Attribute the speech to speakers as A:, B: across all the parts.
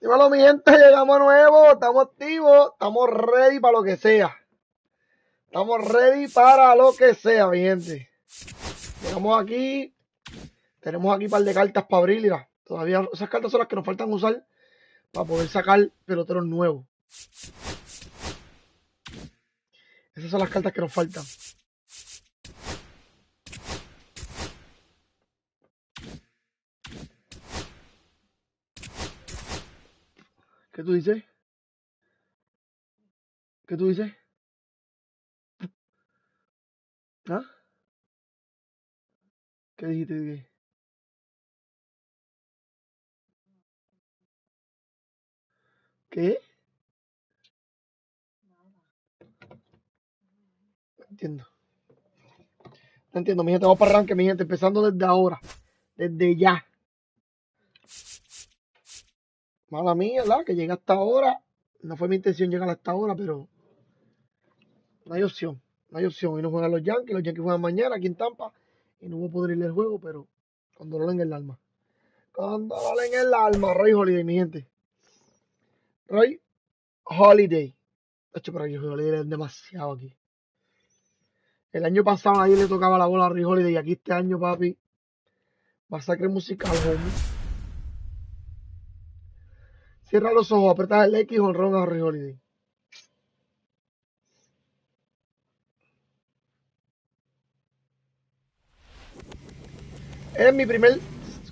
A: Dímelo, mi gente, llegamos nuevo, estamos activos, estamos ready para lo que sea. Estamos ready para lo que sea, mi gente. Llegamos aquí, tenemos aquí un par de cartas para abrir, mira. Todavía esas cartas son las que nos faltan usar para poder sacar peloteros nuevos. Esas son las cartas que nos faltan. ¿Qué tú dices? ¿Qué tú dices? ¿Ah? ¿Qué dijiste? ¿Qué? No entiendo. No entiendo, mi gente, vamos para arranque, mi gente, empezando desde ahora. Desde ya. Mala mía, ¿verdad? Que llegué hasta ahora. No fue mi intención llegar hasta ahora, pero no hay opción. No hay opción. Y no juegan los Yankees juegan mañana aquí en Tampa. Y no voy a poder ir al juego, pero con dolor en el alma. Con dolor en el alma, Roy Holiday, mi gente. Roy Holiday. Hecho, pero Roy Holiday es demasiado aquí. El año pasado a nadie le tocaba la bola a Roy Holiday. Y aquí este año, papi, masacre musical, homie. Cierra los ojos, apretas el X y honrón a Roy Holiday. Es mi primer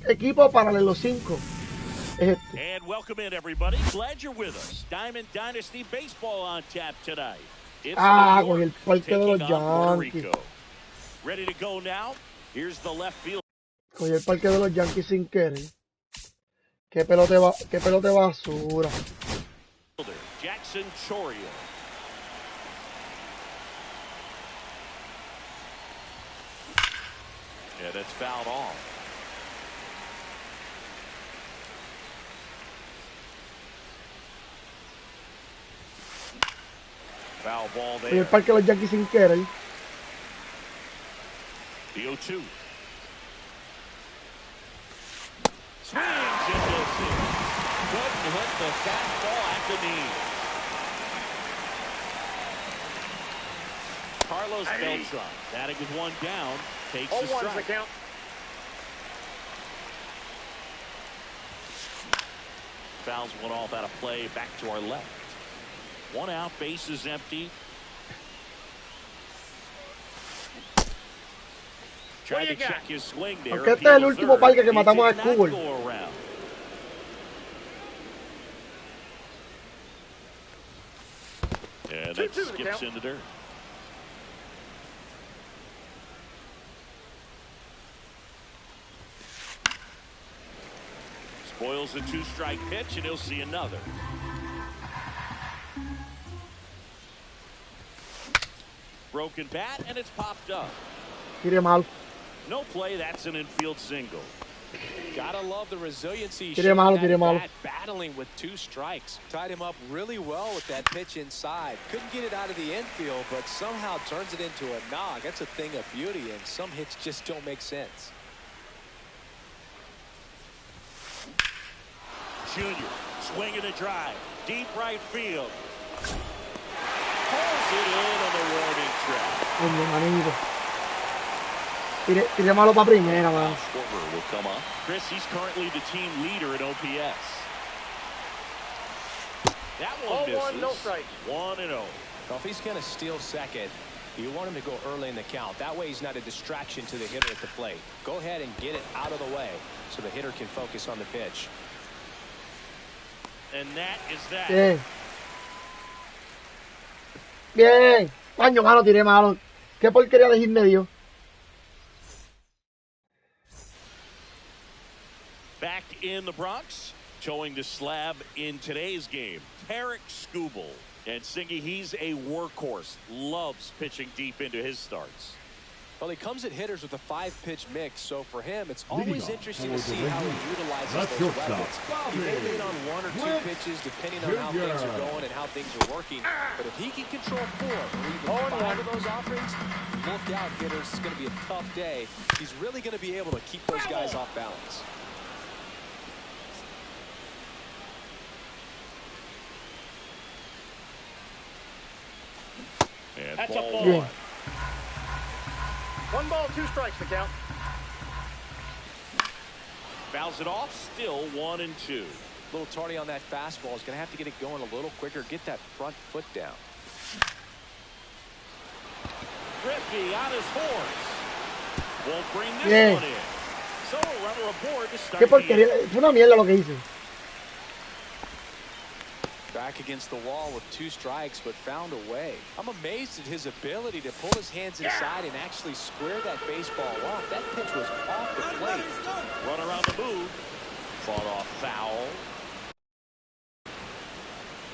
A: equipo paralelo 5. Es este.
B: And welcome in, everybody. Glad you're with us. Diamond Dynasty Baseball on tap tonight. It's
A: Con el parque de los Yankees.
B: Ready to go now. Here's the left field.
A: Cogí el parque de los Yankees sin querer. Qué pelote basura.
B: Jackson Chourio. Yeah, that's fouled off. Foul ball there.
A: Cogí el parque de los Yankees sin querer.
B: The 0-2. Swings into it. Couldn't hit the fastball at the knee. Carlos Beltran, batting with one down, takes the strike. The count. Fouls one off out of play, back to our left. One out, base is empty. Trying to check his swing there.
A: Porque este es el último parque que matamos a Cuba.
B: And that skips in the dirt. Spoils the 2-strike pitch, and he'll see another. Broken bat, and it's popped up.
A: Tire mal.
B: No play, that's an infield single.
C: Gotta love the resiliency.
A: Tire malo.
C: Battling with 2 strikes. Tied him up really well with that pitch inside. Couldn't get it out of the infield, but somehow turns it into a knock. That's a thing of beauty, and some hits just don't make sense.
B: Junior, swinging a drive. Deep right field. Pulls it in on the warning track.
A: Tire malo para primera, man.
B: Will come up. Chris, he's currently the team leader in OPS. That one misses.
C: 1-1, no strike.
B: 1-0.
C: Well, if he's going to steal second, you want him to go early in the count. That way he's not a distraction to the hitter at the plate. Go ahead and get it out of the way so the hitter can focus on the pitch.
B: And that is that.
A: Bien. Paño, mano, tiré malo. Qué porquería de hit me dio.
B: Back in the Bronx, towing the slab in today's game, Tarek Skubal. And Singy, he's a workhorse. Loves pitching deep into his starts.
C: Well, he comes at hitters with a 5-pitch mix, so for him, it's always interesting to see how he utilizes those weapons. He may lean on 1 or 2 pitches, depending on how things are going and how things are working. But if he can control 4 or even 5 of those offerings, look out, hitters. It's going to be a tough day. He's really going to be able to keep those guys off balance.
B: And
D: That's
B: ball
D: a ball.
A: Bien.
D: 1 ball, 2 strikes the count.
B: Fouls it off, still 1-2.
C: A little tardy on that fastball. Is going to have to get it going a little quicker. Get that front foot down.
B: Griffey on his horse. Won't bring this
A: Bien.
B: one in. So a runner aboard to start
A: Qué
B: the
A: porquería.
B: inning.
A: Fue una mierda lo que hice.
C: Back against the wall with 2 strikes, but found a way. I'm amazed at his ability to pull his hands inside and actually square that baseball off. That pitch was off the plate.
B: Runner on the move. Fought off foul.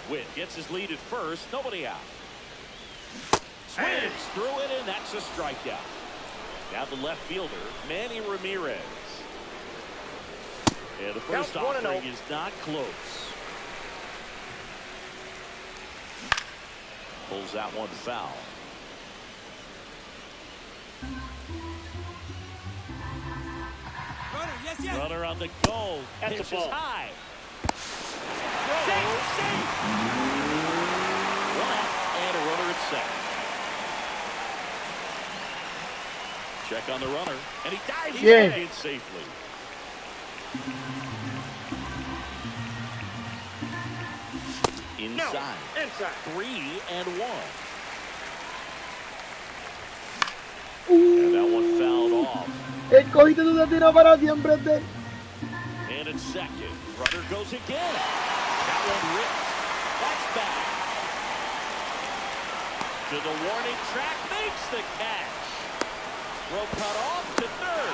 B: Witt gets his lead at first. Nobody out. Swings through it, and that's a strikeout. Now the left fielder, Manny Ramirez. And the first
D: Count 1-0.
B: offering is not close. Pulls that one foul. Runner on the go.
D: That's a
B: Pitch is
D: ball.
B: high. Safe. One out and a runner at second. Check on the runner, and he dives in safely. Inside.
D: No. Inside.
B: 3-1. And that one fouled off.
A: El cojito de un tiro para siempre.
B: And at second, runner goes again. That one ripped. That's back. To the warning track, makes the catch. Throw cut off to third.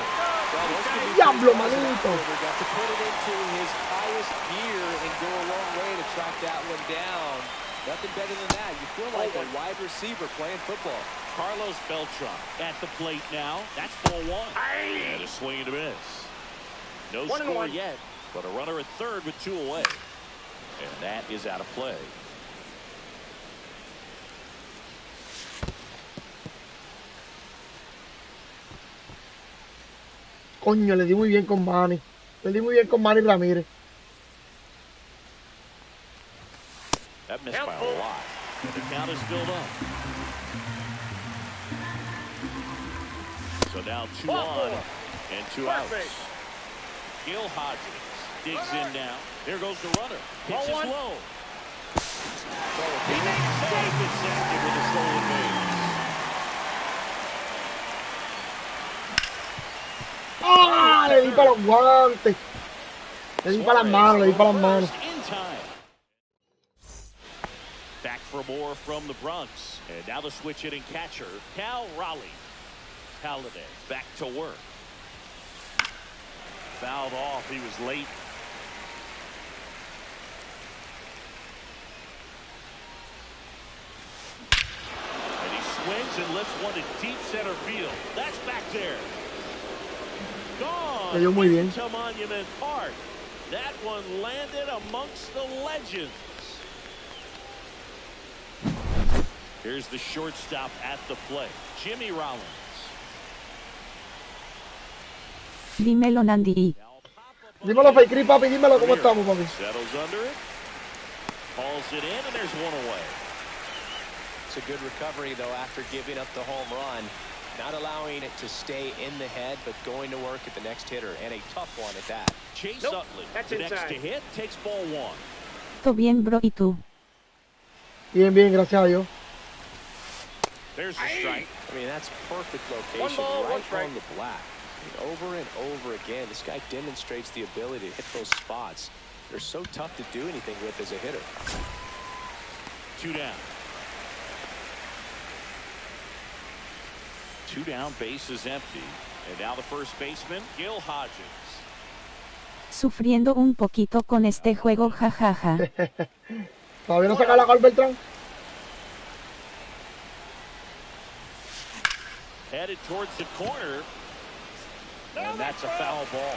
A: Diablo, manito.
C: Got to put it into his highest gear and go a long way to track that one down. Nothing better than that. You feel like a wide receiver playing football.
B: Carlos Beltran at the plate now. That's ball one. And a swing and a miss. No score yet, but a runner at third with 2 away. And that is out of play.
A: Coño, le di muy bien con Manny. Le di muy bien con Manny Ramírez.
B: That missed by a lot. And the count is filled up. So now 2 on and 2 outs. Gil Hodges digs in now. Here goes the runner. Pitch is low. He makes a save at second with a stolen base.
A: ¡Ah! Le di para los guantes. Le di para las manos, le di para las manos.
B: In time. Back for more from the Bronx. And now the switch hitting catcher, Cal Raleigh. Halliday back to work. Fouled off. He was late. And he swings and lifts one to deep center field. That's back there. Gone
A: Cayó muy bien.
B: to Monument Park. That one landed amongst the legends. Here's the shortstop at the plate, Jimmy Rollins.
E: Dímelo, Nandi.
A: Dímelo, Faikri, papi, dímelo cómo estamos, papi.
B: Settles under it. Calls it in, and there's one away.
C: It's a good recovery, though, after giving up the home run. Not allowing it to stay in the head, but going to work at the next hitter, and a tough one at that.
B: Chase Utley, the next to hit, takes ball 1.
E: Todo bien, bro, ¿y tú?
A: Bien, bien, gracias a Dios.
B: There's the strike.
C: I mean, that's perfect location, right on the black. I mean, over and over again, this guy demonstrates the ability to hit those spots. They're so tough to do anything with as a hitter.
B: 2 down. 2 down, base is empty. And now the first baseman, Gil Hodges.
E: Sufriendo un poquito con este juego, jajaja.
A: ¿Todavía no saca la gol, Beltrán?
B: Headed towards the corner. And that's a foul ball.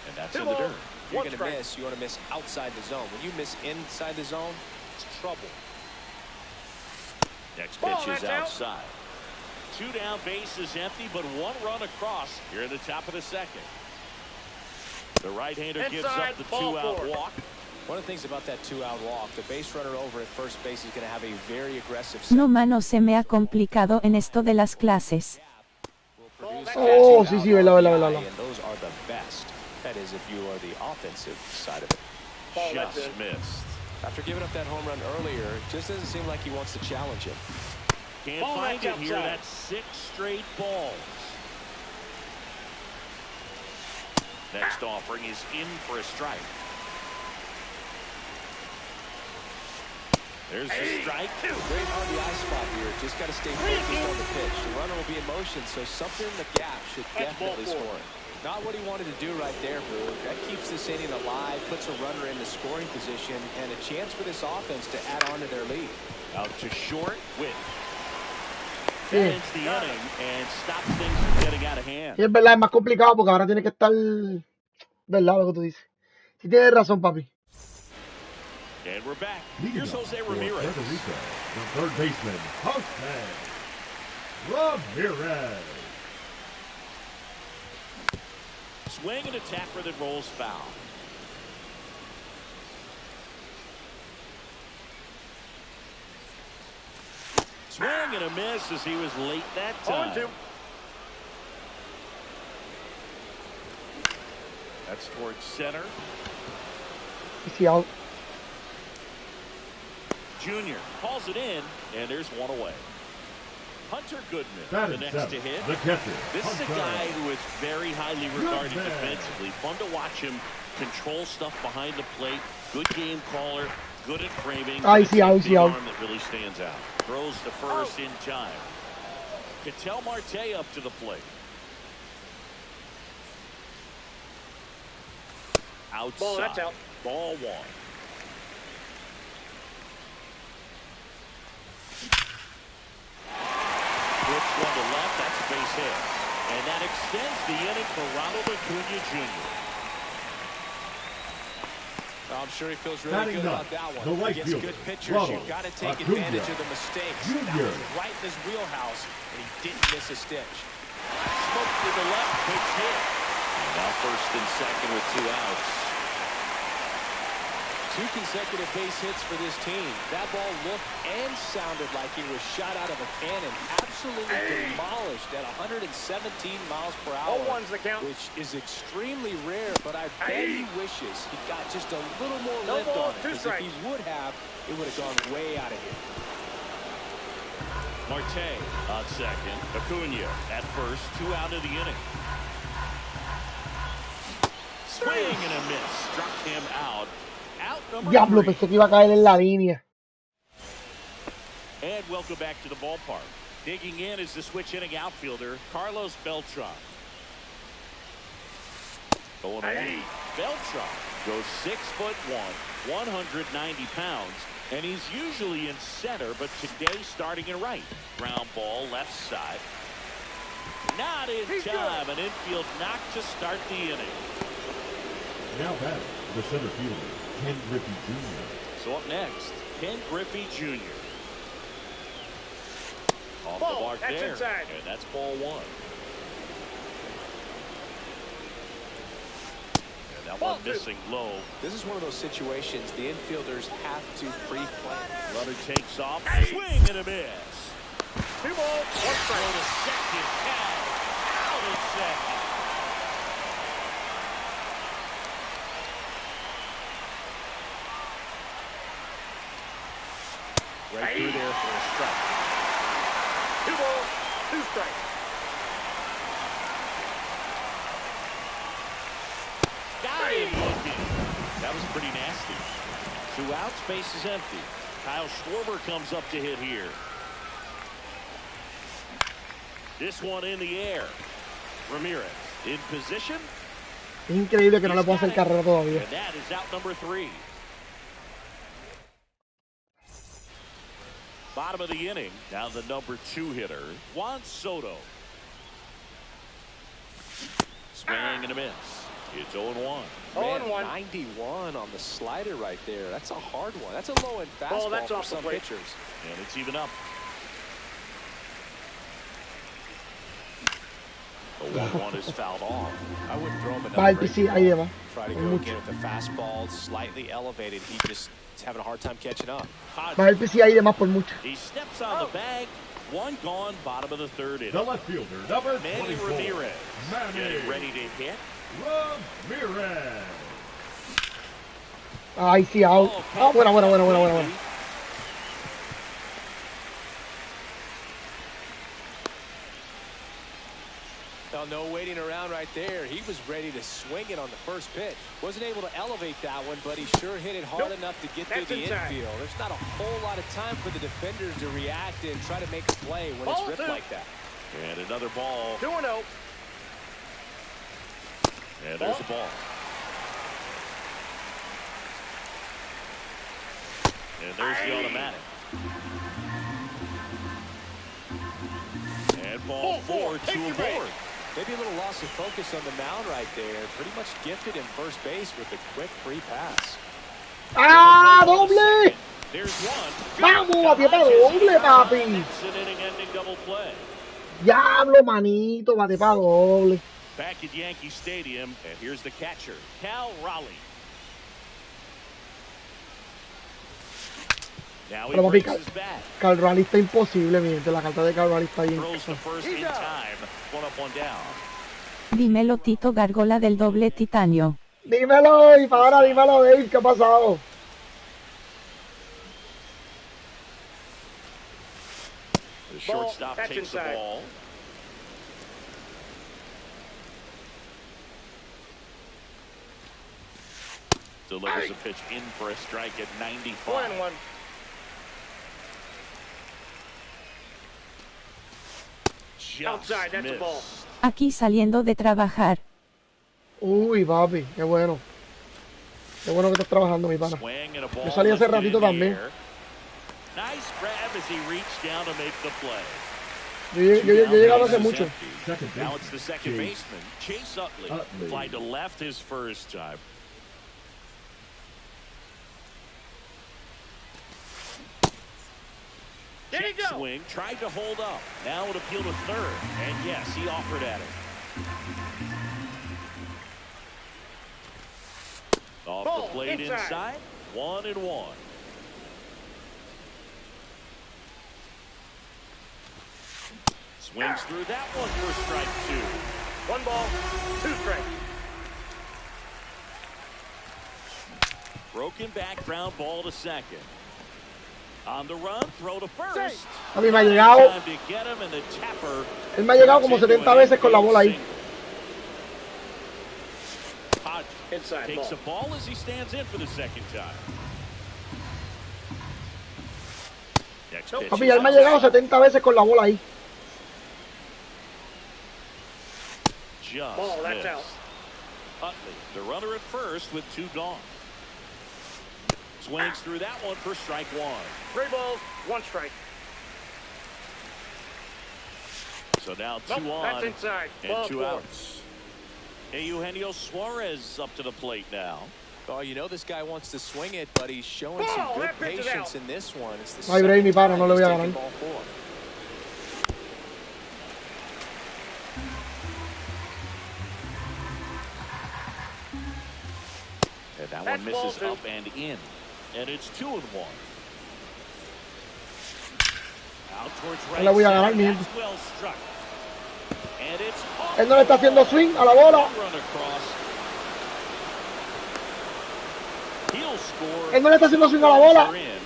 B: And that's in the dirt.
C: You're going to miss. You want to miss outside the zone. When you miss inside the zone, it's trouble.
B: Next pitch is outside. 2 down, base is empty, but 1 run across here in the top of the second. The right-hander gives up the two-out walk.
C: One of the things about that two-out walk, the base runner over at first base is going to have a very aggressive.
E: No mano, se me ha complicado en esto de las clases.
A: Oh, sí, sí, verdad.
C: And those are the best. That is, if you are the offensive side of it.
B: Just missed.
C: After giving up that home run earlier, it just doesn't seem like he wants to challenge him.
B: Can't find it here. That's 6 straight balls. Next offering is in for a strike. There's a strike.
C: Great RBI spot here. Just got to stay focused on the pitch. The runner will be in motion, so something in the gap should definitely score. Not what he wanted to do right there, Boo. That keeps this inning alive, puts a runner in the scoring position, and a chance for this offense to add on to their lead.
B: Out to short, Witt. Ends the inning and stops things from getting out of hand.
A: Sí, es verdad, es más complicado porque ahora tiene que estar, ¿verdad? Lo que tú dices. Sí tienes razón, papi.
B: And we're back. Here's Jose Ramirez.
D: The third baseman, Jose Ramirez.
B: Swing and a tapper that rolls foul. Swing and a miss as he was late that time. That's towards center.
A: Sí, out.
B: Junior calls it in, and there's one away. Hunter Goodman, the next to hit. This is a guy who is very highly regarded defensively. Fun to watch him control stuff behind the plate. Good game caller, good at framing.
A: I see,
B: arm that really stands out. Throws the first in time. Ketel Marte up to the plate. Outside.
F: Ball, that's out.
B: Ball one. Flips one to left. That's a base hit. And that extends the inning for Ronald Acuna Jr.
C: I'm sure he feels really good about that one. Against good pitchers, you've got to take advantage of the mistakes. That was right in his wheelhouse, and he didn't miss a stitch.
B: Smoke to the left, pitch hit. And now first and second with 2 outs.
C: 2 consecutive base hits for this team. That ball looked and sounded like it was shot out of a cannon. Absolutely demolished at 117 miles per hour. Which is extremely rare, but I bet he wishes he got just a little more lift on it. Because if he would have, it would have gone way out of here.
B: Marte on second. Acuna at first. 2 out of the inning. Swing and a miss. Struck him out.
A: Diablo, pensé que iba a caer en la línea.
B: And welcome back to the ballpark. Digging in is the switch hitting outfielder, Carlos Beltran. Going away. Beltran goes 6'1", 190 pounds, and he's usually in center, but today starting in right. Ground ball left side. Not in time. An infield knock to start the inning.
D: Now back, the center fielder, Ken Griffey Jr.
B: So up next, Ken Griffey Jr. Off the mark there, and that's ball one. And that one missing low.
C: This is one of those situations the infielders have to pre-plan.
B: Runner takes off, swing and a miss.
F: 2 balls, 1 strike.
B: Go to second, Cal out at second. Right through there for a strike.
F: 2 balls, 2 strikes.
B: Got him looking. That was pretty nasty. 2 outs, base is empty. Kyle Schwarber comes up to hit here. This one in the air. Ramirez in position.
A: Es increíble que no le puedo hacer carrera todavía.
B: And that is out number 3. Bottom of the inning. Now the number 2 hitter, Juan Soto. Swing and a miss. It's 0-1.
C: 0-1. 91 on the slider right there. That's a hard one. That's a low-end fastball for some pitchers.
B: And it's even up. The 1-1 is fouled off.
C: I wouldn't throw him
A: Va
C: another
A: el PC ahí de más.
C: try to
A: Por
C: go
A: mucho.
C: again with the fastball slightly elevated. He just is having a hard time catching up.
A: Va el PC ahí de más por mucho.
B: He steps on the bag. 1 gone, bottom of the 3rd inning.
D: The left fielder, number
B: Manny
D: 24.
B: Ramirez
D: Manny
B: getting ready to hit.
D: Ramirez.
A: Ahí sí, out. Ah, buena.
C: Well, no waiting around right there. He was ready to swing it on the first pitch. Wasn't able to elevate that one, but he sure hit it hard enough to get through the infield. There's not a whole lot of time for the defenders to react and try to make a play when it's ripped like that.
B: And another ball.
F: 2-0.
B: And there's the ball. And there's the automatic. And ball 4 to a board.
C: Maybe a little loss of focus on the mound right there. Pretty much gifted in first base with a quick free pass.
A: ¡Ah, doble!
B: There's one.
A: ¡Vamos, bate para doble, papi!
B: It's an inning-ending double play.
A: Diablo, manito, bate para doble.
B: Back at Yankee Stadium, and here's the catcher, Cal Raleigh. Now he
A: Pero papi,
B: brings his bat.
A: Cal Raleigh está imposible, mi gente. La carta de Cal Raleigh está bien.
B: Throws the first in time. 1 up, 1 down.
E: Dímelo Tito Gárgola del doble titanio.
A: Dímelo, y para, dímelo, Dave, ¿qué ha pasado?
B: The shortstop
F: That's
B: takes the
F: inside.
B: ball. Delivers a pitch in for a strike at 95.
F: 1-1.
B: Just
F: Outside, that's a
B: missed.
F: ball.
E: Aquí saliendo de trabajar.
A: Uy, papi, qué bueno. Qué bueno que estás trabajando, mi pana.
B: Swing and a ball
A: Yo salí hace
B: lifted
A: ratito
B: in the
A: también.
B: air. Nice grab as he reached down to make the play.
A: Yo he llegado hace mucho.
B: Now it's the second baseman, Chase Utley. Fly to left his first time.
F: There you
B: Check
F: go.
B: swing, tried to hold up. Now it appeal to third. And yes, he offered at it. Off
F: Ball,
B: the plate
F: inside.
B: 1-1. Swings through that one for strike 2.
F: 1 ball, 2 strikes.
B: Broken back, ground ball to second. On the run, throw to first.
A: A mí me ha llegado.
B: Time to get him, and the tapper
A: Él me ha llegado como 70 veces con la bola ahí.
B: Hodge
F: Inside
B: takes the
F: ball.
B: ball as he stands in for the second time. Next pitch
A: Papi,
B: is
A: él me ha llegado
B: outside.
A: 70 veces con la bola ahí.
B: Just
F: Ball, that's
B: missed.
F: out.
B: Utley, the runner at first with 2 gone. Swings through that one for strike 1.
F: 3 balls, 1 strike.
B: So now 2
F: Nope,
B: on
F: that's inside.
B: and
F: Ball
B: 2
F: 4.
B: outs. Eugenio Suarez up to the plate now.
C: Oh, you know this guy wants to swing it, but he's showing some
F: Ball,
C: good
F: that pitch is
C: patience
F: out.
C: in this one. It's the
A: No hay break, mi pana, no le voy a
C: second time
A: ganar.
C: he's taken ball 4.
B: And that
F: That's
B: one
F: ball
B: misses
F: 2.
B: up and in. And it's 2-1. Out towards right.
A: No le voy a ganar,
B: center.
A: mi
B: That's
A: gente.
B: well struck. And it's off
A: Él no le está haciendo swing a la bola.
B: run across. He'll score.
A: Él no le está haciendo swing a la bola.
B: They're in.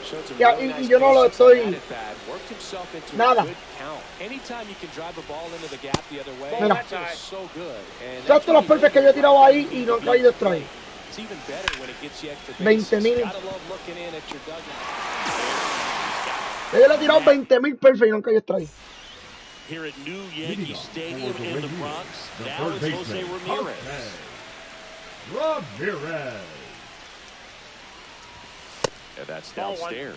C: Showed some
A: Y-
C: really
A: y
C: nice
A: yo no lo
C: patience on
A: estoy-
C: that at bat. Worked himself into
A: Nada.
C: a good count. Anytime you can drive a ball into the gap the other way,
A: Mira.
C: that feels so good. And
A: ¿Sabes todos los perfes que yo he tirado ahí y no he caído strike?
C: it's even better when it gets you extra
A: 20,000.
C: Gotta love looking in at your dugout.
A: Yo le he tirado 20,000 perfectos y no han caído strike.
B: Here at New Yankee Stadium
D: For the
B: in the
D: Rangers,
B: Bronx.
D: the
B: Now
D: third
B: it's Jose
D: baseman,
B: Ramirez.
D: Ramirez.
B: And that's
F: Ball 1.
B: downstairs.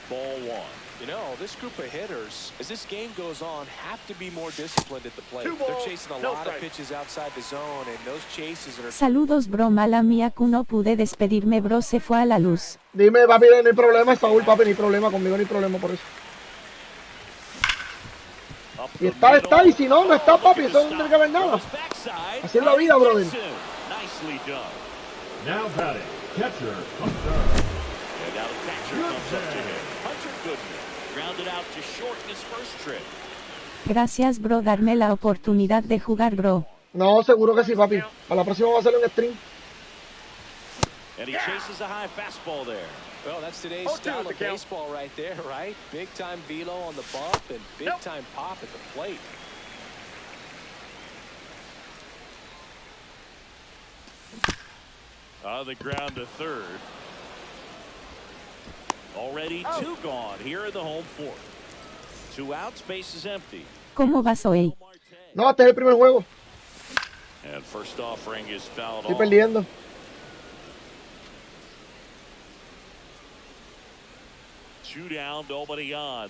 B: Ball 1.
C: You know, this group of hitters, as this game goes on, have to be more disciplined at the plate.
F: 2
C: They're
F: balls,
C: chasing a
F: no
C: lot of
F: strike.
C: pitches outside the zone, and those chases are
E: Saludos bro, mala mía que no pude despedirme bro, se fue a la luz.
A: Dime, papi, no hay problema, Saúl, papi, no hay problema, conmigo no hay problema por eso.
B: Up
A: Si
B: the
A: está, está. Y
B: middle.
A: si no, no está,
B: Oh, look
A: papi.
B: at
A: Eso
B: the
A: no tiene
B: stop.
A: que ver nada.
B: Goes backside,
A: Así es la
B: and
A: vida,
B: he
A: brother.
B: gets him. Nicely done.
D: Now batting, catcher, Hunter.
B: And now the catcher comes up to him. Hunter Goodman grounded out to short in his first trip.
E: Gracias bro darme la oportunidad de jugar bro.
A: No, seguro que sí, papi. Para la próxima va a hacer un stream.
B: And he chases a high fastball there.
C: Well, that's today's
F: 0-2
C: style
F: the
C: of
F: count.
C: baseball right there, right? Big time velo on the bump and big time pop at the plate.
B: On the ground to third. Already two gone here in the home fourth. 2 outs, base is empty.
E: ¿Cómo vas hoy?
A: No, este es el primer juego.
B: And first offering is fouled
A: Estoy
B: off.
A: perdiendo.
B: 2 down, nobody on.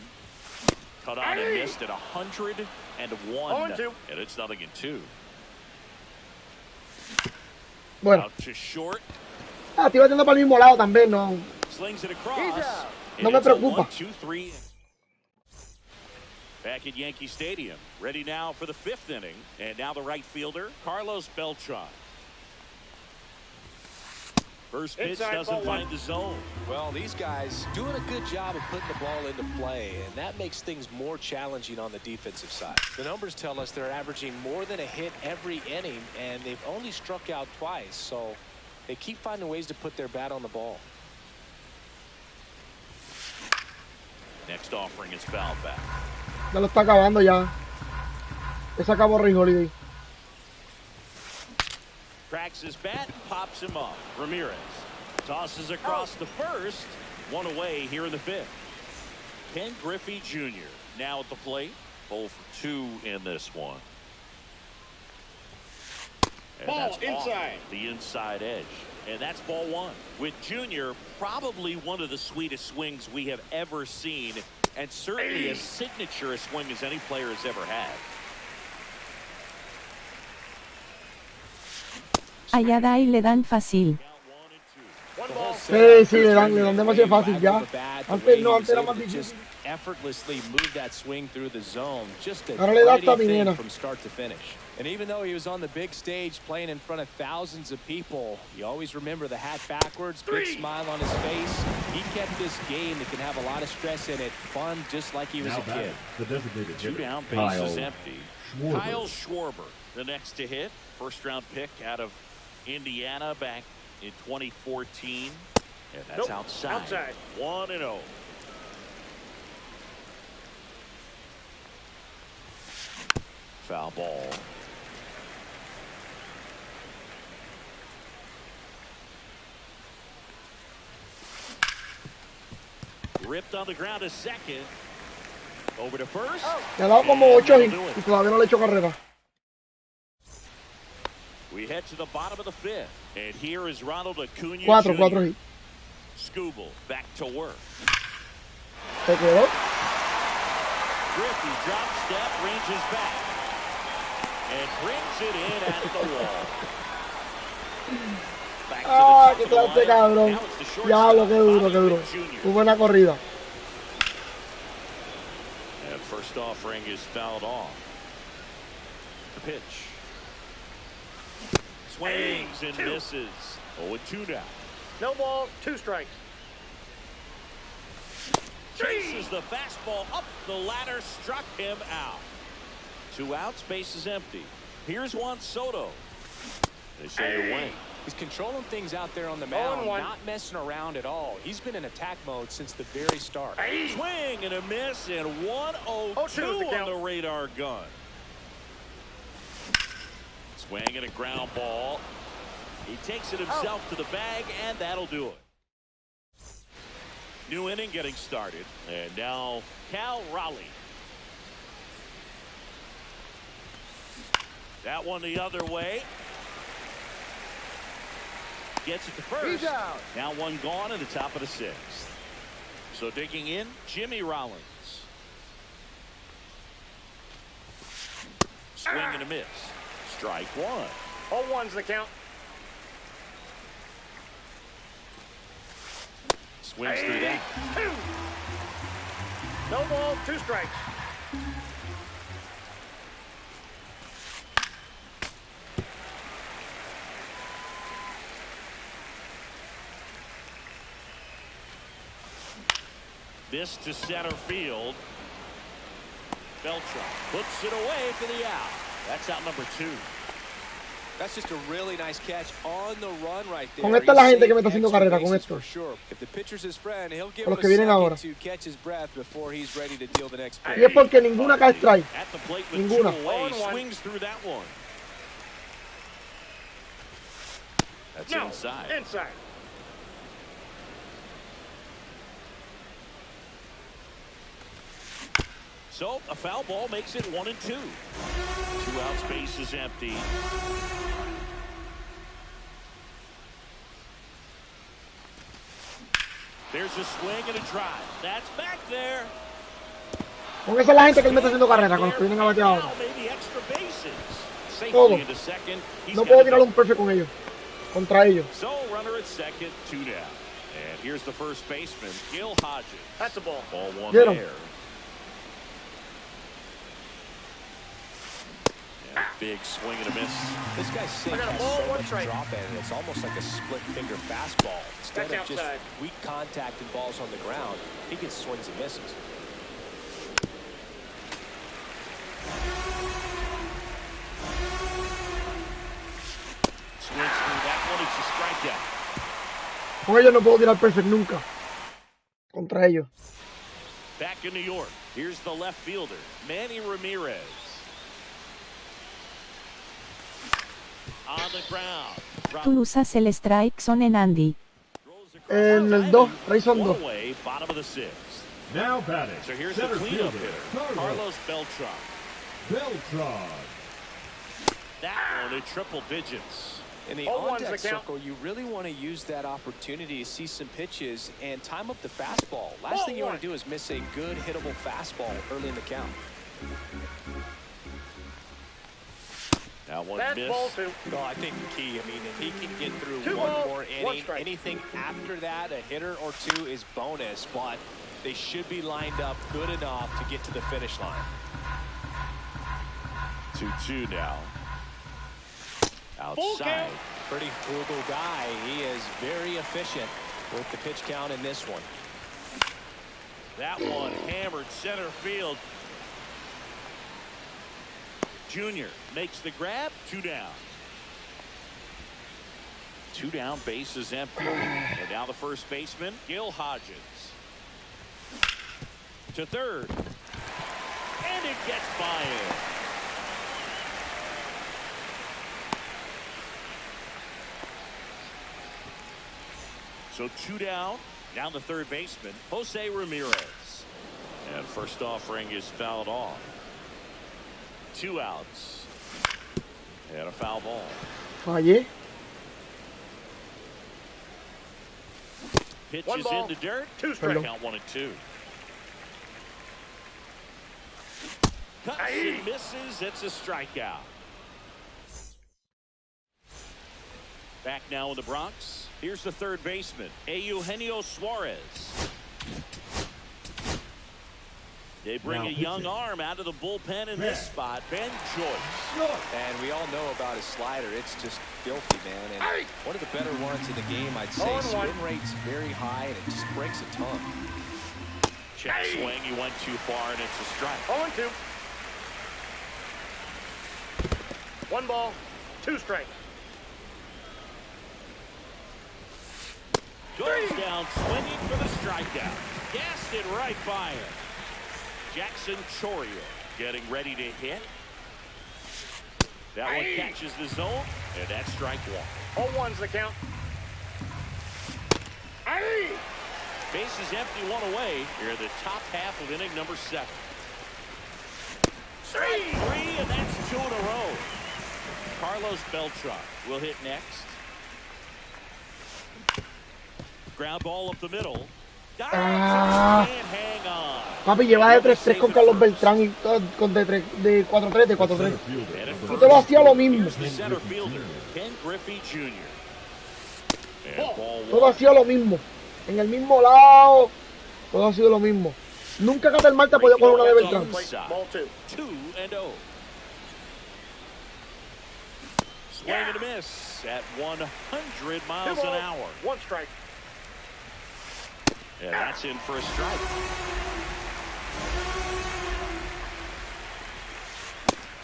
B: Cut on and missed at 101.
F: 0-2.
B: And it's 0-2.
A: Bueno.
B: Out to short.
A: Estoy batiendo para el mismo lado también, no.
B: Slings it across.
F: He's out.
A: No me
B: It's a
A: preocupa.
B: 1-2-3. Back at Yankee Stadium. Ready now for the 5th inning. And now the right fielder, Carlos Beltran. First pitch
F: Inside,
B: doesn't
F: ball
B: find
F: one.
B: the zone.
C: Well, these guys doing a good job of putting the ball into play, and that makes things more challenging on the defensive side. The numbers tell us they're averaging more than a hit every inning, and they've only struck out twice, so they keep finding ways to put their bat on the ball.
B: Next offering is fouled back.
A: Ya lo está acabando ya. Se acabó Rey Holiday.
B: Cracks his bat, pops him up. Ramirez tosses across the first. 1 away here in the 5th. Ken Griffey Jr. now at the plate. 0 for 2 in this one. And
F: Ball
B: that's off
F: inside.
B: the inside edge. And that's ball 1. With Jr., probably one of the sweetest swings we have ever seen. And certainly as signature a swing as any player has ever had.
E: Allá da y le dan fácil.
F: One ball.
A: Sí, sí, le dan demasiado fácil ya. Antes no, antes era más difícil.
C: Effortlessly move that swing through the zone. Just a
A: Ahora le da
C: pretty
A: hasta mi
C: thing
A: nena.
C: from start to finish. And even though he was on the big stage playing in front of thousands of people, you always remember the hat backwards, big smile on his face. He kept this game that can have a lot of stress in it fun, just like he was
D: Now
C: a kid.
D: batting, the designated
B: 2
D: hitter,
B: down, base
D: Kyle
B: is empty.
D: Schwarber.
B: Kyle Schwarber, the next to hit. First round pick out of Indiana back in 2014. And that's
F: Nope,
B: outside. 1-0. Foul ball. Ripped on the ground to second. Over to first.
A: Le ha dado como
B: And
A: 8
B: that'll
A: y
B: do it.
A: todavía no le he hecho carrera.
B: We head to the bottom of the 5th. And here is Ronald Acuna
A: 4
B: Jr.
A: hits.
B: Scooble back to work.
A: Se quedó.
B: Griffey drop step, ranges back. And brings it in at the wall. Back to the
A: Ah,
B: top
A: que
B: of the
A: clase,
B: lineup.
A: cabrón.
B: Now it's the shortstop,
A: Diablo, qué duro,
B: Bobby
A: qué duro.
B: Witt Jr.
A: Muy buena corrida.
B: And first offering is fouled off. The pitch. Swings and misses. 0-2 now.
F: No balls, 2 strikes.
B: Chases the fastball up the ladder, struck him out. 2 outs, base is empty. Here's Juan Soto. They say away.
C: He's controlling things out there on the mound,
F: 0-1.
C: not messing around at all. He's been in attack mode since the very start.
B: Swing and a miss, and 1-0-2
F: the
B: on
F: count.
B: the radar gun. Swing and a ground ball. He takes it himself to the bag, and that'll do it. New inning getting started, and now Cal Raleigh. That one the other way. Gets it to first.
F: He's out.
B: Now 1 gone in the top of the 6th. So digging in, Jimmy Rollins. Swing and a miss. Strike 1.
F: 0-1's the count.
B: Swings through that.
F: 2. No balls, 2 strikes.
B: This to center field. Beltran puts it away for the out. That's out number 2.
C: That's just a really nice catch on the run right there.
A: Con esta es la gente que me está haciendo carrera, con esto.
C: If the pitcher's his friend, he'll give
A: Con
C: him
A: los que vienen ahora.
C: a second to catch his breath before he's ready to deal the next pitch.
A: Y es porque ninguna cae strike.
B: At the plate with
A: Ninguna.
B: 2 away, swings through that one. That's inside.
F: Inside.
B: So a foul ball makes it 1-2. 2 outs, base is empty. There's a swing and a drive. That's back there.
A: Con esa es la gente que él me está haciendo carrera, con los que vienen a batear ahora.
B: Maybe extra bases.
A: Todo.
B: Safely into second.
A: No puedo tirar un perfect con ellos. Contra ellos.
B: So runner at second, 2 down. And here's the first baseman, Gil Hodges.
F: That's a ball.
B: Ball 1
A: Get him.
B: there. And a big swing and a miss.
C: This guy's sink has so much drop in it. It's almost like a split finger fastball. Instead of just weak contact and balls on the ground, he gets swings and misses.
B: Swings through that one, it's a strikeout.
A: Con ellos no puedo tirar perfect nunca. Contra ellos.
B: Back in New York, here's the left fielder, Manny Ramirez. On the ground.
E: Tú usas el strike zone en Andy.
A: En el 2, ahí son 2.
B: Away, bottom of the 6th.
D: Now batting.
B: So here's
D: Center
B: the cleanup
D: fielder,
B: hitter, Carlos Beltran.
D: Beltran.
B: That one at triple digits.
C: In the on-deck circle, you really want to use that opportunity to see some pitches and time up the fastball. Last thing you want to do is miss a good hittable fastball early in the count.
B: Now one
F: That's
B: miss.
F: ball 2.
C: Well, I think the key, I mean, if he can get through
F: 2
C: one
F: balls,
C: more
F: 1
C: inning,
F: strike.
C: anything after that, a hitter or 2 is bonus, but they should be lined up good enough to get to the finish line.
B: 2-2 now. Outside.
C: Pretty frugal guy. He is very efficient with the pitch count in this one.
B: That one hammered center field. Junior makes the grab. 2 down. 2 down, base is empty. And now the first baseman, Gil Hodges. To third. And it gets by him. So 2 down. Now the third baseman, Jose Ramirez. And first offering is fouled off. 2 outs. And a foul ball.
A: Fallé.
B: Pitch
F: One
B: is
F: ball,
B: in the dirt.
F: 2 strikes.
B: Count 1-2. Cuts and misses. It's a strikeout. Back now in the Bronx. Here's the third baseman, Eugenio Suarez. They bring a young arm out of the bullpen in this spot, Ben Joyce.
C: And we all know about his slider. It's just filthy, man. And one of the better ones in the game, I'd say. Swing rate's very high, and it just breaks a ton.
B: Check swing. He went too far, and it's a strike.
F: 0-2. 1 ball, 2 strikes.
B: Goes down swinging for the strikeout. Gassed it right by him. Jackson Chorio getting ready to hit. That one catches the zone, and that's strike 1.
F: 0-1's the count.
B: Base is empty, 1 away. Here in the top half of inning number 7. Strike 3, and that's 2 in a row. Carlos Beltran will hit next. Ground ball up the middle. Can't hang on.
A: Papi, lleva de 3-3 con Carlos Beltrán y con de 4-3, de 4-3. Y todo hacía lo mismo.
B: Center fielder, Ken Griffey Jr.
A: Todo hacía lo mismo. En el mismo lado. Todo ha sido lo mismo. Nunca Cater Marta podía coger una de Beltrán.
F: Ball 2.
B: 2-0. Swing and a miss at 100 miles an hour.
F: 1 strike.
B: And that's in for a strike.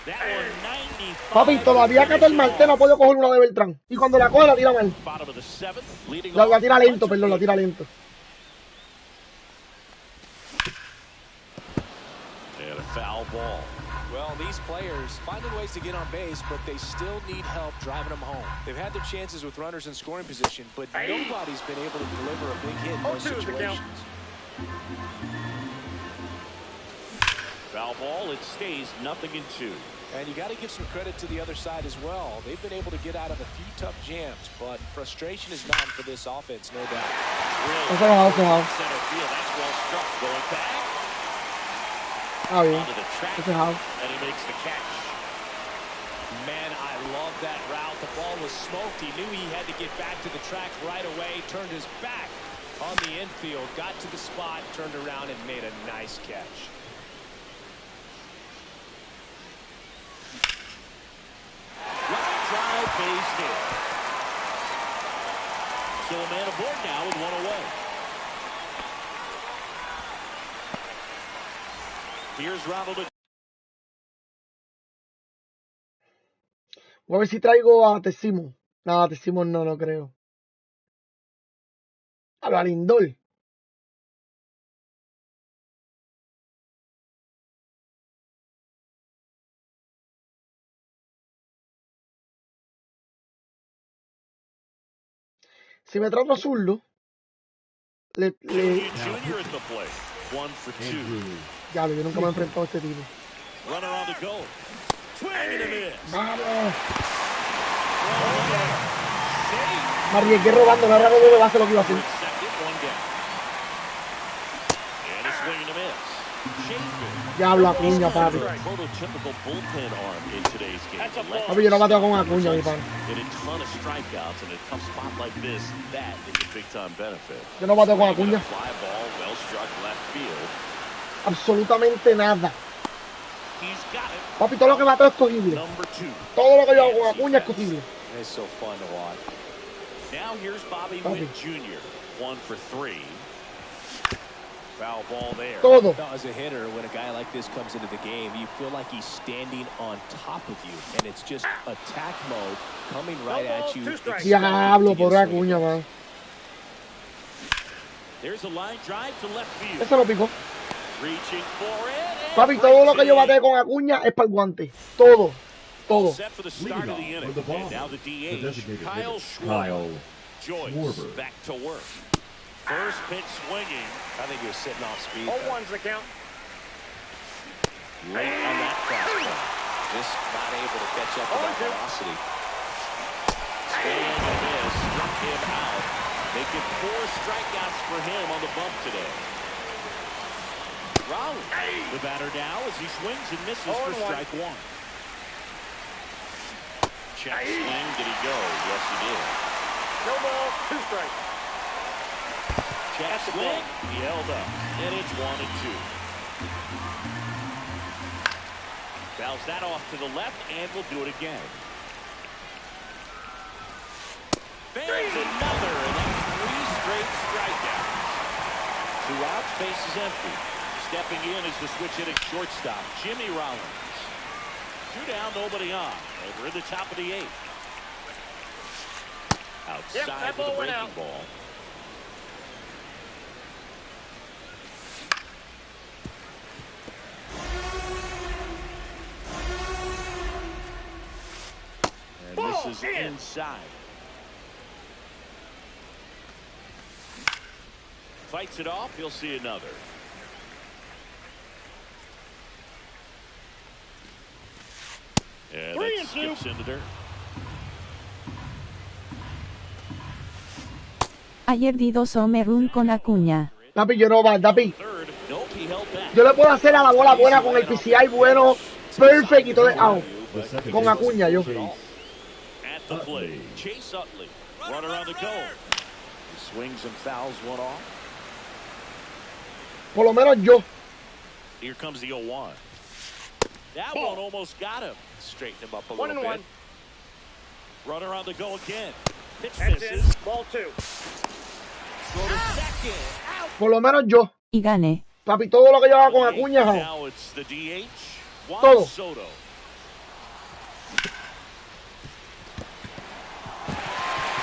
B: That one 95.
A: Papi, todavía que el Marte no puedo coger una de Beltrán. Y cuando la coge, la tira mal.
B: Bottom of the seventh, leading
A: La
B: off
A: tira lento,
B: runs
A: perdón, la
B: are
A: tira lento.
B: and a foul ball.
C: Well, these players finding ways to get on base, but they still need help driving them home. They've had their chances with runners in scoring position, but nobody's been able to deliver a big hit in those situations.
B: Foul ball, it stays 0-2.
C: And you got to give some credit to the other side as well. They've been able to get out of a few tough jams, but frustration is mounting for this offense, no doubt.
B: Really center field. That's well struck. Going back.
A: Ah, bien.
B: Onto the track,
A: Ese es out.
B: and he makes the catch.
C: Man, I love that route. The ball was smoked. He knew he had to get back to the track right away. Turned his back on the infield, got to the spot, turned around, and made a nice catch.
B: Drive, base hit. So a man aboard now with one away. Here's Ronald.
A: Voy a ver si traigo a Tessimo. No, a Tessimo no creo. A lo Lindor. Si me trato zurdo,
B: Junior at the plate. 1 for 2.
A: ya, yo nunca me he enfrentado a este tipo.
B: Runner on the go. Swing and a miss.
A: Vamos. Me arriesgué robando, me agarró de base lo que iba a hacer.
B: Second, one down. And a swing and a miss.
A: Ya hablo Acuña, papi.
B: Prototypical bullpen arm in today's game.
A: Papi, yo no bateo con Acuña, mi pan.
B: Get a ton of strikeouts in a tough spot like this. That is a big time benefit.
A: Yo no bateo con Acuña.
B: Fly ball, well struck left field.
A: Absolutamente nada.
B: He's got it.
A: Papi, todo lo que bateo es cogible.
B: Number 2.
A: Todo lo que yo hago con Acuña es cogible.
C: It's so fun to watch.
B: Now here's Bobby Witt Jr. 1 for 3. Foul ball there.
A: Todo.
C: Now, as a hitter, when a guy like this comes into the game, you feel like he's standing on top of you, and it's just attack mode coming right at you.
A: Diablo, por Acuña, man.
B: There's a line drive to left field.
A: Eso lo picó.
B: Reaching for it.
A: Papi, todo lo que yo bateo con Acuña es para el guante. Todo. Todo.
B: Set for the start of the inning. And now the DH, Kyle Schwarber. Joyce back to work. First pitch swinging.
C: I think he was sitting off speed.
F: 0-1's the count.
B: Late on that fastball.
C: Just not able to catch up with that velocity.
B: Swing and a miss. Struck him out. Making 4 strikeouts for him on the bump today. Rollins, the batter now as he swings and misses for strike 1. Check swing. Did he go? Yes, he did.
F: No ball, 2 strikes.
B: Check swing. He held up. And it's 1-2. Fouls that off to the left, and we'll do it again. There's another, and that's 3 straight strikeouts. 2 outs, base is empty. Stepping in is the switch hitting shortstop, Jimmy Rollins. 2 down, nobody on. And we're in the top of the 8th. Outside with a breaking ball. And this is inside. Fights it off, he'll see another. And that skips into dirt.
E: Ayer di 2 home run con Acuña.
A: Papi, yo no va, Papi. Yo le puedo hacer a la bola buena con el PCI bueno, perfect y todo es out. Con Acuña, yo.
B: At the plate, Chase Utley, runner on the go. He swings and fouls one off.
A: Por lo menos yo.
B: Here comes the 0-1. That one almost got him. Straighten him up a little bit. Runner on the go again. Pitch misses.
F: Ball 2.
B: Throw to second. Out
A: Por lo menos yo.
E: Y gané.
A: Papi, todo lo que yo haga con Acuña, Jao.
B: Now it's the DH. Juan
A: Todo.
B: Soto.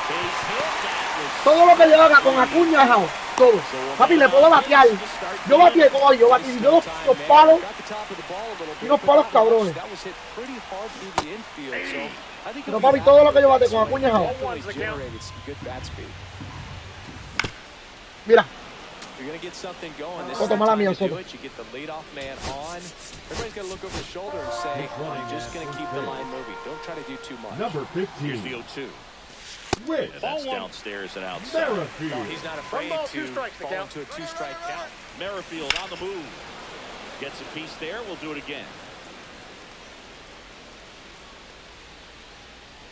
B: Base hit. That was
A: Todo lo que yo haga con Acuña, Jao. Todo. Papi, le puedo batear. Yo bateé como yo bateé. Y yo los palos. Y unos palos cabrones. Pero papi, todo lo que yo bate con Acuña, Jao. Mira. Soto, mala mía, Soto.
D: Number 15.
B: here's the 0-2.
D: Whit.
B: And that's downstairs and outside.
D: Merrifield.
C: He's not afraid to fall into a two-strike count.
B: Merrifield on the move. Gets a piece there. We'll do it again.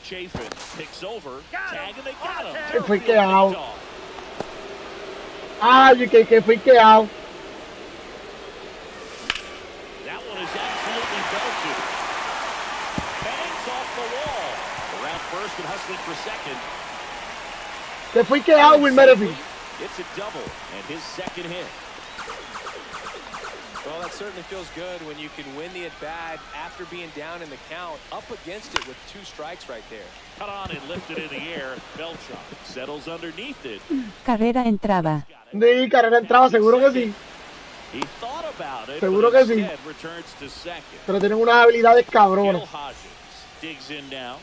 B: Chafin picks over. Tag and they got him.
A: Que fue quedado. Ay, que fui quedado.
B: That one is absolutely belted. Bangs off the wall. Around first and hustling for second.
A: Que fui quedado, Will Merrifield.
B: It's a double and his second hit.
C: Well, that certainly feels good when you can win the at-bat after being down in the count, up against it with 2 strikes right there.
B: Cut on and lifted in the air. Beltran settles underneath it.
E: Carrera entraba.
A: Sí, carrera entraba, seguro que sí.
B: He thought about it,
A: Seguro
B: but
A: que sí.
B: instead returns to second.
A: Pero tienen unas habilidades
B: Gil
A: cabronas.
B: Hodges digs in now.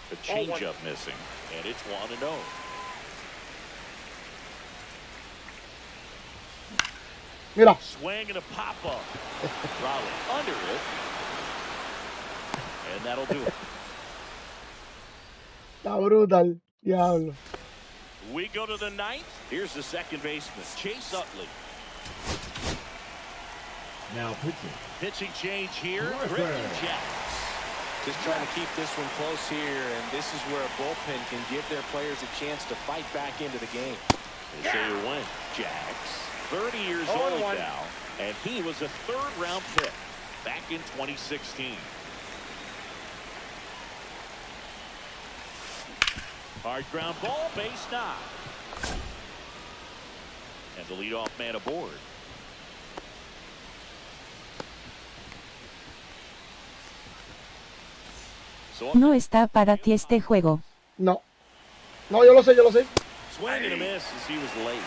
B: The changeup missing, and it's 1-0.
A: Mira.
B: Swing and a pop-up. Raleigh under it. And that'll do it.
A: Está brutal. Diablo.
B: We go to the 9th. Here's the second baseman, Chase Utley.
D: Now pitching.
B: Pitching change here.
D: Griffin.
B: Griffin Jacks.
C: Just trying to keep this one close here, and this is where a bullpen can give their players a chance to fight back into the game.
B: They say who went. Jacks, 30 years old now, and he was a 3rd-round pick back in 2016. Hard ground ball, base knock. And the leadoff man aboard. So
E: No está para ti este juego.
A: No. No, yo lo sé, yo lo sé.
B: swing and a miss as he was late.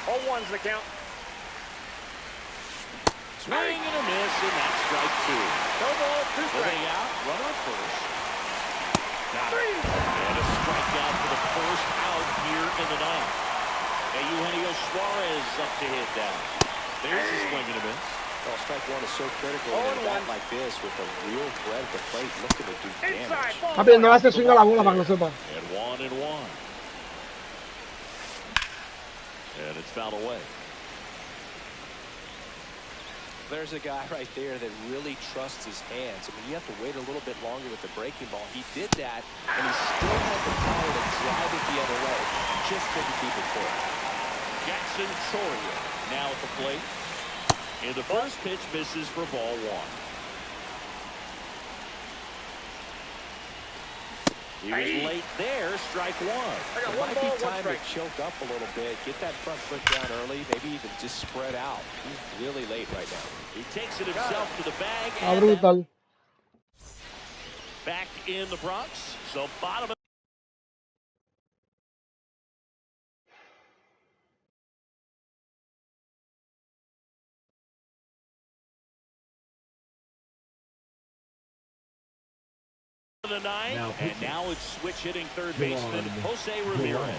F: 0-1's the count.
B: Swing and a miss, and that's strike 2.
F: No ball, 2 strikes.
B: Moving out, runner at first. Got it. And a strikeout for the first out here in the 9th. And Eugenio Suarez up to hit down. There's a swing and a miss.
C: Well, strike 1 is so critical in a bat like this with a real threat at the plate looking to do damage.
A: Papi, no hace swing a la bola para que lo sepa.
B: And 1-1. And it's fouled away.
C: There's a guy right there that really trusts his hands. I mean, you have to wait a little bit longer with the breaking ball. He did that, and he still had the power to drive it the other way. Just couldn't keep it full.
B: Jackson Choria now at the plate. And the first pitch misses for ball 1. He was late there, strike 1.
C: It might be time to choke up a little bit, get that front foot down early, maybe even just spread out. He's really late right now.
B: He takes it himself to the bag.
A: Está brutal.
B: Back in the Bronx. So bottom of the 9th, and now it's switch hitting third baseman Jose Ramirez.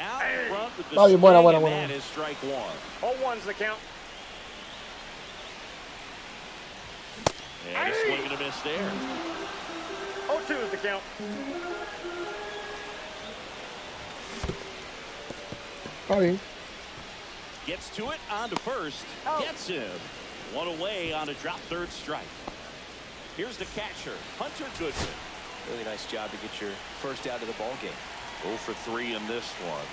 B: Out in front with the
A: Está bien, buena,
B: swing,
A: buena,
B: and
A: buena.
B: that is strike 1.
F: 0-1's the count.
B: And a swing and a miss there.
F: 0-2's the count.
A: Está bien.
B: Gets to it, on to first, gets him. One away on a drop third strike. Here's the catcher, Hunter Goodman.
C: Really nice job to get your first out of the ball game.
B: 0 for 3 in this one.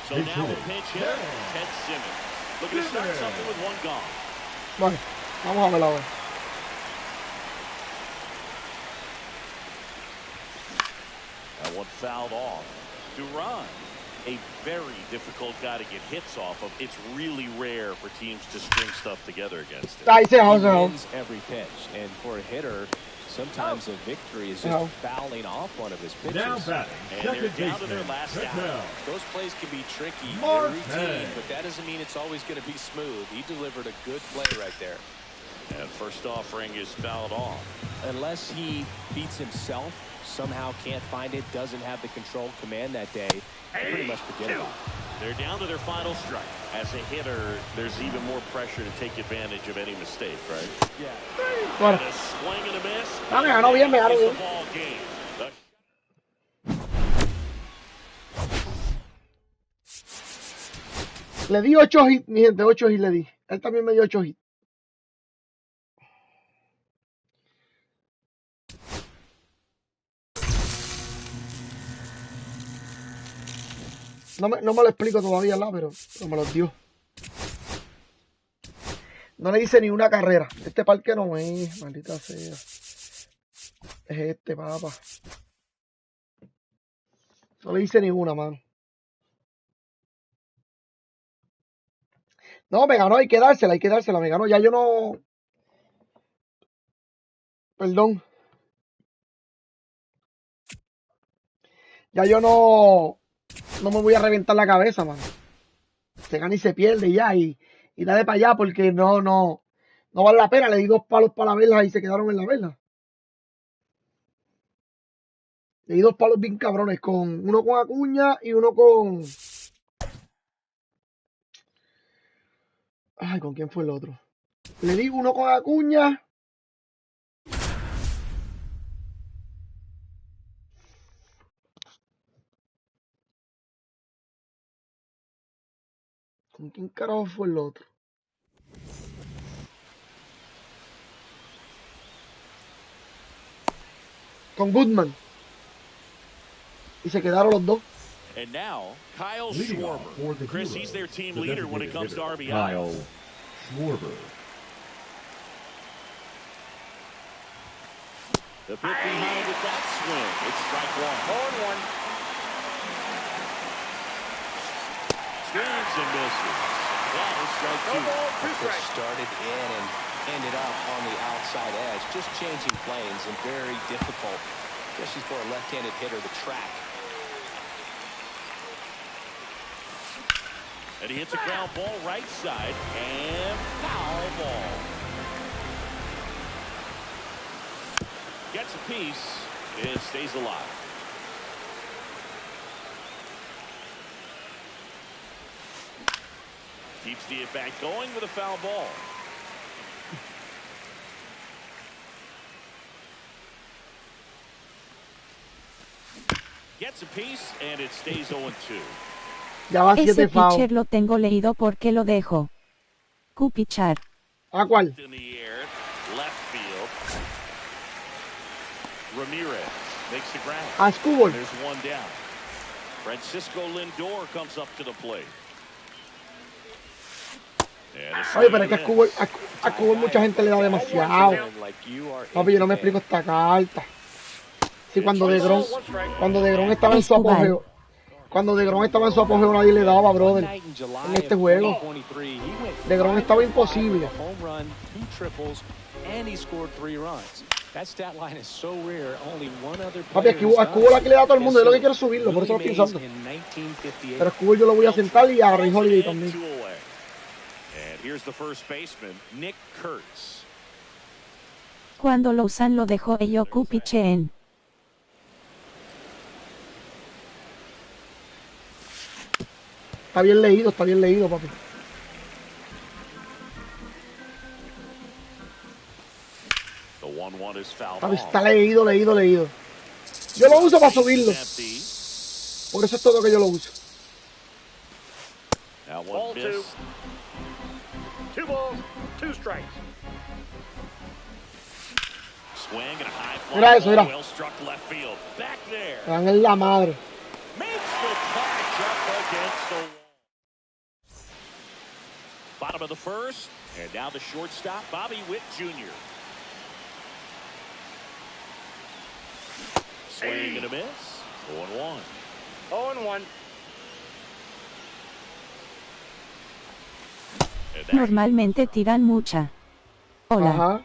B: So now a pinch hitter, Ted Simmons. Looking to start something with 1 gone.
A: Vale, vamos a verla ahora.
B: but fouled off. Duran, a very difficult guy to get hits off of. It's really rare for teams to string stuff together against him.
C: He wins every pitch, and for a hitter, sometimes a victory is just fouling off one of his pitches.
D: Now batting,
B: and they're down to their last out.
C: Those plays can be tricky, they're routine, but that doesn't mean it's always going to be smooth. He delivered a good play right there.
B: And first offering is fouled off.
C: Unless he beats himself, somehow can't find it, doesn't have the control command that day, pretty much forget about it.
B: They're down to their final strike. As a hitter, there's even more pressure to take advantage of any mistake, right?
C: Yeah.
B: And a swing and a miss.
A: Me ganó bien, me ganó bien.
B: Ball game.
A: Le di 8 hits, mi gente, 8 hits le di. Él también me dio 8 hits. No me lo explico todavía, pero me los dio. No le hice ni una carrera. Este parque no es, maldita sea. Es este, papá. No le hice ni una, mano. No, me ganó, hay que dársela, me ganó. Ya yo no... Perdón. Ya yo no me voy a reventar la cabeza, mano. Se gana y se pierde ya. Y dale para allá porque no vale la pena. Le di 2 palos para la vela y se quedaron en la vela. Le di 2 palos bien cabrones. Uno con Acuña y uno con... Ay, ¿con quién fue el otro? Le di uno con Acuña. ¿Con quién carajo fue el otro? Con Goodman. Y se quedaron los dos.
B: And now, Kyle Schwarber. Chris, he's their team leader when it comes to RBI.
D: Kyle Schwarber.
B: The pitch behind with that swing. It's strike 1. 0-1. Swings and misses. That is strike 2.
C: Started in and ended up on the outside edge. Just changing planes and very difficult, especially for a left-handed hitter to track.
B: And he hits a ground ball right side and foul ball. Gets a piece and stays alive. Keeps the at-bat going with a foul ball. Gets a piece and it stays 0-2.
A: Ya va 7
E: Ese
A: fouls.
E: pitcher lo tengo leído porque lo dejo. Cupichar.
A: ¿A cuál?
B: In the air, left field. Ramirez makes the ground.
A: A Scubol.
B: There's one down. Francisco Lindor comes up to the plate.
A: Oye, pero es que a Scubol mucha gente le da demasiado. Papi, yo no me explico esta carta. Sí, cuando DeGrom estaba en su apogeo. Cuando DeGrom estaba en su apogeo nadie le daba, brother. En este juego. DeGrom estaba imposible. Papi, a Scubol aquí le da a todo el mundo. Yo lo que quiero es subirlo, por eso lo estoy usando. Pero a Scubol yo lo voy a sentar y a Ray Holiday también.
E: Cuando lo usan lo dejo yo Cupichen.
A: Está bien leído, papi. Papi, está leído. Yo lo uso para subirlo. Por eso es todo que yo lo uso.
F: Ball 2. 2 balls, 2 strikes.
A: Mira eso, mira. Me dan en la madre.
B: Bottom of the first, and now the shortstop, Bobby Witt Jr. Swing and a miss. 0-1.
F: 0-1.
E: Normalmente tiran mucha. Hola.
A: Ajá.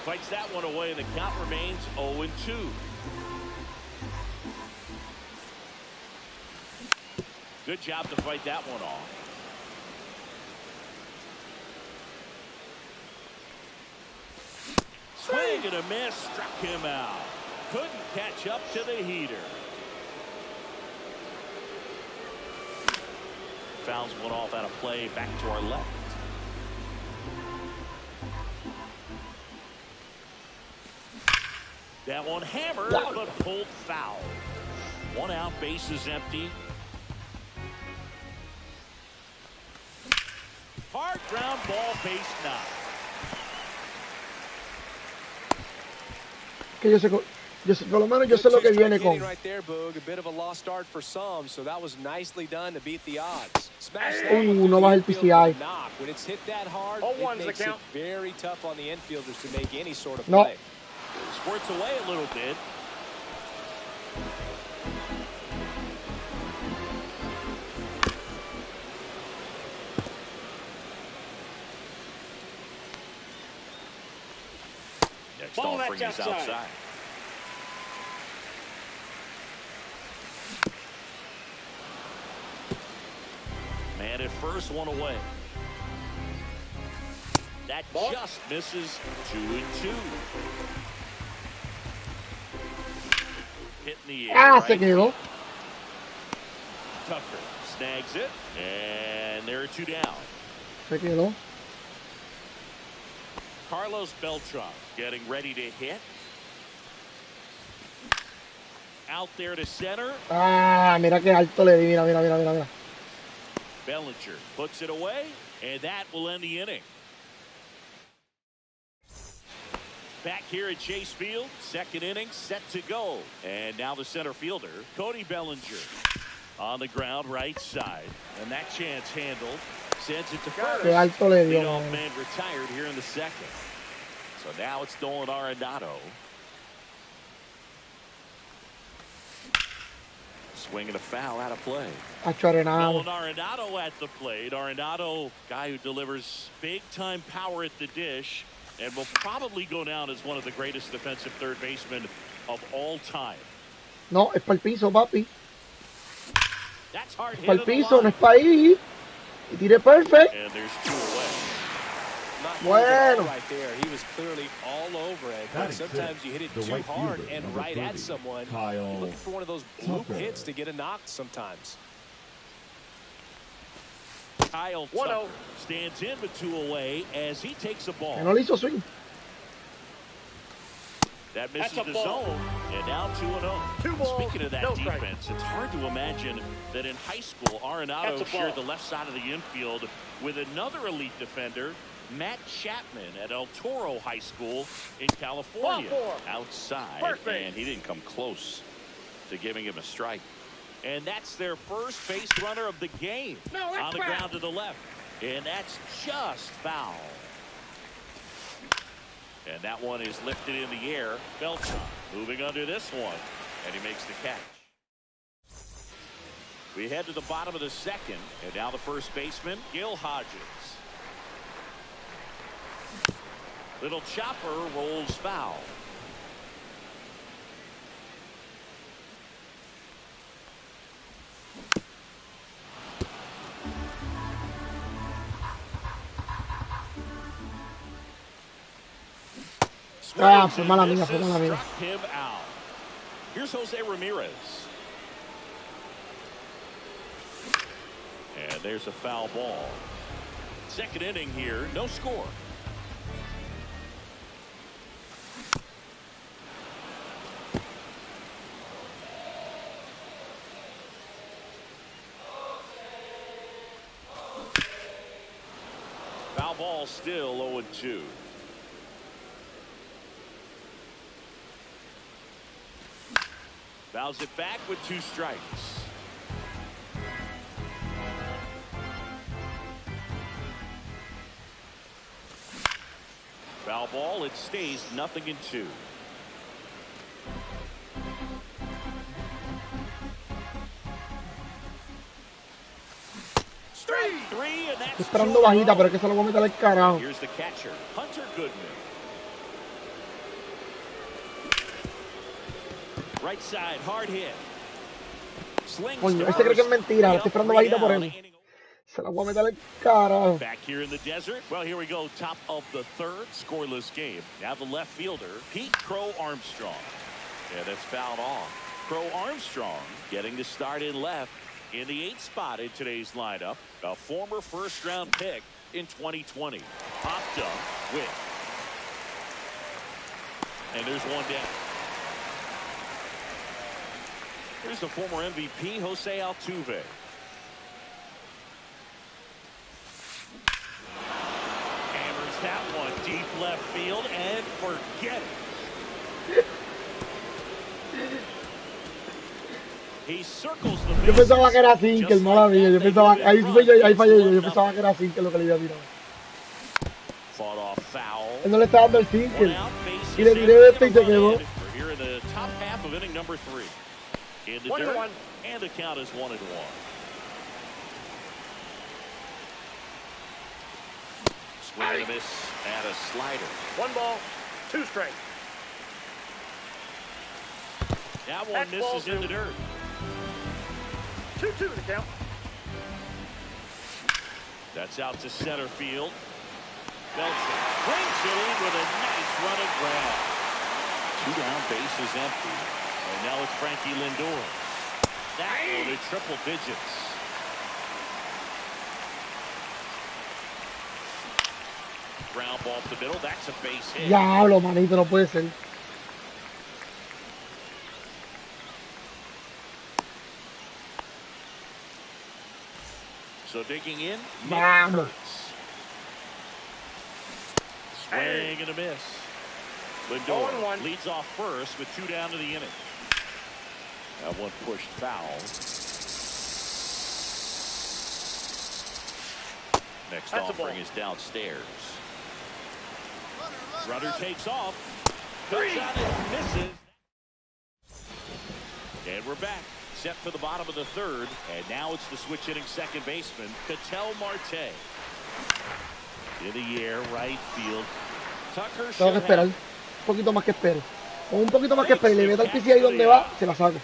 B: Fights that one away, and the count remains 0-2. Good job to fight that one off. Swing and a miss, struck him out. Couldn't catch up to the heater. Fouls one off out of play, back to our left. That one hammered, but pulled foul. One out, base is empty. Hard ground ball, base knock.
A: Que yo sé, por lo menos yo sé lo que viene con.
C: Right there, Boog. A bit of a lost start for some, so that was nicely done to beat the odds. Smash that
A: No baja el PCI.
C: when it's hit that hard, it makes it very tough on the infielders to make any sort of
A: No.
C: play.
B: Squirts away a little bit. Next offering is outside. Man at first, one away. That just misses 2-2. Hitting the air.
A: Ah, se quedó.
B: Tucker snags it, and there are two down.
A: Se quedó.
B: Carlos Beltran getting ready to hit. Out there to center.
A: Ah, mira qué alto le di. Mira.
B: Bellinger puts it away, and that will end the inning. Back here at Chase Field, second inning set to go. And now the center fielder, Cody Bellinger, on the ground right side. And that chance handled. Sends it to first.
A: Qué alto le dio.
B: Leadoff man retired here in the second. So now it's Nolan Arenado. Swinging a foul out of play.
A: Arenado.
B: Nolan Arenado at the plate. Arenado, guy who delivers big-time power at the dish and will probably go down as one of the greatest defensive third basemen of all time.
A: No, es para el piso, papi.
B: That's hard hit.
A: Para el piso, no es para ahí. Y tire perfect.
B: And there's two away.
C: Bueno. Right there. He was clearly all over it. But sometimes you hit it
D: the
C: too hard and right
D: 30,
C: at someone.
D: Kyle
C: You're looking for one of those loop hits to get a knock sometimes.
B: Kyle Tucker stands in with two away as he takes a ball.
A: Que no le hizo swing.
B: That misses the zone, and now 2-0. Speaking of that defense, it's hard to imagine that in high school, Arenado shared the left side of the infield with another elite defender, Matt Chapman at El Toro High School in California. Outside, and he didn't come close to giving him a strike. And that's their first base runner of the game on the ground to the left. And that's just foul. And that one is lifted in the air. Beltran moving under this one. And he makes the catch. We head to the bottom of the second. And now the first baseman, Gil Hodges. Little chopper rolls foul.
A: Ah, fue mala mía, fue mala mía.
B: Him out. Here's Jose Ramirez. And there's a foul ball. Second inning here, no score. Foul ball still 0-2. Fouls it back with two strikes. Foul ball. It stays 0-2. Strike 3, and that's
A: esperando bajita, pero es que se lo voy a meter al carajo.
B: Here's the catcher, Hunter Goodman. Right side, hard hit.
A: Coño, este cree que es mentira, lo estoy esperando bajita por él. Se la voy a meter al carajo.
B: Back here in the desert. Well, here we go. Top of the third, scoreless game. Now the left fielder, Pete Crow Armstrong. And it's fouled off. Crow Armstrong getting the start in left in the 8th spot in today's lineup. A former first-round pick in 2020. Popped up with. And there's one down. Here's the former MVP, Jose Altuve. Hammers that one deep left field and forget it. He circles the
A: Yo pensaba que era single, mala mía. Yo pensaba, ahí fallé yo. Yo pensaba que era single lo que le iba a tirar.
B: Fought off foul.
A: Él no le está dando el single. Y le tiré este y se quedó.
B: We're here in the top half of inning number 3. In the dirt, and the count is 1-1. Swing and a miss, and a slider.
F: 1 ball, 2 strikes.
B: That one misses in the dirt.
F: 2-2 the count.
B: That's out to center field. Belcher brings it in with a nice running grab. 2 down, base is empty. And now it's Frankie Lindor. That one in triple digits. Ground ball up the middle. That's a base hit.
A: Diablo, manito, no puede ser.
B: So digging in,
A: Vamos.
B: swing and a miss. Lindor leads off first with 2 down to the inning. That one pushed foul. Next offering is downstairs. Runner takes off. Good shot and misses. And we're back. Set for the bottom of the 3rd. And now it's the switch hitting second baseman, Ketel Marte. In the air, right field. Tucker
A: Tengo que esperar. Un poquito más que espere. Con un poquito más que espere y le meto el PC ahí donde va, se la saco.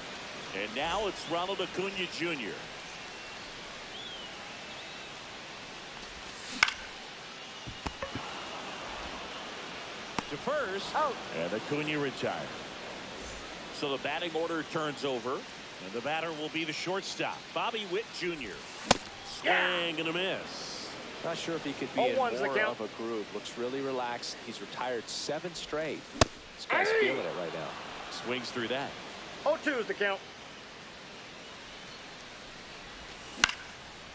B: And now it's Ronald Acuna Jr. To first, out. And Acuna retired. So the batting order turns over, and the batter will be the shortstop, Bobby Witt Jr. Swing and a miss.
C: Not sure if he could be in more of a groove. Looks really relaxed. He's retired 7 straight. This guy's feeling it right now.
B: Swings through that.
F: 0-2 is the count.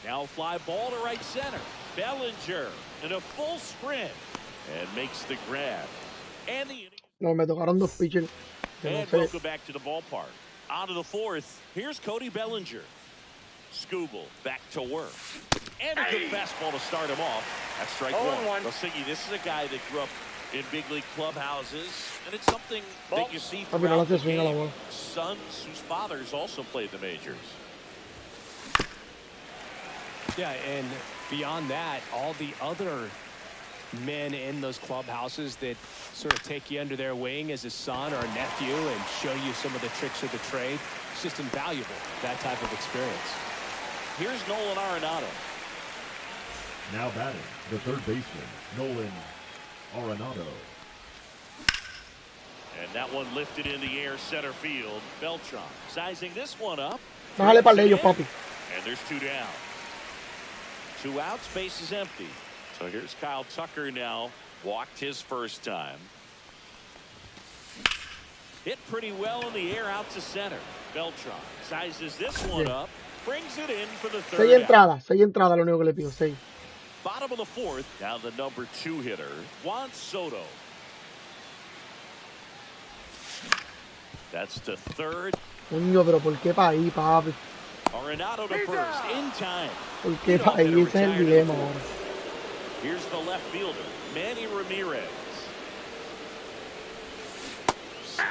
B: Now fly ball to right center. Bellinger in a full sprint and makes the grab. And the inning.
A: No, me tocaron 2 pitchers.
B: And welcome back to the ballpark. On to the 4th. Here's Cody Bellinger. Scooble back to work. And a good fastball to start him off. That's strike 1. Well, Siggy, this is a guy that grew up in big league clubhouses, and it's something that you see throughout the game. Sons whose fathers also played the majors.
C: Yeah, and beyond that, all the other men in those clubhouses that sort of take you under their wing as a son or a nephew and show you some of the tricks of the trade. It's just invaluable, that type of experience.
B: Here's Nolan Arenado.
D: Now batting, the 3rd baseman, Nolan Arenado.
B: And that one lifted in the air, center field. Beltran sizing this one up.
A: Bájale para ellos, papi.
B: And there's 2 down. 2 outs, space is empty. So here's Kyle Tucker now. Walked his first time. Hit pretty well in the air out to center. Beltran sizes this one up. Brings it in for the 3rd.
A: 6 entradas, lo único que le pido, 6.
B: Bottom of the 4th. Now the number 2 hitter, Juan Soto. That's the 3rd.
A: Coño, pero ¿por qué para ahí, papi?
B: Arenado to first in time.
A: ¿Por qué para ahí? Ese es el dilema ahora.
B: Here's the left fielder, Manny Ramirez.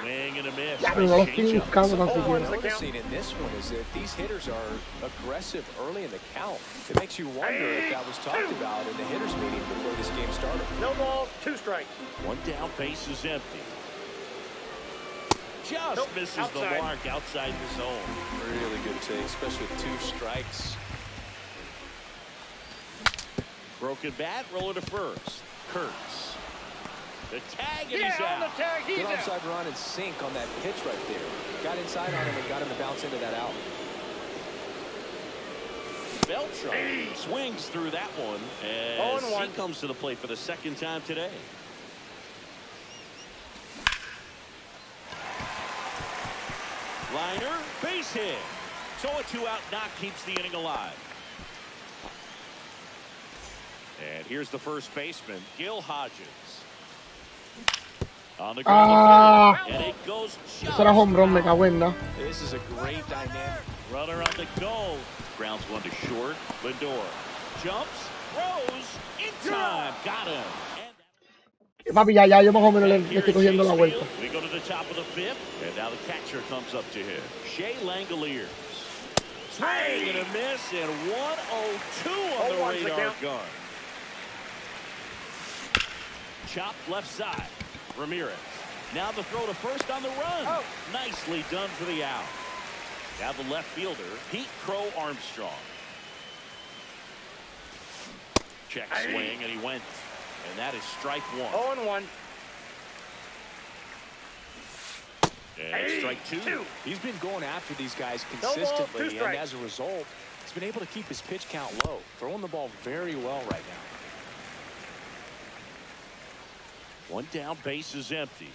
B: Swing and a miss.
A: Ya, pero no lo estoy buscando tan siquiera.
C: Noticing in this one is that these hitters are aggressive early in the count. It makes you wonder if that was talked about in the hitters meeting before this game started.
F: No balls, 2 strikes.
B: One down, base is empty. Just misses the mark outside the zone.
C: Really good take, especially with 2 strikes.
B: Broken bat, roller to first. Kurtz. The tag, and he's
F: On the
B: out.
F: tag, he's
C: Good
F: out.
C: outside run and sink on that pitch right there. Got inside on him and got him to bounce into that out.
B: Beltran swings through that one as he comes to the plate for the 2nd time today. Liner, base hit. So a 2-out knock keeps the inning alive. And here's the first baseman, Gil Hodges. On the ground, and it goes just.
A: Será home run, me cago en nada.
C: This is a great dynamic.
B: Runner on the go. Grounds one to short. Lindor jumps, throws in time. Got him.
A: Papi, ya, yo más o menos le estoy cogiendo la vuelta.
B: We go to the top of the 5th, and now the catcher comes up to him. Shea Langoliers. Swing and a miss, and 1-0-2 on the radar gun. Chopped left side. Ramirez. Now the throw to first on the run. Nicely done for the out. Now the left fielder, Pete Crow Armstrong. Check swing, and he went. And that is strike 1.
F: 0-1.
B: And strike 2.
C: He's been going after these guys consistently, and as a result, he's been able to keep his pitch count low, throwing the ball very well right now.
B: One down, base is empty.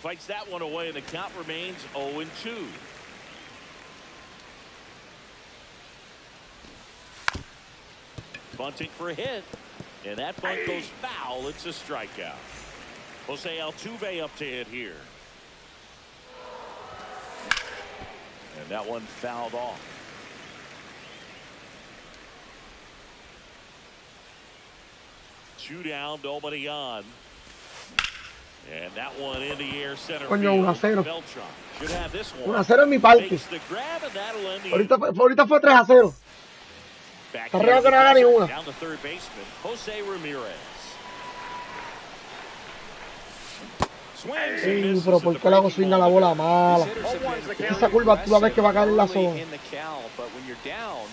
B: Fights that one away, and the count remains 0-2. Bunting for a hit, and that bunt goes foul. It's a strikeout. Jose Altuve up to hit here. And that one fouled off. Two down, nobody on. And that one in the air center
A: Coño,
B: field.
A: 1-0.
B: Beltran should have this one.
A: 1-0 en mi parte.
B: Makes the grab, and that'll end the
A: Ahorita fue 3-0.
B: back
A: Está arriba que no haga ni una.
B: down the third baseman, Jose Ramirez. Swings and
A: Sí,
B: misses
A: pero
B: at
A: ¿por
B: the
A: qué le hago
B: breaking
A: swing a la
B: ball.
A: bola mala? Esa curva tú la ves que va a caer en la zona.
C: In the count, but when you're down,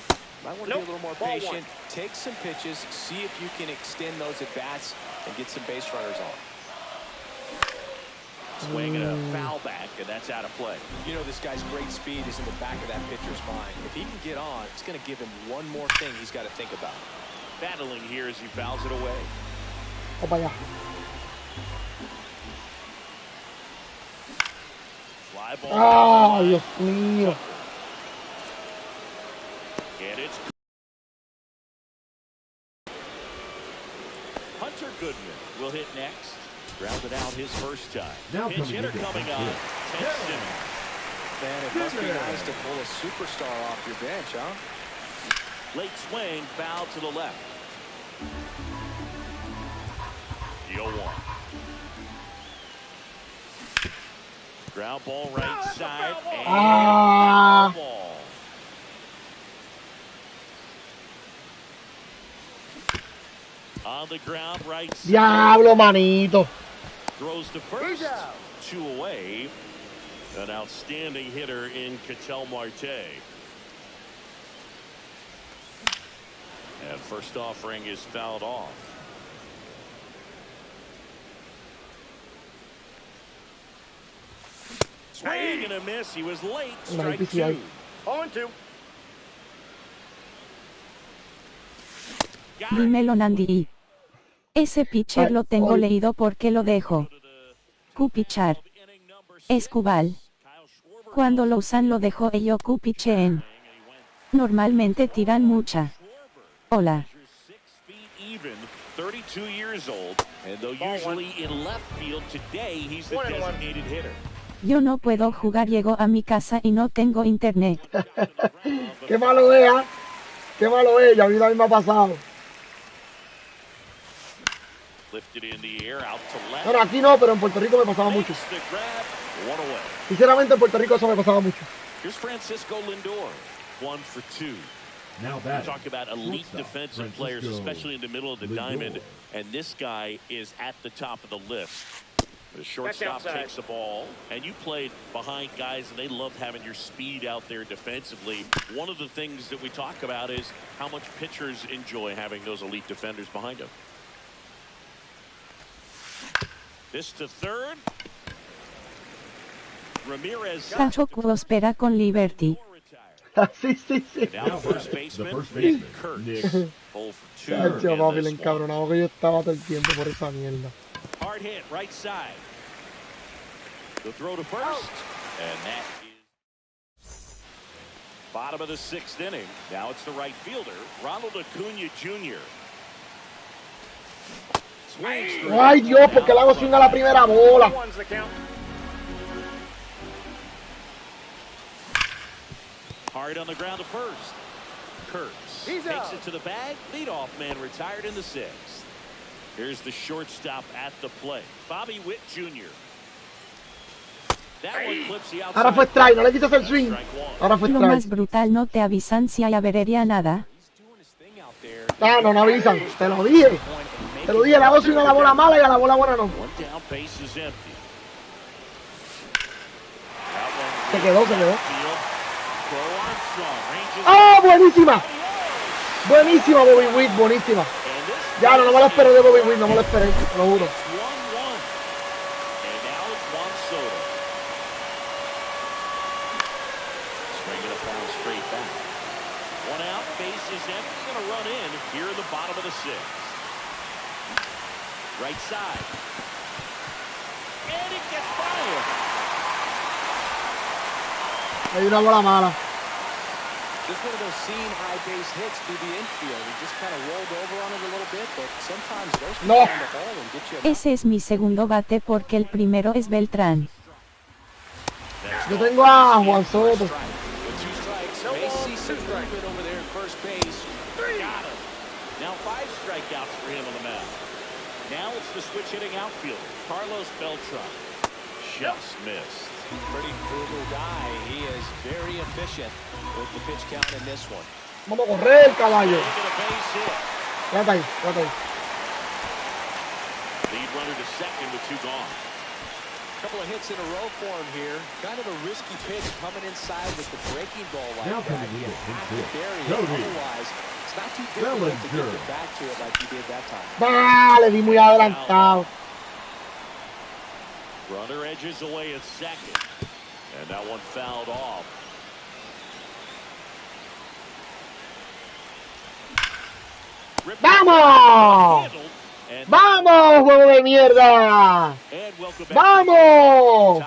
C: you might want to be a little more patient. Take some pitches, see if you can extend those at bats and get some base runners on.
B: Swing and a foul back, and that's out of play.
C: You know, this guy's great speed is in the back of that pitcher's mind. If he can get on, it's going to give him one more thing he's got to think about.
B: Battling here as he fouls it away.
A: Vamos para allá.
B: Fly ball.
A: Ah, Dios mío.
B: And it's Hunter Goodman will hit next. Grounded out his first time.
D: Now
B: Pinch hitter coming on. Ted Simmons.
C: Man, it must be nice to pull a superstar off your bench, huh?
B: Late swing, foul to the left. The 0-1. Ground ball right side. And foul ball. On the ground, right side.
A: Diablo, manito.
B: Throws to first. 2 away. An outstanding hitter in Ketel Marte. And first offering is fouled off. Swing and a miss. He was late. Strike 2.
F: 0-2.
E: Dímelo, Nandi. Ese pitcher lo tengo leído porque lo dejo. Q-pichar. Escubal. Cuando lo usan lo dejo y yo Q-picheen. Normalmente tiran mucha. Hola.
B: 32 years old, and though usually in left field, today he's the designated hitter.
E: Yo no puedo jugar, llego a mi casa y no tengo internet.
A: Qué malo es, ¿eh? Qué malo es, ya a mí también me ha pasado. Bueno, aquí no, pero en Puerto Rico me pasaba mucho. Sinceramente, en Puerto Rico eso me pasaba mucho.
B: Now that talk about elite defensive players, especially in the middle of the diamond, and this guy is at the top of the list. The shortstop takes the ball, and you played behind guys, and they love having your speed out there defensively. One of the things that we talk about is how much pitchers enjoy having those elite defenders behind them. This to third. Ramirez.
E: Cacho prospera con Liberty.
A: Sí.
B: Now first baseman, Kurt.
A: Chacho, papi, el encabronado que yo estaba todo el tiempo por esa mierda.
B: Hard hit, right side. The throw to first, and that is bottom of the 6th inning. Now it's the right fielder, Ronald Acuna Jr.
A: Ay, Dios, porque le hago swing a la primera bola.
B: Hard on the ground to first. Kurtz takes it to the bag. Leadoff man retired in the 6th. Here's the shortstop at the plate, Bobby Witt Jr. That one clips the outside.
A: Ahora fue strike, no le quitas el swing. Ahora fue
E: Lo
A: strike.
E: más brutal, no te avisan si hay avería nada.
A: Ah, no avisan, te lo dije. Te lo dije, le hago swing a la bola mala y a la bola buena no. Se quedó. ¡Ah, buenísima! Buenísima, Bobby Witt, buenísima. Ya, no me lo esperé de Bobby Witt, no me lo esperé, te lo juro.
B: Right side. And it gets by him.
A: Hay una bola mala.
C: Just one of those seam high base hits through the infield. He just kind of rolled over on it a little bit, but sometimes those can find the ball and get you.
E: Ese es mi segundo bate porque el primero es Beltrán.
A: Yo tengo a Juan Soto.
B: Now 5 strikeouts for him on the mound. Now it's the switch hitting outfielder, Carlos Beltran. Just missed.
C: Pretty frugal guy. He is very efficient with the pitch count in this one.
A: Vamos a correr, caballo. Trata ahí.
B: Lead runner to second with 2 gone.
C: A couple of hits in a row for him here. Kind of a risky pitch coming inside with the breaking ball like
D: now
C: that. You have to bury it. Otherwise, it's not too difficult to get it back to it like you did that time.
A: Dale, vi muy adelantado.
B: Runner edges away at second. And that one fouled off.
A: ¡Vamos! ¡Vamos, juego de mierda! ¡Vamos!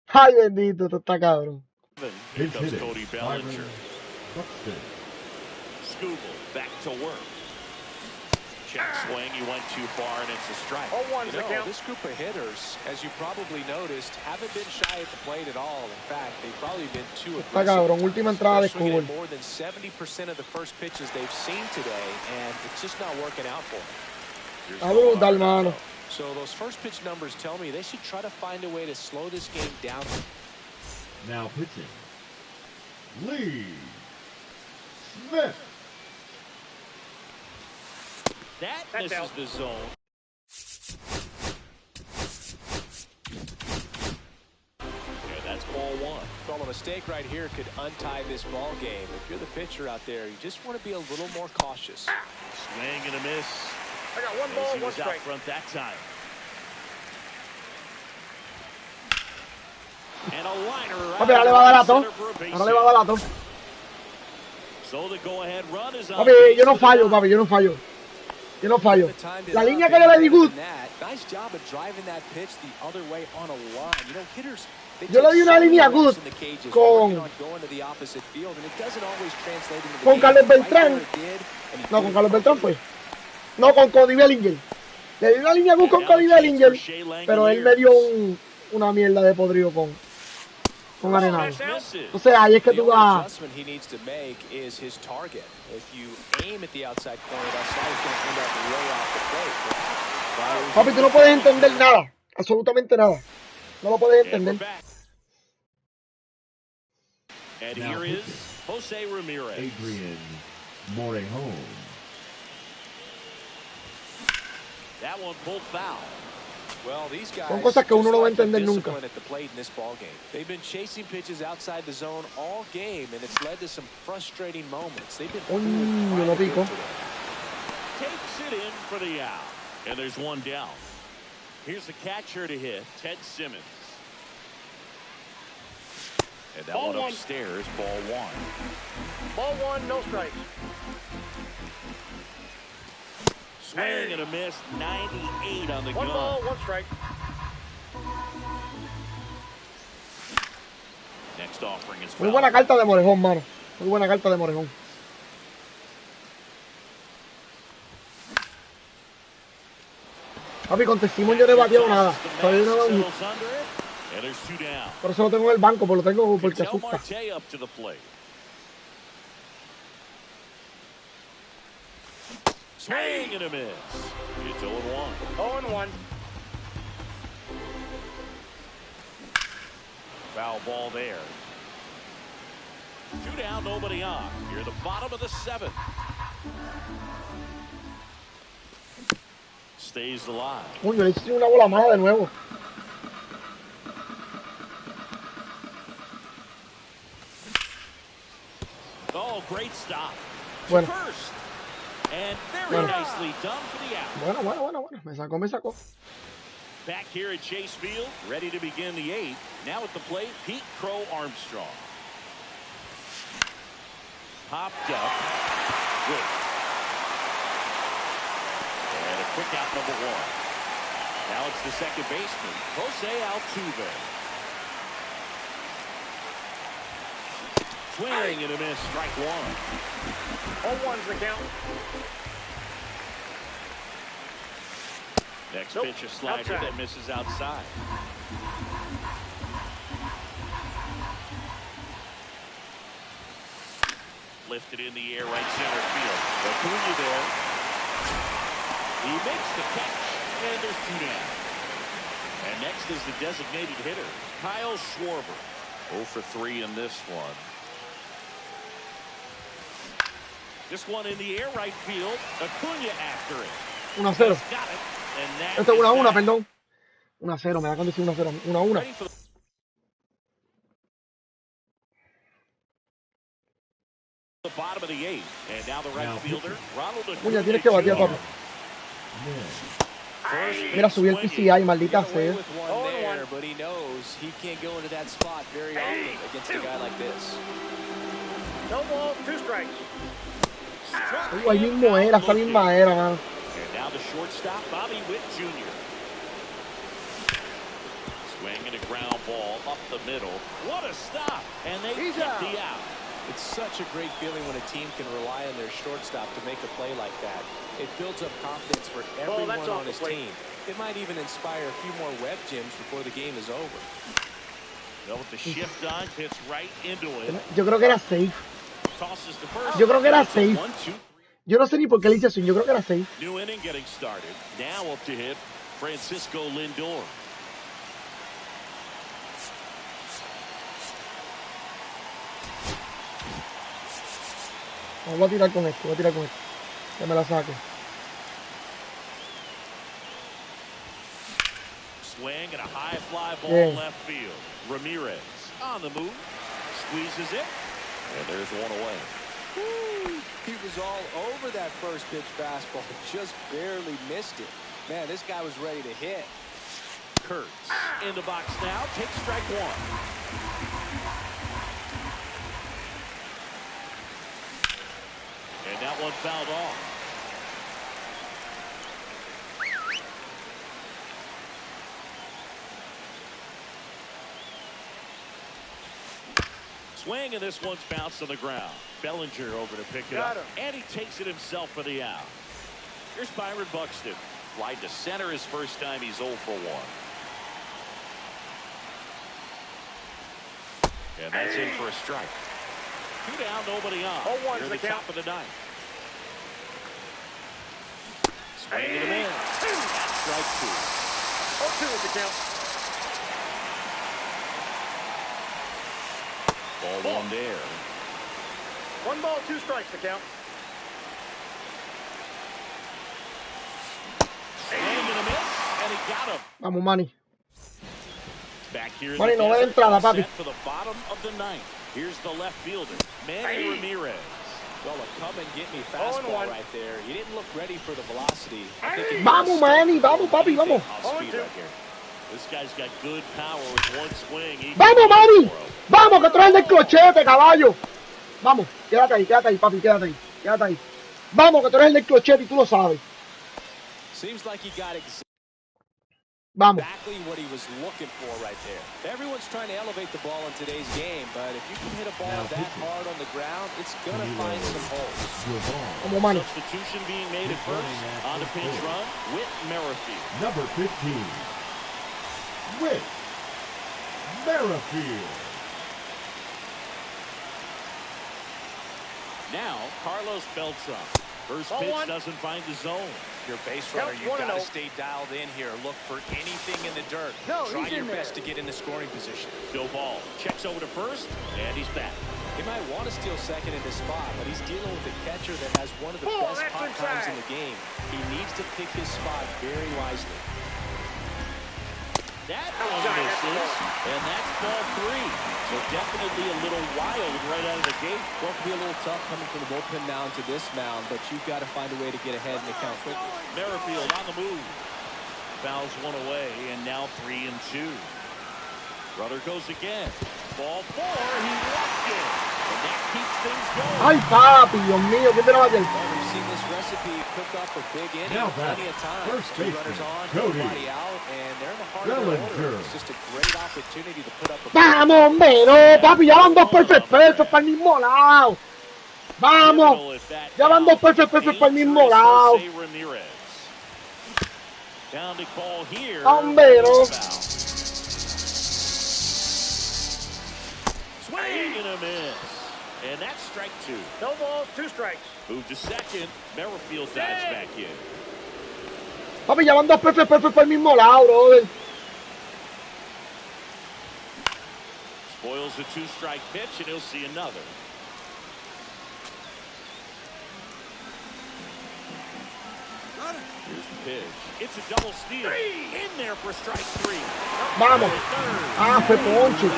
A: Ay, bendito, esto está cabrón.
B: Back to work. Check swing, he went too far and it's a strike.
C: This group of hitters, as you probably noticed, haven't been shy at the plate at all. In fact, they've probably been too aggressive.
A: Está cabrón, última entrada de Cuba.
C: More than 70% of the first pitches they've seen today, and it's just not working out for them.
A: Está brutal, mano.
C: So those first pitch numbers tell me they should try to find a way to slow this game down.
D: Now pitching, Lee Smith.
B: That misses the zone. Yeah, that's ball 1.
C: Well, a mistake right here could untie this ball game. If you're the pitcher out there, you just want to be a little more cautious.
B: Swing and a miss.
F: I got 1 ball, 1
B: out
F: strike.
B: front that time. And a liner
A: Papi, ahora le va a dar a todo. Ahora le va a dar a todo.
B: So the go-ahead run is on.
A: Papi, yo no fallo, papi, yo no fallo. Yo no fallo. La línea que yo le di good. Yo le di una línea good con Carlos Beltrán. No, con Carlos Beltrán fue. No, con Cody Bellinger. Le di una línea good con Cody Bellinger, pero él me dio una mierda de podrido con con arenado.
B: Misses.
A: Entonces ahí es que
C: The
A: tú
C: only
A: vas.
C: adjustment he needs to make is his target. If you aim at the outside corner, that slider's going to end up way off the plate.
A: Papi, tú no puedes entender nada. Absolutamente nada. No lo puedes
B: And we're
A: entender.
B: back. And
D: Now
B: here is Jose Ramirez.
D: Adrian Morejon.
B: That one pulled foul.
C: Well, these guys
A: Son cosas que uno no va a
C: just lack
A: entender
C: the
A: nunca.
C: discipline at the plate in this ball game. They've been chasing pitches outside the zone all game, and it's led to some frustrating moments. They've been
A: Coño, no pico.
B: Takes it in for the out. And there's one down. Here's the catcher to hit, Ted Simmons. And that one upstairs, ball one.
F: Ball one, no strikes.
B: Swing and a miss, 98 on the gun.
F: One ball, one strike.
B: Next offering is
A: Muy buena
B: foul.
A: carta de Morejón, mano. Muy buena carta de Morejón. Papi, con Testimon yo no he bateado nada. Todavía no he dado un hit.
B: And there's two down.
A: Por eso lo tengo en el banco, porque lo tengo porque
B: Tell
A: asusta.
B: Marte up to the plate. Swing and a miss. It's 0-1.
F: 0-1.
B: Foul ball there. Two down, nobody on. Here, the bottom of the seventh. Stays alive.
A: Coño, le hice una bola mala de nuevo.
B: Oh, great stop.
A: Bueno.
B: First. And very nicely done for the out.
A: Bueno. Me sacó.
B: Back here at Chase Field, ready to begin the eighth. Now at the plate, Pete Crow Armstrong. Popped up. Good. And a quick out number one. Now it's the second baseman, Jose Altuve. Swing and a miss, strike one.
F: 0-1's the count.
B: Next pitch, a slider
F: outside.
B: that misses outside. Lifted in the air, right center field. Acuna there. He makes the catch, and there's two down. And next is the designated hitter, Kyle Schwarber. 0 for 3 in this one. This one in the air, right field. Acuna after it.
A: 1-0.
B: Got it. And that
A: Esto es
B: is
A: 1-1,
B: that.
A: perdón. 1-0, me da cuando dice 1-0. 1-1.
B: Ready for the bottom of the eighth. And now the right
D: Now,
B: fielder, Ronald
A: Coño,
B: Acuna
A: tienes que batear,
B: Jr.
A: papi.
B: First
A: Mira, subió el
B: swinging.
A: PCI, maldita
C: Get away
A: sea.
C: with one there, but he knows he can't go into that spot very often against a guy like this.
F: No balls, two strikes.
A: Ahí mismo era, esa misma era, mano.
B: And now the shortstop, Bobby Witt Jr. Swinging a ground ball up the middle. What a stop! And they
F: He's
B: get
F: out.
B: the out.
C: It's such a great feeling when a team can rely on their shortstop to make a play like that. It builds up confidence for everyone
F: that's off
C: on
F: the
C: his
F: plate.
C: team. It might even inspire a few more web gyms before the game is over.
B: Well, with the shift on, hits right into it.
A: Yo creo que era safe.
B: Tosses to first.
A: Yo creo que era
B: It's a
A: safe.
B: 1-2.
A: Yo no sé ni por qué le hice eso. Yo creo que era safe.
B: New inning getting started. Now up to hit Francisco Lindor.
A: Voy a tirar con esto, Que me la saque.
B: Swing and a high fly ball
A: Yeah.
B: left field. Ramirez on the move. Squeezes it. And there's one away.
C: Woo! He was all over that first pitch fastball, just barely missed it. Man, this guy was ready to hit.
B: Kurtz in the box now. Takes strike one. And that one fouled off. Swing, and this one's bounced on the ground. Bellinger over to pick it
F: Got
B: up.
F: him.
B: And he takes it himself for the out. Here's Byron Buxton. Fly to center his first time. He's 0 for 1. And that's in for a strike. 2 down, nobody on.
F: 0-1
B: Near
F: the
B: the top
F: count.
B: of the ninth. Swing and a miss. That's strike 2.
F: 0-2 is the count.
B: Ball 1 there.
F: 1 ball, 2 strikes the count.
B: Swing and a miss, and he got him.
A: Vamos, Manny.
B: Back here in
A: Manny,
B: the
A: no ve la
B: desert,
A: entrada,
B: all
A: papi.
B: set for the bottom of the ninth. Here's the left fielder, Manny Ramirez.
C: Well, a come-and-get-me fastball right there. He didn't look ready for the velocity.
A: Vamos, Manny, vamos, papi, vamos.
B: Off speed right here. This guy's got good power with one swing.
A: Vamos, Manny. Vamos, que traen del clochete, caballo. Vamos, quédate ahí, papi, quédate ahí. Vamos, que tú eres el del clochete y tú lo sabes.
C: Seems like he got
A: Vamos.
C: exactly what he was looking for right there. Everyone's trying to elevate the ball in today's game, but if you can hit a ball that hard on the ground, it's going to find some holes.
A: Vamos, Manny.
B: Substitution being made at first. On the pinch run, Whit Merrifield.
D: Number 15, Whit Merrifield.
B: Now, Carlos Beltran. First pitch doesn't find the zone.
C: Your base runner, you've got to stay dialed in here. Look for anything in the dirt. Try your best to get in the scoring position.
B: Ball checks over to first, and he's back.
C: He might want to steal second in this spot, but he's dealing with a catcher that has one of the best pop times in the game. He needs to pick his spot very wisely.
B: That one misses, and that's ball 3. So definitely a little wild right out of the gate.
C: Well, it can be a little tough coming from the bullpen mound to this mound, but you've got to find a way to get ahead in the count quickly.
B: Merrifield on the move. Fouls one away, and now 3-2. Runner goes again. Ball 4, he walked it. And that keeps things going.
A: Ay, papi, Dios mío, ¿qué te lo va a hacer?
C: Well, we've seen this recipe cook up a big inning plenty of times.
D: First
C: 2
D: baseman,
C: runners on,
D: Cody.
C: nobody out, and they're in the heart of the order. It's just a great opportunity to put up a...
A: Vamos, hombre, no, papi, ya van 2 perfect para el mismo lado. Vamos, ya van 2 perfect para el mismo lado. Hombre, no.
B: Swing and a miss. And that's strike 2.
F: No balls, 2 strikes.
B: Move to second. Merrifield dives back in.
A: Papi, ya van 2 perfect para el mismo lado, brother.
B: Spoils a 2-strike pitch, and he'll see another. Here's the pitch. It's a double steal. In there for strike 3.
A: Vamos. Ah, fue ponche.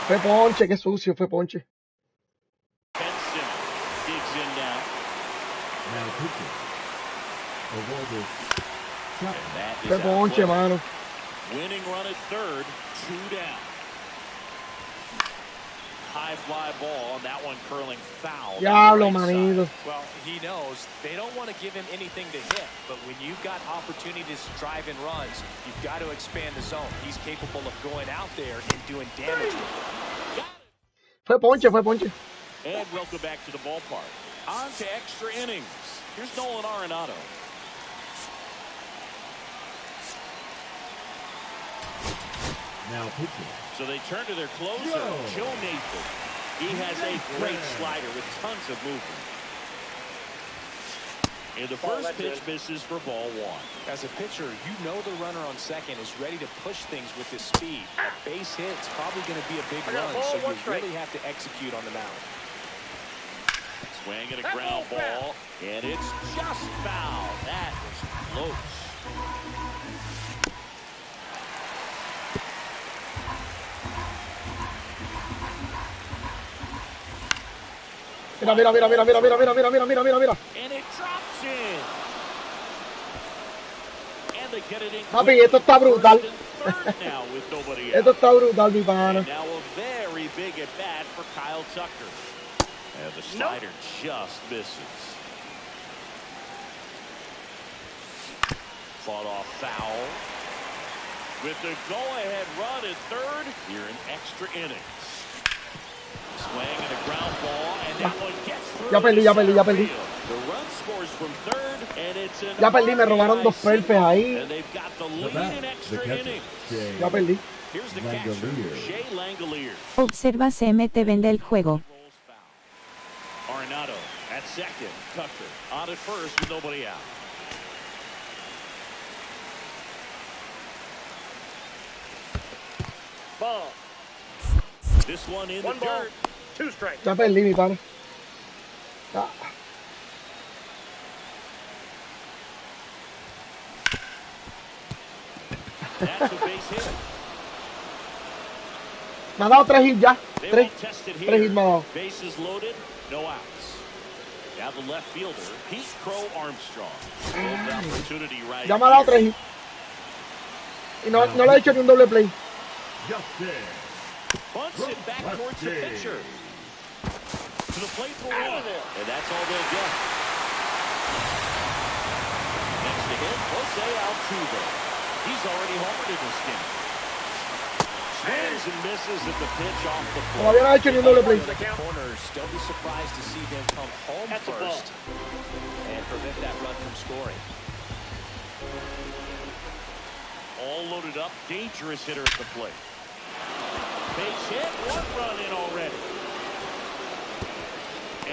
A: Fue ponche, qué sucio, fue ponche.
B: Digs in now.
D: Now pitching.
A: Fue ponche, mano.
B: Winning run at third, 2 down. High fly ball, and that one curling foul.
A: Diablo, manito.
C: Well, he knows they don't want to give him anything to hit, but when you've got opportunities to drive in runs, you've got to expand the zone. He's capable of going out there and doing damage with it.
A: Fue ponche, fue ponche.
B: And welcome back to the ballpark. On to extra innings. Here's Nolan Arenado.
D: Now pitching.
B: So they turn to their closer, Joe Nathan. He has a great slider with tons of movement. And the first pitch misses for ball 1.
C: As a pitcher, you know the runner on second is ready to push things with his speed. A base hit is probably going to be a big run, so you really have to execute on the mound.
B: Swing and a ground ball, and it's just foul. That was close.
A: Mira, mira, mira, mira, mira, mira, mira, mira, mira, mira, mira, mira.
B: And it drops in. And they get it in.
A: Papi, esto está brutal.
B: Now with nobody
A: Esto
B: out.
A: está brutal, mi pana.
B: Now a very big at bat for Kyle Tucker. And the slider just misses. Fought off foul. With the go-ahead run at third, here in extra innings. Swing and a ground ball, and that one gets through.
A: Ya perdí, ya perdí, ya perdí.
B: The run scores from third, and it's an
A: Ya perdí, me robaron 2 perfes ahí.
B: and they've got the lead in extra innings.
A: Ya perdí.
B: Here's the catcher, Shea Langolier.
E: Observa CMT vende el juego.
B: Arenado at second. Tucker on at first with nobody out.
F: Ball.
B: This one in
F: One
B: the
F: ball,
B: dirt.
F: 2 strikes.
A: Ya perdí, mi pana. Ah.
B: That's a base hit.
A: Me ha dado 3 hits ya.
B: They
A: 3
B: won't test it
A: hits me ha
B: here.
A: dado.
B: Bases loaded, no outs. Now the left fielder, Pete Crow Armstrong. Full opportunity right
A: Ya me ha dado 3
B: here.
A: hits. Y no le he hecho ni un doble play.
B: Bunts it back towards the pitcher. To the plate for one. And that's all they'll get. Next to hit, Jose Altuve. He's already homered in this game. Swings and misses at the pitch off the plate.
A: Todavía no ha hecho ni un doble play.
C: The corners, don't be surprised to see him come home
F: That's a ball.
C: first and prevent that run from scoring.
B: All loaded up, dangerous hitter at the plate. Base hit, 1 run in already.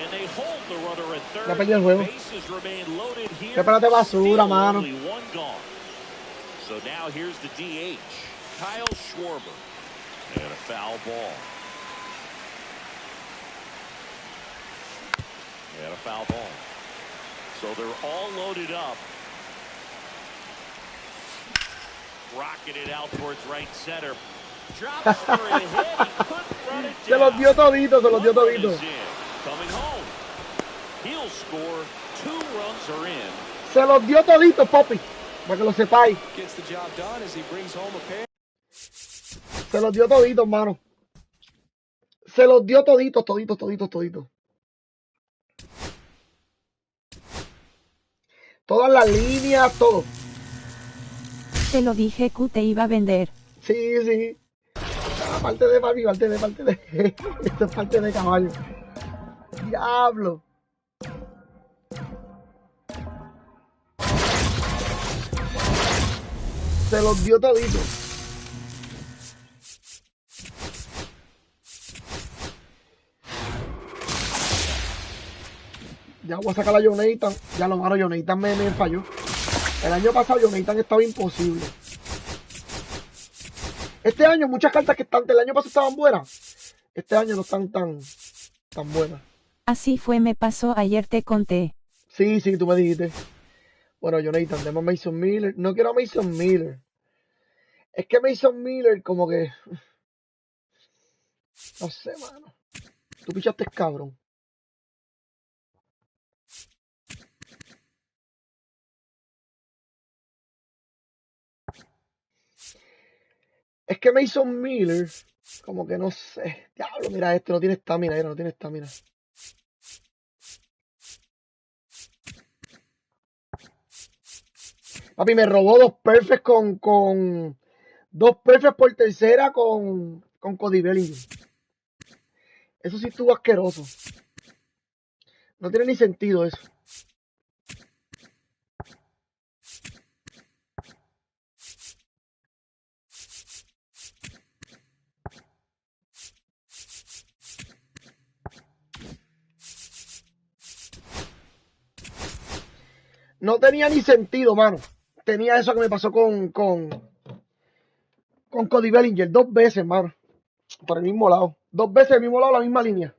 B: And they hold the runner at third.
A: Ya perdí el juego.
B: Bases remain loaded here.
A: Qué pelota de basura,
B: Still
A: mano.
B: only 1 gone. So now here's the DH, Kyle Schwarber. And a foul ball. And a foul ball. So they're all loaded up. Rocketed out towards right center. Drops for a hit. He couldn't run it down.
A: Se los dio todito, se los dio
B: One run
A: todito.
B: is in. Coming home. He'll score. 2 runs are in.
A: Se los dio todito, Poppy. Para que lo sepáis.
C: Gets the job done as he brings home a pair.
A: Se los dio todito, hermano. Se los dio toditos. Todas las líneas, todo.
E: Te lo dije que te iba a vender.
A: Sí. Parte de papi, parte de. Esto es parte de caballo. Diablo. Se los dio todito. Ya voy a sacar a Jonathan. Ya lo mano, Jonathan me falló. El año pasado Jonathan estaba imposible. Este año muchas cartas que están del año pasado estaban buenas. Este año no están tan buenas.
E: Así fue, me pasó ayer, te conté.
A: Sí, tú me dijiste. Bueno, Jonathan, demos a Mason Miller. No quiero a Mason Miller. Es que Mason Miller como que... No sé, mano. Tú pichaste cabrón. Es que Mason Miller, como que no sé. Diablo, mira esto, no tiene estamina, no tiene estamina. Papi, me robó 2 perfects con 2 perfects por tercera con Cody Bellinger. Eso sí estuvo asqueroso. No tiene ni sentido eso. No tenía ni sentido, mano. Tenía eso que me pasó con Cody Bellinger 2 veces, mano. Por el mismo lado. 2 veces el mismo lado, la misma línea.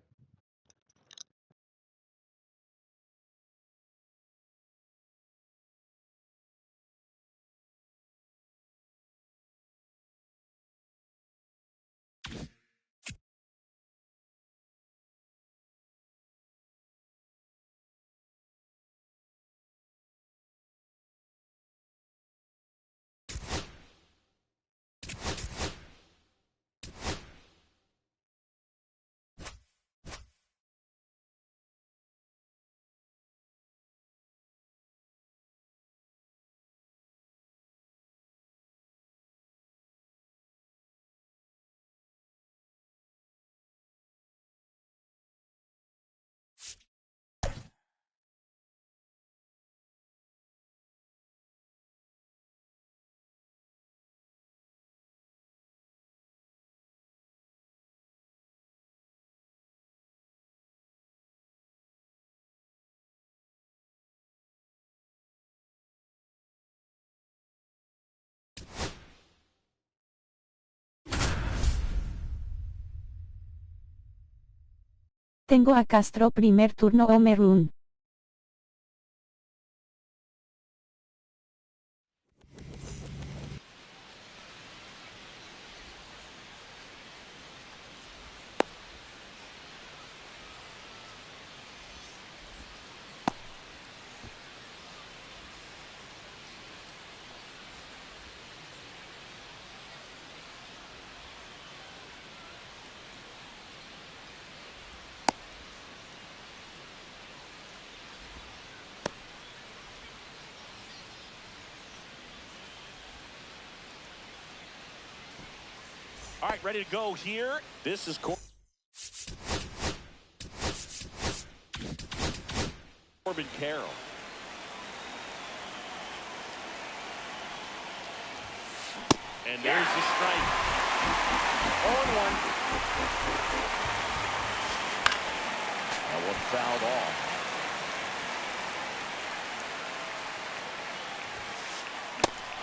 E: Tengo a Castro primer turno home run.
B: All right, ready to go here. This is Corbin Carroll. And there's the strike.
F: 0-1.
B: That one fouled off.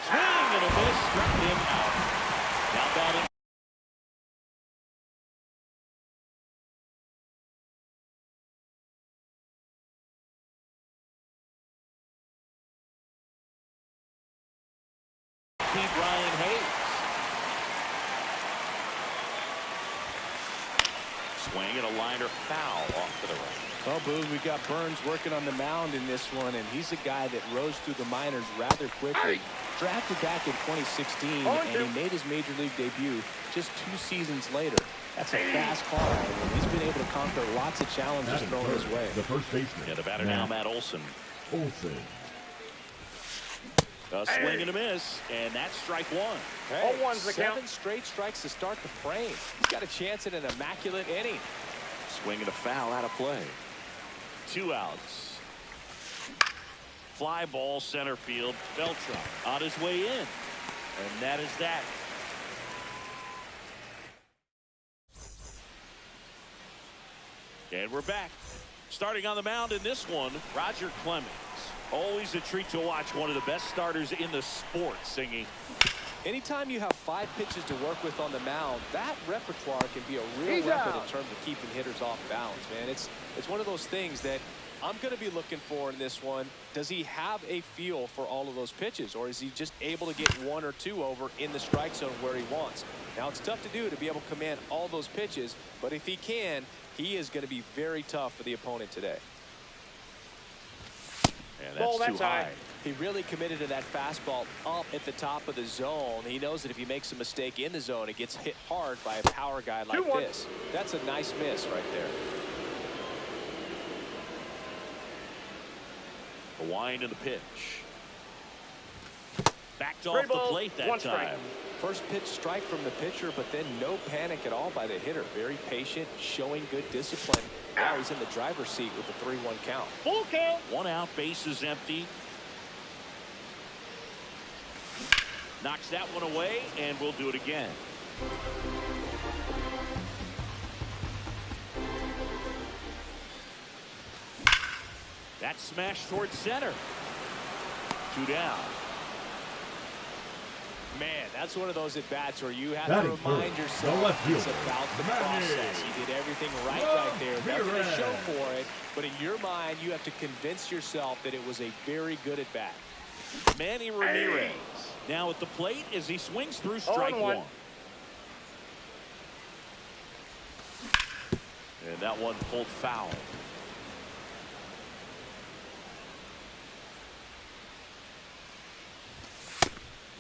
B: Swing and a miss. Struck him out. Now batting. Ryan Hayes. Swing and a liner foul off to the right.
C: Well, Boog, we got Burns working on the mound in this one, and he's a guy that rose through the minors rather quickly. Drafted back in 2016, and he made his major league debut just 2 seasons later. That's a fast call, and he's been able to conquer lots of challenges thrown his way.
D: The first baseman.
B: Yeah, the batter now, Matt Olson. A swing and a miss, and that's strike one.
C: Hey,
F: 0-1's the count.
C: 7 straight strikes to start the frame. He's got a chance at an immaculate inning.
B: Swing and a foul out of play. 2 outs. Fly ball center field. Beltran on his way in, and that is that. And we're back. Starting on the mound in this one, Roger Clemens. Always a treat to watch one of the best starters in the sport singing.
C: Anytime you have 5 pitches to work with on the mound, that repertoire can be a real
F: He's
C: weapon
F: out.
C: in terms of keeping hitters off balance, man. It's one of those things that I'm going to be looking for in this one. Does he have a feel for all of those pitches, or is he just able to get 1 or 2 over in the strike zone where he wants? Now, it's tough to do to be able to command all those pitches, but if he can, he is going to be very tough for the opponent today.
B: And that's too high.
C: He really committed to that fastball up at the top of the zone. He knows that if he makes a mistake in the zone, it gets hit hard by a power guy like this. That's a nice miss right there.
B: The wind and the pitch. Backed off the plate that time.
C: First pitch strike from the pitcher, but then no panic at all by the hitter. Very patient, showing good discipline. Now he's in the driver's seat with a 3-1 count.
F: Full count.
B: 1 out, bases empty. Knocks that one away, and we'll do it again. That smash towards center. 2 down.
C: Man, that's one of those at-bats where you have to remind yourself it's about the process. He did everything right there. Nothing to show for it, but in your mind, you have to convince yourself that it was a very good at-bat.
B: Manny Ramirez now at the plate as he swings through strike 1. And that one pulled foul.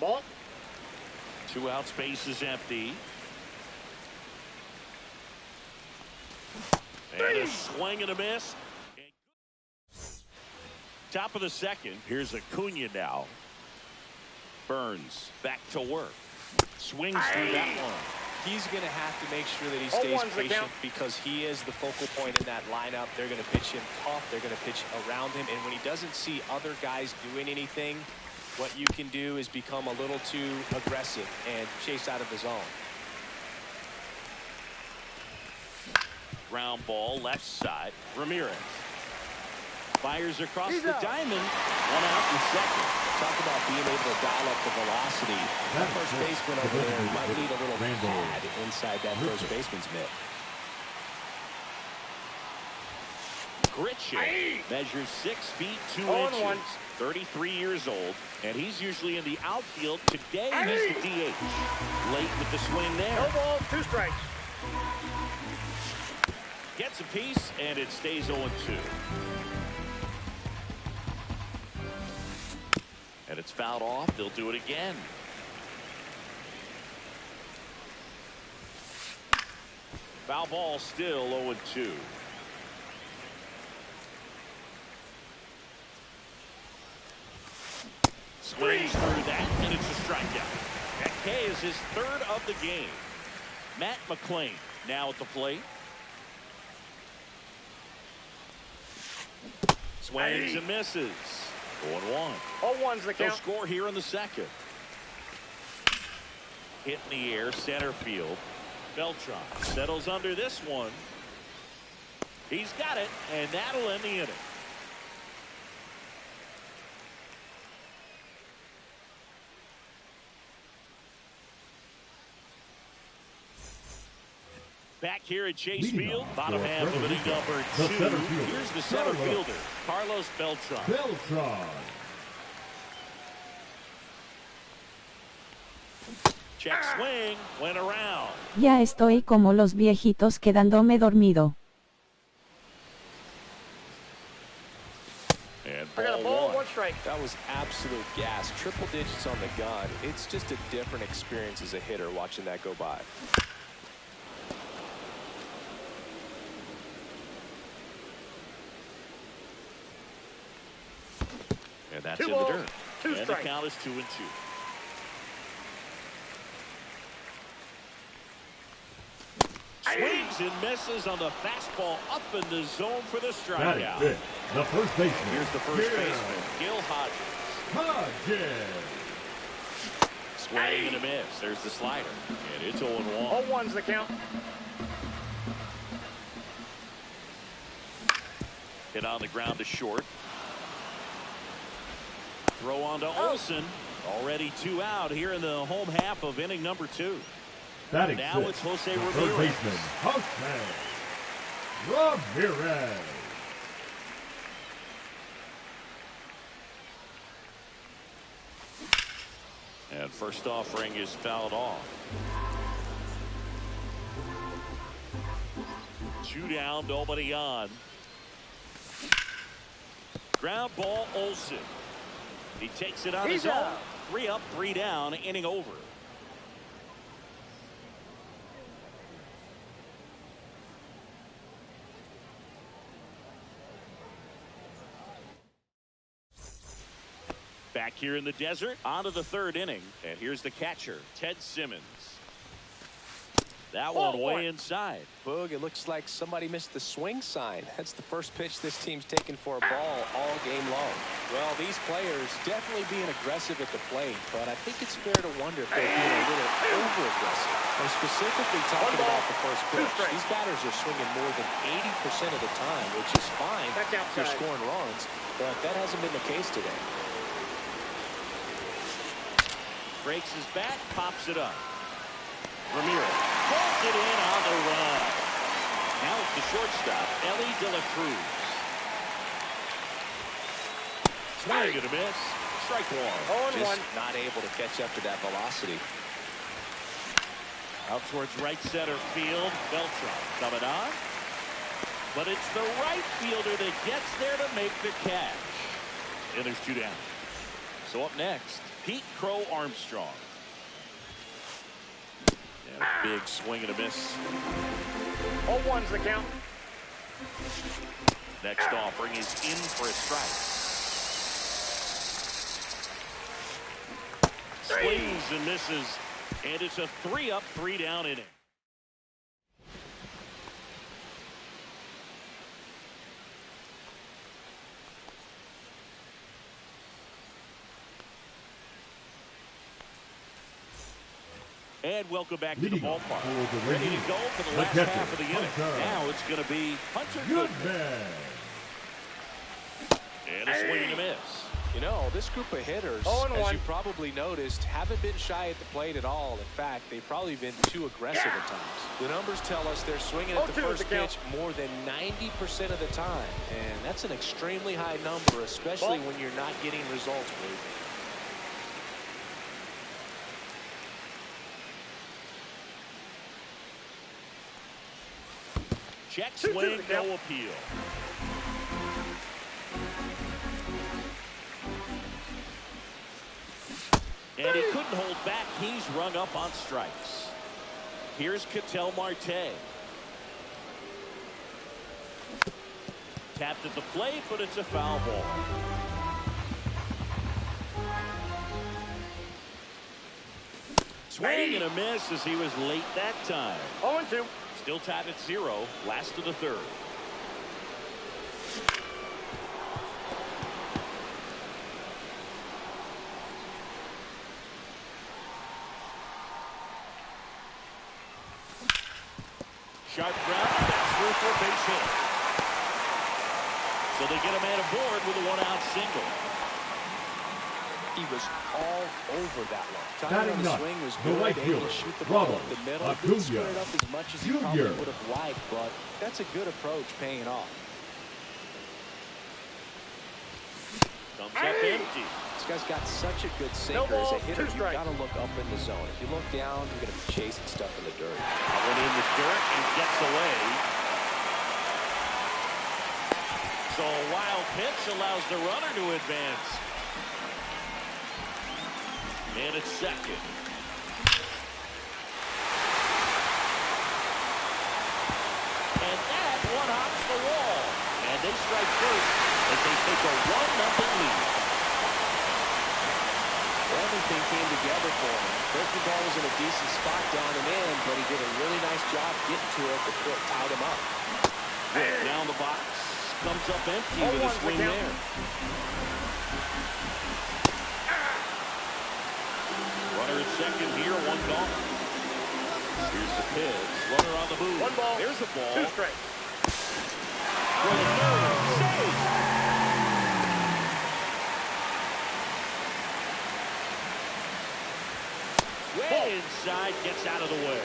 F: Ball.
B: 2 outs, bases empty. And a swing and a miss. Top of the second. Here's Acuna now. Burns back to work. Swings through that one.
C: He's going to have to make sure that he stays patient because he is the focal point in that lineup. They're going to pitch him tough. They're going to pitch around him. And when he doesn't see other guys doing anything, what you can do is become a little too aggressive and chase out of the zone.
B: Ground ball left side. Ramirez fires across the diamond. 1 out in second.
C: Talk about being able to dial up the velocity. That first baseman over there might need a little pad inside that first baseman's mitt.
B: Subcribete measures 6 feet 2 inches, 33 years old, and he's usually in the outfield. Today he's the DH. Late with the swing there.
F: No ball, 2 strikes.
B: Gets a piece, and it stays 0-2. And it's fouled off. They'll do it again. Foul ball, still 0-2. Swings through that, and it's a strikeout. That K is his 3rd of the game. Matt McClain now at the plate. Swings and misses. 0-1.
F: 0-1's the
B: They'll
F: count.
B: score here in the 2nd. Hit in the air, center field. Beltran settles under this one. He's got it, and that'll end the inning. Back here at Chase Field, bottom half of inning number 2. Here's the center fielder, Carlos Beltran. Check swing, went around.
E: Ya estoy como los viejitos quedándome dormido.
B: And
F: I got a
B: ball
F: ball, 1 strike.
C: That was absolute gas. Triple digits on the gun. It's just a different experience as a hitter watching that go by.
B: And that's
F: 2
B: in the
F: balls,
B: dirt.
F: 2
B: And the
F: strikes.
B: count is 2-2. Swings and misses on the fastball up in the zone for the strikeout.
D: The first baseman.
B: Here's the first baseman, Gil Hodges. Swing and a miss. There's the slider. And it's 0-1.
F: 0-1's the count.
B: Hit on the ground to short. Throw on to Olsen. Already 2 out here in the home half of inning number 2. Now it's Jose Ramirez.
D: Third baseman, Jose Ramirez.
B: And first offering is fouled off. 2 down, nobody on. Ground ball, Olsen. He takes it on his own. 3 up, 3 down, inning over. Back here in the desert, on to the 3rd inning. And here's the catcher, Ted Simmons. That one way inside.
C: Boog, it looks like somebody missed the swing sign. That's the first pitch this team's taken for a ball all game long. Well, these players definitely being aggressive at the plate, but I think it's fair to wonder if they're being a little over-aggressive. I'm specifically talking about the first pitch. These batters are swinging more than 80% of the time, which is fine if you're scoring runs, but that hasn't been the case today.
B: Breaks his bat, pops it up. Ramirez pulls it in on the run. Now it's the shortstop, Ellie De La Cruz. Swing and a miss. Strike 1.
C: Just not able to catch up to that velocity.
B: Out towards right center field. Beltran coming on. But it's the right fielder that gets there to make the catch. And there's 2 down. So up next, Pete Crow Armstrong. And a big swing and a miss.
F: 0-1's the count.
B: Next offering is in for a strike. Swings and misses. And it's a 3 up, 3 down inning. And welcome back to the ballpark. Ready to go for the last half of the inning. Now it's going to be Hunter Goodman. And a swing and a miss.
C: You know, this group of hitters, as you probably noticed, haven't been shy at the plate at all. In fact, they've probably been too aggressive at times. The numbers tell us they're swinging at the first pitch more than 90% of the time. And that's an extremely high number, especially when you're not getting results, Bruce.
B: Check swing, no appeal. And he couldn't hold back. He's rung up on strikes. Here's Ketel Marte. Tapped at the plate, but it's a foul ball. Swing and a miss as he was late that time.
F: 0-2.
B: Still tied at 0, last of the third. Sharp ground, that's through for a base hit. So they get a man aboard with a one-out single.
C: He was all over that one.
D: Batting
C: Timing on the
D: nut,
C: swing was
D: the
C: good.
D: right
C: Able
D: fielder,
C: to shoot the ball
D: Robert
C: up the middle.
D: Acuna
C: Didn't square it up as much as he probably
D: Jr.
C: would have liked, but that's a good approach, paying off.
B: Comes up empty.
C: This guy's got such a good sinker. As a hitter, you've got to look up in the zone. If you look down, you're going to be chasing stuff in the dirt.
B: Went in the dirt and gets away. So a wild pitch allows the runner to advance. And it's second. And that one hops the wall. And they strike first as they take a 1-0 lead.
C: Everything came together for him. First ball was in a decent spot down and in, but he did a really nice job getting to it before it tied him up.
B: Now in the box. Comes up empty with a swing there. Runner at second here, one gone. Here's the pitch. Runner on the move.
F: 1 ball.
B: There's the ball.
F: 2 strikes.
B: For the third. Safe. Way inside, gets out of the way.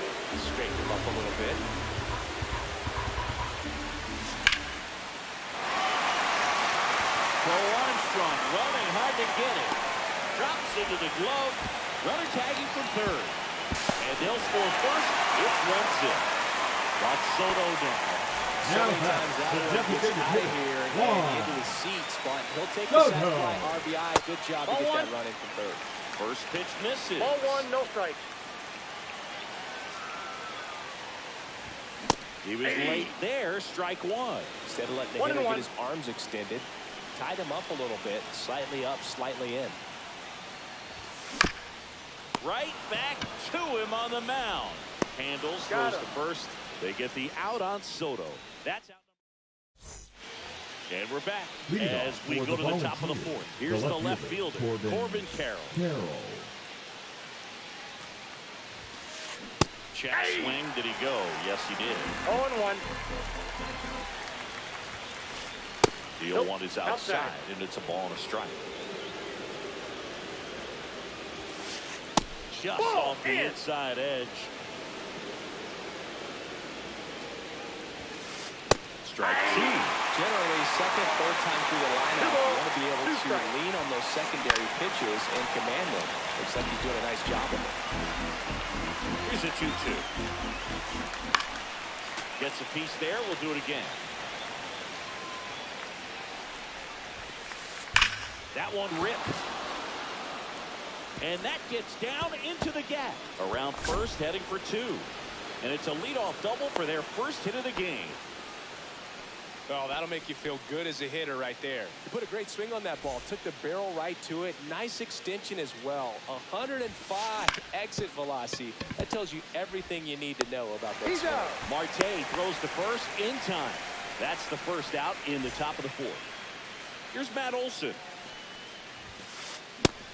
C: Straighten him up a little bit.
B: Armstrong running hard to get it. Drops into the glove. Runner tagging from third. And they'll score first. It's 1-0. Got Soto down.
C: So many times that one gets out of here and into the seats, but he'll take the sack fly RBI. Good job to get that run in from third.
B: First pitch misses.
F: Ball 1, no strike.
B: He was late there. Strike one.
C: Instead of letting the hitter get his arms extended, tied him up a little bit, slightly up, slightly in.
B: Right back to him on the mound. Handles, throws to first. They get the out on Soto. That's out. And we're back as we go to the top of the fourth. Here's the left fielder, Corbin Carroll. Check swing. Did he go? Yes, he did.
F: 0-1.
B: The 0-1 is outside, and it's a ball and a strike. Just off the inside edge. Strike two.
C: Generally, second, third time through the lineup, you want to be able to lean on those secondary pitches and command them. Looks like he's doing a nice job of it.
B: Here's a 2-2. Gets a piece there. We'll do it again. That one ripped. And that gets down into the gap. Around first, heading for two. And it's a leadoff double for their first hit of the game.
C: Oh, that'll make you feel good as a hitter right there. He put a great swing on that ball. Took the barrel right to it. Nice extension as well. 105 exit velocity. That tells you everything you need to know about that swing.
B: Marte throws to first in time. That's the first out in the top of the fourth. Here's Matt Olson.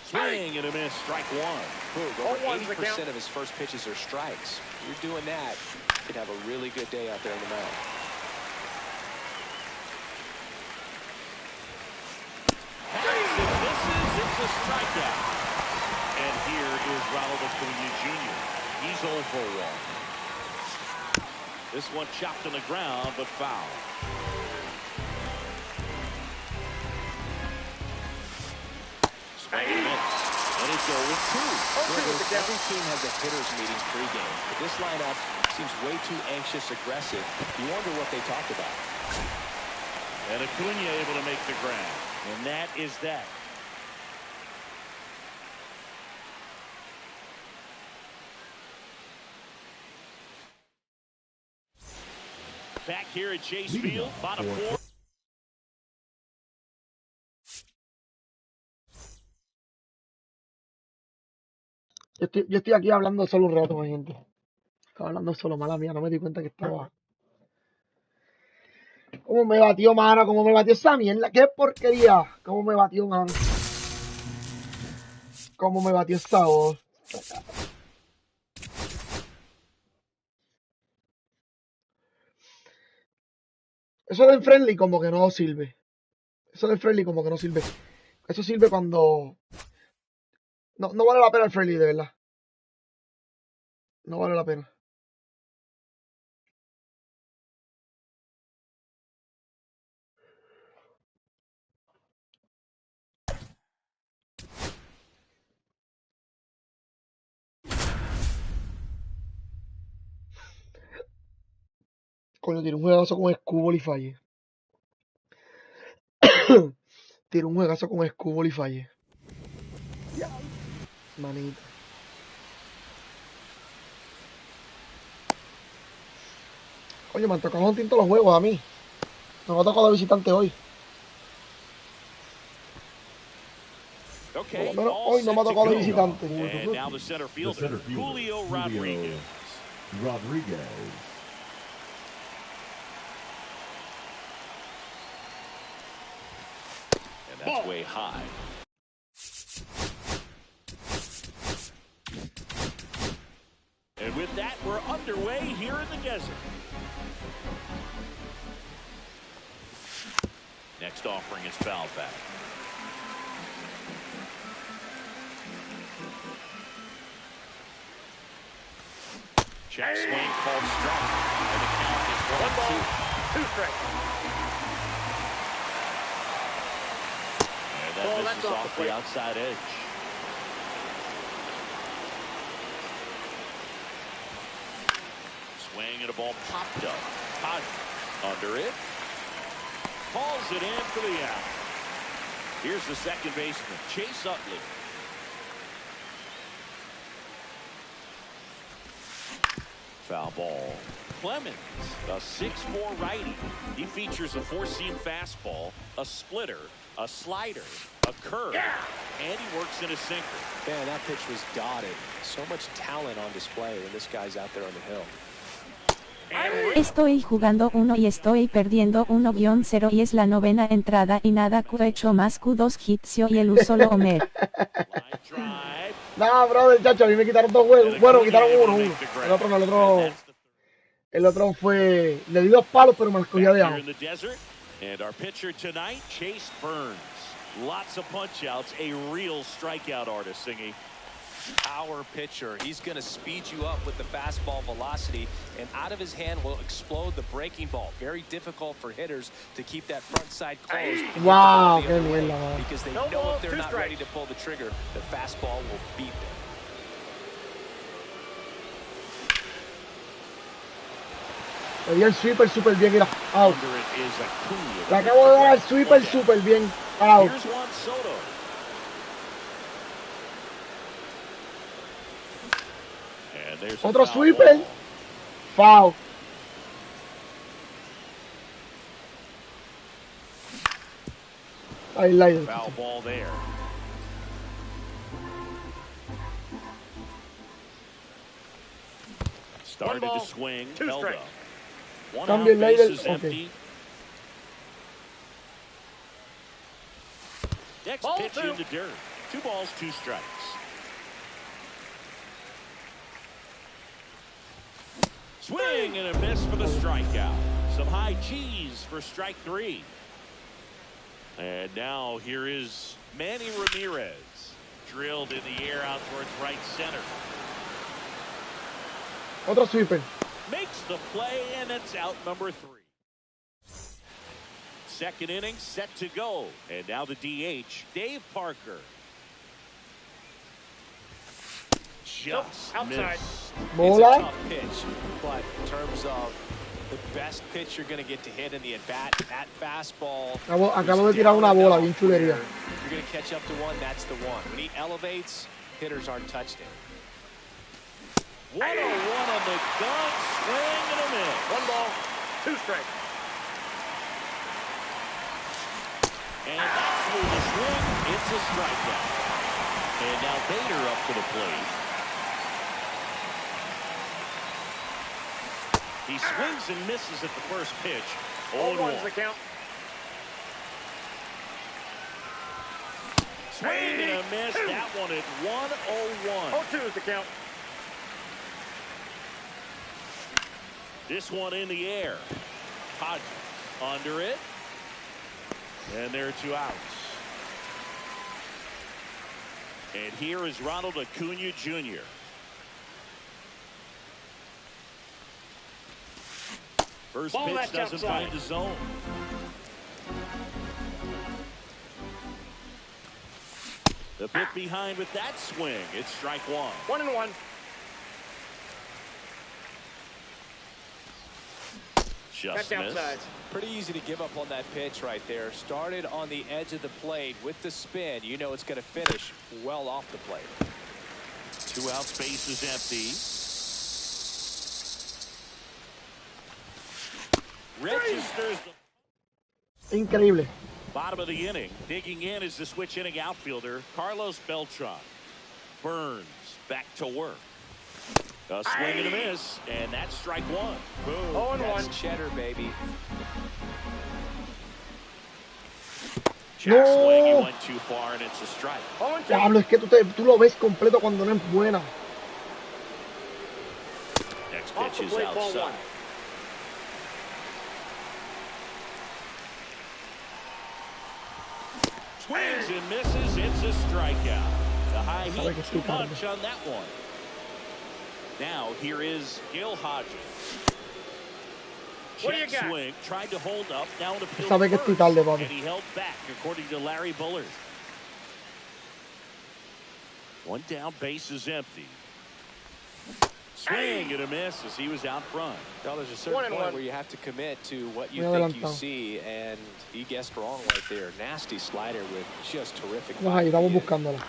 B: Swing and a miss. Strike one.
C: Over 80% of his first pitches are strikes. You're doing that, you could have a really good day out there in the mound.
B: Misses the strikeout. And here is Ronald Acuna Jr. He's 0 for 1. This one chopped on the ground, but foul. Swinging it. And it's 0 with 2.
C: Every team has a hitter's meeting pregame, but this lineup seems way too anxious, aggressive. You wonder what they talked about.
B: And Acuna able to make the grab. And that is that. Back here at Chase Field, bottom 4.
A: Yo estoy aquí hablando solo un rato, mi gente. Estaba hablando solo, mala mía, no me di cuenta que estaba. ¿Cómo me batió, mano? ¿Cómo me batió esa mierda? ¡Qué porquería! ¿Cómo me batió, mano? ¿Cómo me batió esa voz? Eso de friendly como que no sirve. Eso de friendly como que no sirve. Eso sirve cuando... No vale la pena el friendly, de verdad. No vale la pena. Coño, tiró un juegazo con Scubol y fallé. Tiró un juegazo con Scubol y fallé. Manita. Oye, me han tocado un tinto los juegos a mí. Me ha tocado de visitante hoy. Por lo menos hoy no me ha tocado de visitante.
B: And now the center fielder, Julio Rodriguez. And that's way high. And with that, we're underway here in the desert. Next offering is foul back. Check swing called strike. And the count is 1-2.
F: 2 strikes.
B: And that misses off the outside edge. Swing and a ball popped up. Todd under it. Calls it in for the out. Here's the second baseman, Chase Utley. Foul ball. Clemens, a 6'4" righty. He features a 4-seam fastball, a splitter, a slider, a curve, and he works in a sinker.
C: Man, that pitch was dotted. So much talent on display when this guy's out there on the hill.
E: Estoy jugando 1 y estoy perdiendo 1-0 y es la 9ª entrada y nada Q hecho más Q2 Hitio y el solo Homer.
A: Nah, brother, chacho, a mí me quitaron 2 juegos. Bueno, me quitaron uno. El otro fue... Le di 2 palos, pero me los cogía de abajo.
B: And our pitcher tonight, Chase Burns. Lots of punch outs, a real strikeout artist, Singy.
C: Power pitcher. He's going to speed you up with the fastball velocity, and out of his hand will explode the breaking ball. Very difficult for hitters to keep that front side closed.
A: Wow, qué mierda,
C: because they know if they're not ready to pull the trigger, the fastball will beat them.
A: Le di el sweeper super bien, mira, out. Le acabo de dar el sweeper super bien, out. Otro sweeper, foul. Ahí la idea.
B: Foul ball there. Started to swing, held up. One out, base is empty. Next pitch in the dirt. 2 balls, 2 strikes. Swing and a miss for the strikeout. Some high cheese for strike 3. And now here is Manny Ramirez. drilled in the air out towards right center.
A: Otro sweeper.
B: Makes the play, and it's out number 3. Second inning set to go. And now the DH, Dave Parker. Just
F: outside.
B: missed.
C: It's a tough pitch, but in terms of the best pitch you're going to get to hit in the at-bat, that fastball.
A: Acabo de tirar una bola, bien chulería.
C: You're going to catch up to one, that's the one. When he elevates, hitters aren't touched him.
B: 1-0-1 on the gun, swing and a miss.
F: 1 ball, 2 strikes.
B: And that's through the swing. It's a strikeout. And now Bader up to the plate. He swings and misses at the first pitch.
F: 0-1's the count.
B: Swing and a miss. That one at 1-0-1.
F: 0-2's the count.
B: This one in the air. Hodges under it. And there are 2 outs. And here is Ronald Acuna Jr. First pitch doesn't find the zone. The bit behind with that swing. It's strike 1.
F: 1-1.
B: Just
F: That's outside.
C: Pretty easy to give up on that pitch right there. Started on the edge of the plate with the spin. You know it's going to finish well off the plate.
B: 2 outs, base is empty. Registers the
A: Increíble.
B: bottom of the inning. Digging in is the switch inning outfielder, Carlos Beltran. Burns back to work. A swing and a miss, and that's strike 1.
C: Boom.
F: 0-1.
C: That's cheddar, baby.
B: Check swing, he went too far, and it's a strike.
F: 0-2.
A: Diablo, es que tú lo ves completo cuando no es buena.
B: Next
F: Off
B: pitch
F: the
B: is
F: plate, ball 1.
B: outside. Swings and misses, it's a strikeout. The high heat too much on that one. Now here is Gil Hodges.
F: What do you
B: Check
F: got?
B: swing, tried to hold up, now to field
A: Sabe que
B: first,
A: estoy tarde, papi.
B: and he held back, according to Larry Bullard. 1 down, base is empty. Swing and a miss as he was out front.
C: Well, there's a certain
F: 1-1.
C: point where you have to commit to what you
A: Muy
C: think you
A: adelantado.
C: see, and he guessed wrong right there. Nasty slider with just terrific.
A: Vamos ahí, estamos
C: body.
A: buscándola.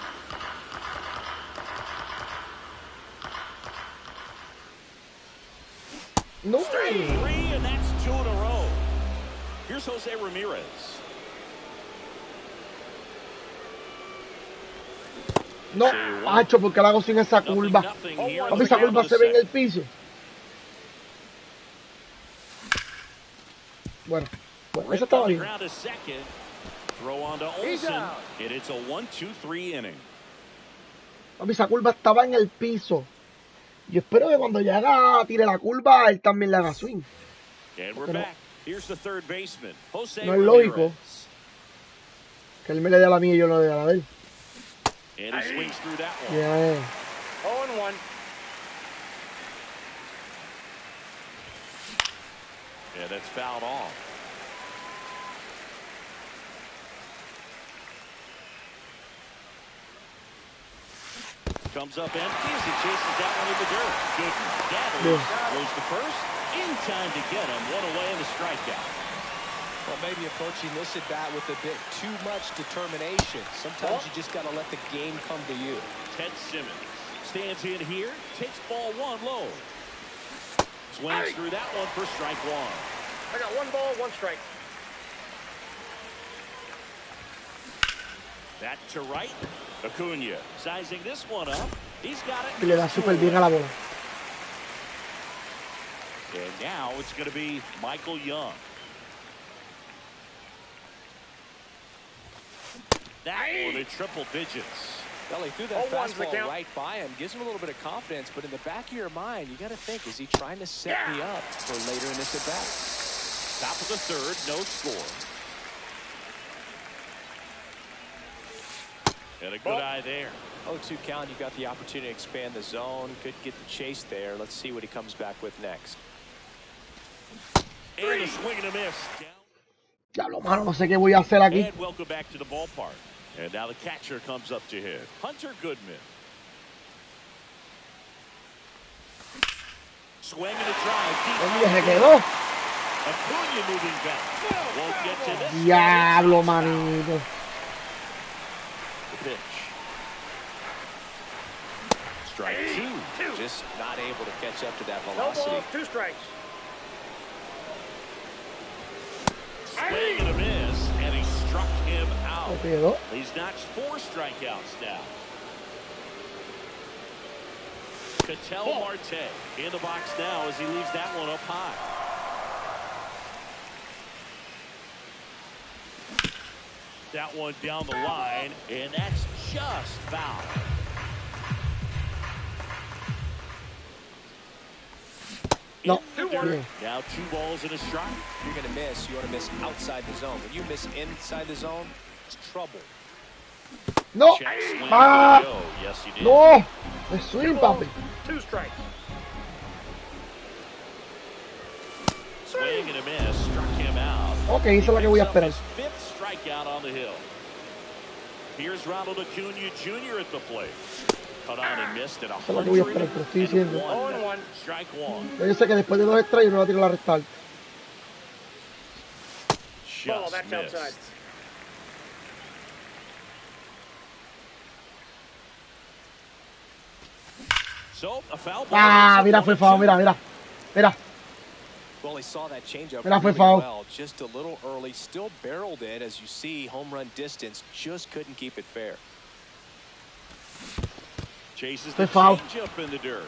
A: No.
B: Straight 3, and that's 2 in a row. Here's Jose Ramirez.
A: No, macho, porque la hago sin esa curva.
B: Nothing here in
A: Papi,
B: the
A: esa
B: bottom
A: curva
B: of the
A: se ve en el
B: second.
A: piso. Bueno, eso
B: Ripped
A: estaba
B: on the
A: bien.
B: ground to second. Throw on to
F: He's
B: Olsen.
F: out.
B: And it's a 1-2-3 inning.
A: Papi, esa curva estaba en el piso. Yo espero que cuando ya tire la curva, él también le haga swing.
B: And we're
A: Pero-
B: back. Here's the third baseman, Jose
A: No es lógico
B: Ramirez.
A: que él me le dé a la mía y yo no le dé a la de él.
B: And he swings through that one.
A: Yeah.
F: 0-1.
B: Yeah, that's fouled off. Comes up empty as he chases that one in the dirt. Good. Gathers. Goes to first. In time to get him. One away in the strikeout.
C: Well, maybe approaching this at bat with a bit too much determination. Sometimes you just got to let the game come to you.
B: Ted Simmons stands in here. Takes ball 1 low. Swings through that one for strike 1.
F: I got 1 ball, 1 strike.
B: That to right. Acuna sizing this one up. He's got it.
A: Y le da súper bien a la bola.
B: And now it's going to be Michael Young. That one in triple digits.
C: Well, he threw that
F: 0-1's the
C: fastball
F: count.
C: right by him. Gives him a little bit of confidence, but in the back of your mind, you got to think, is he trying to set me up for later in this at bat?
B: Top of the third, no score. And a good eye there.
C: 0-2 count. You got the opportunity to expand the zone. Could get the chase there. Let's see what he comes back with next.
B: And a swing and a miss.
A: Diablo, mano, no sé qué voy a hacer aquí.
B: And welcome back to the ballpark. And now the catcher comes up to hit. Hunter Goodman. Swing and a drive.
A: Oye, se quedó.
B: Acuna moving back. Won't get to this.
A: Diablo, manito.
B: The pitch. Strike two.
C: Just not able to catch up to that
F: No
C: velocity.
F: balls, 2 strikes.
B: Swing and a miss, and he struck him out.
A: Se quedó.
B: He's notched 4 strikeouts now. Ketel Marte in the box now as he leaves that one up high. That one down the line, and that's just foul.
A: No.
B: In the dirt. Now 2 balls and a strike.
C: If you're going to miss, you want to miss outside the zone. When you miss inside the zone, it's trouble.
A: No.
B: Check swing.
A: Ah.
B: Go. Yes, he did.
A: No. Es swing, papi.
F: 2 strikes.
B: Swing and a miss, struck him out.
A: Ok, esa es la que voy a esperar.
B: His 5th strikeout on the hill. Here's Ronald Acuna Jr. at the plate. Cut on and missed at
A: Esa es la que voy a esperar, te lo estoy diciendo.
F: 0-1.
B: Strike 1.
A: Yo sé que después de 2 strikes no va a tirar la restar.
F: Ball,
B: Just
F: that's
B: missed.
F: outside.
B: So, a foul ball.
A: Ah, mira, fue foul, mira, mira. Mira.
C: Well, he saw that changeup
A: Mira, fue
C: really
A: foul.
C: well. Just a little early. Still barreled it, as you see. Home run distance. Just couldn't keep it fair.
B: Chases
A: Fue
B: the
A: foul.
B: changeup in the dirt.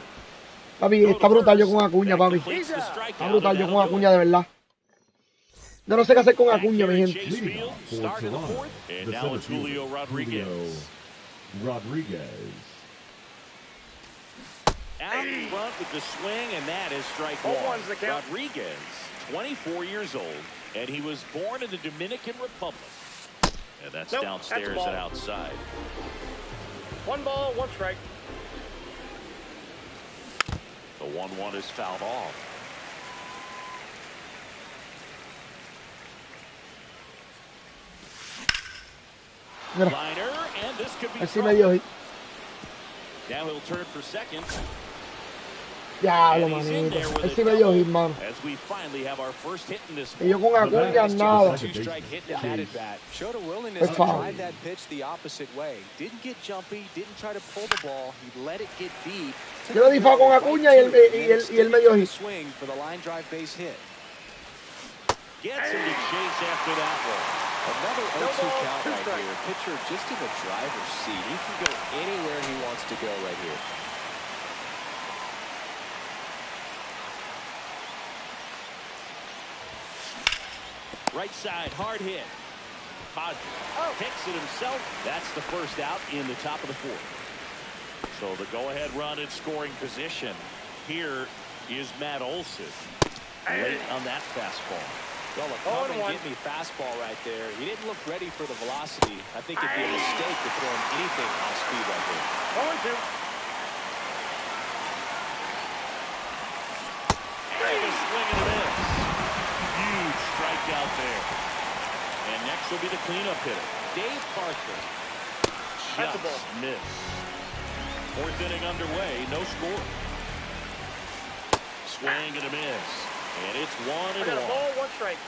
A: Papi, está brutal yo con Acuña, papi.
B: Completes the strikeout,
A: Está brutal
B: and
A: yo con
B: that'll do
A: Acuña, de verdad. Yo no sé qué hacer con
B: Back
A: Acuña,
B: here
A: mi
B: at
A: gente.
B: Chase Field,
D: For
B: start of the
D: Toronto,
B: 4th, and
D: the
B: now
D: center
B: it's Julio
D: fielder,
B: Rodriguez.
D: Julio Rodriguez.
B: Out in front with the swing, and that is strike 1.
F: 0-1's the count.
B: Rodriguez, 24 years old, and he was born in the Dominican Republic. And that's
F: Nope,
B: downstairs
F: that's a ball.
B: and outside.
F: 1 ball, 1 strike.
B: The 1-1 is fouled off.
A: Mira,
B: Liner, and this could be
A: él sí me dio hit.
B: Now he'll turn for second.
A: Diablo,
B: And he's in
A: manito.
B: there with
A: Él
B: a
A: sí me dio
B: double
A: hit, mano.
B: as we finally have our first hit in this
A: Y yo
B: one.
A: con Acuña, nada.
C: 2-strike hit in that at bat. Showed a willingness
A: Fue
C: to
A: foul.
C: drive that pitch the opposite way. Didn't get jumpy. Didn't try to pull the ball. He let it get deep.
A: Yo le di foul con Acuña y él me dio hit.
C: Swing for the line drive base hit.
B: Gets him to chase after that one.
C: Another 0-2
F: ball,
C: count
F: 2
C: right
F: strikes.
C: here. Pitcher just in the driver's seat. He can go anywhere he wants to go right here.
B: Right side, hard hit. Hodges picks it himself. That's the first out in the top of the 4th. So the go-ahead run in scoring position. Here is Matt Olson. Late on that fastball.
C: Well, a come and get me fastball right there. He didn't look ready for the velocity. I think it'd be a mistake to throw him anything off speed right here.
F: 0-2.
B: And a swing and a miss. Huge strikeout there. And next will be the cleanup hitter, Dave Parker.
F: That's a
B: Just
F: ball.
B: missed. 4th inning underway, no score. Swing and a miss. And it's 1-1.
F: I got a ball, 1 strike.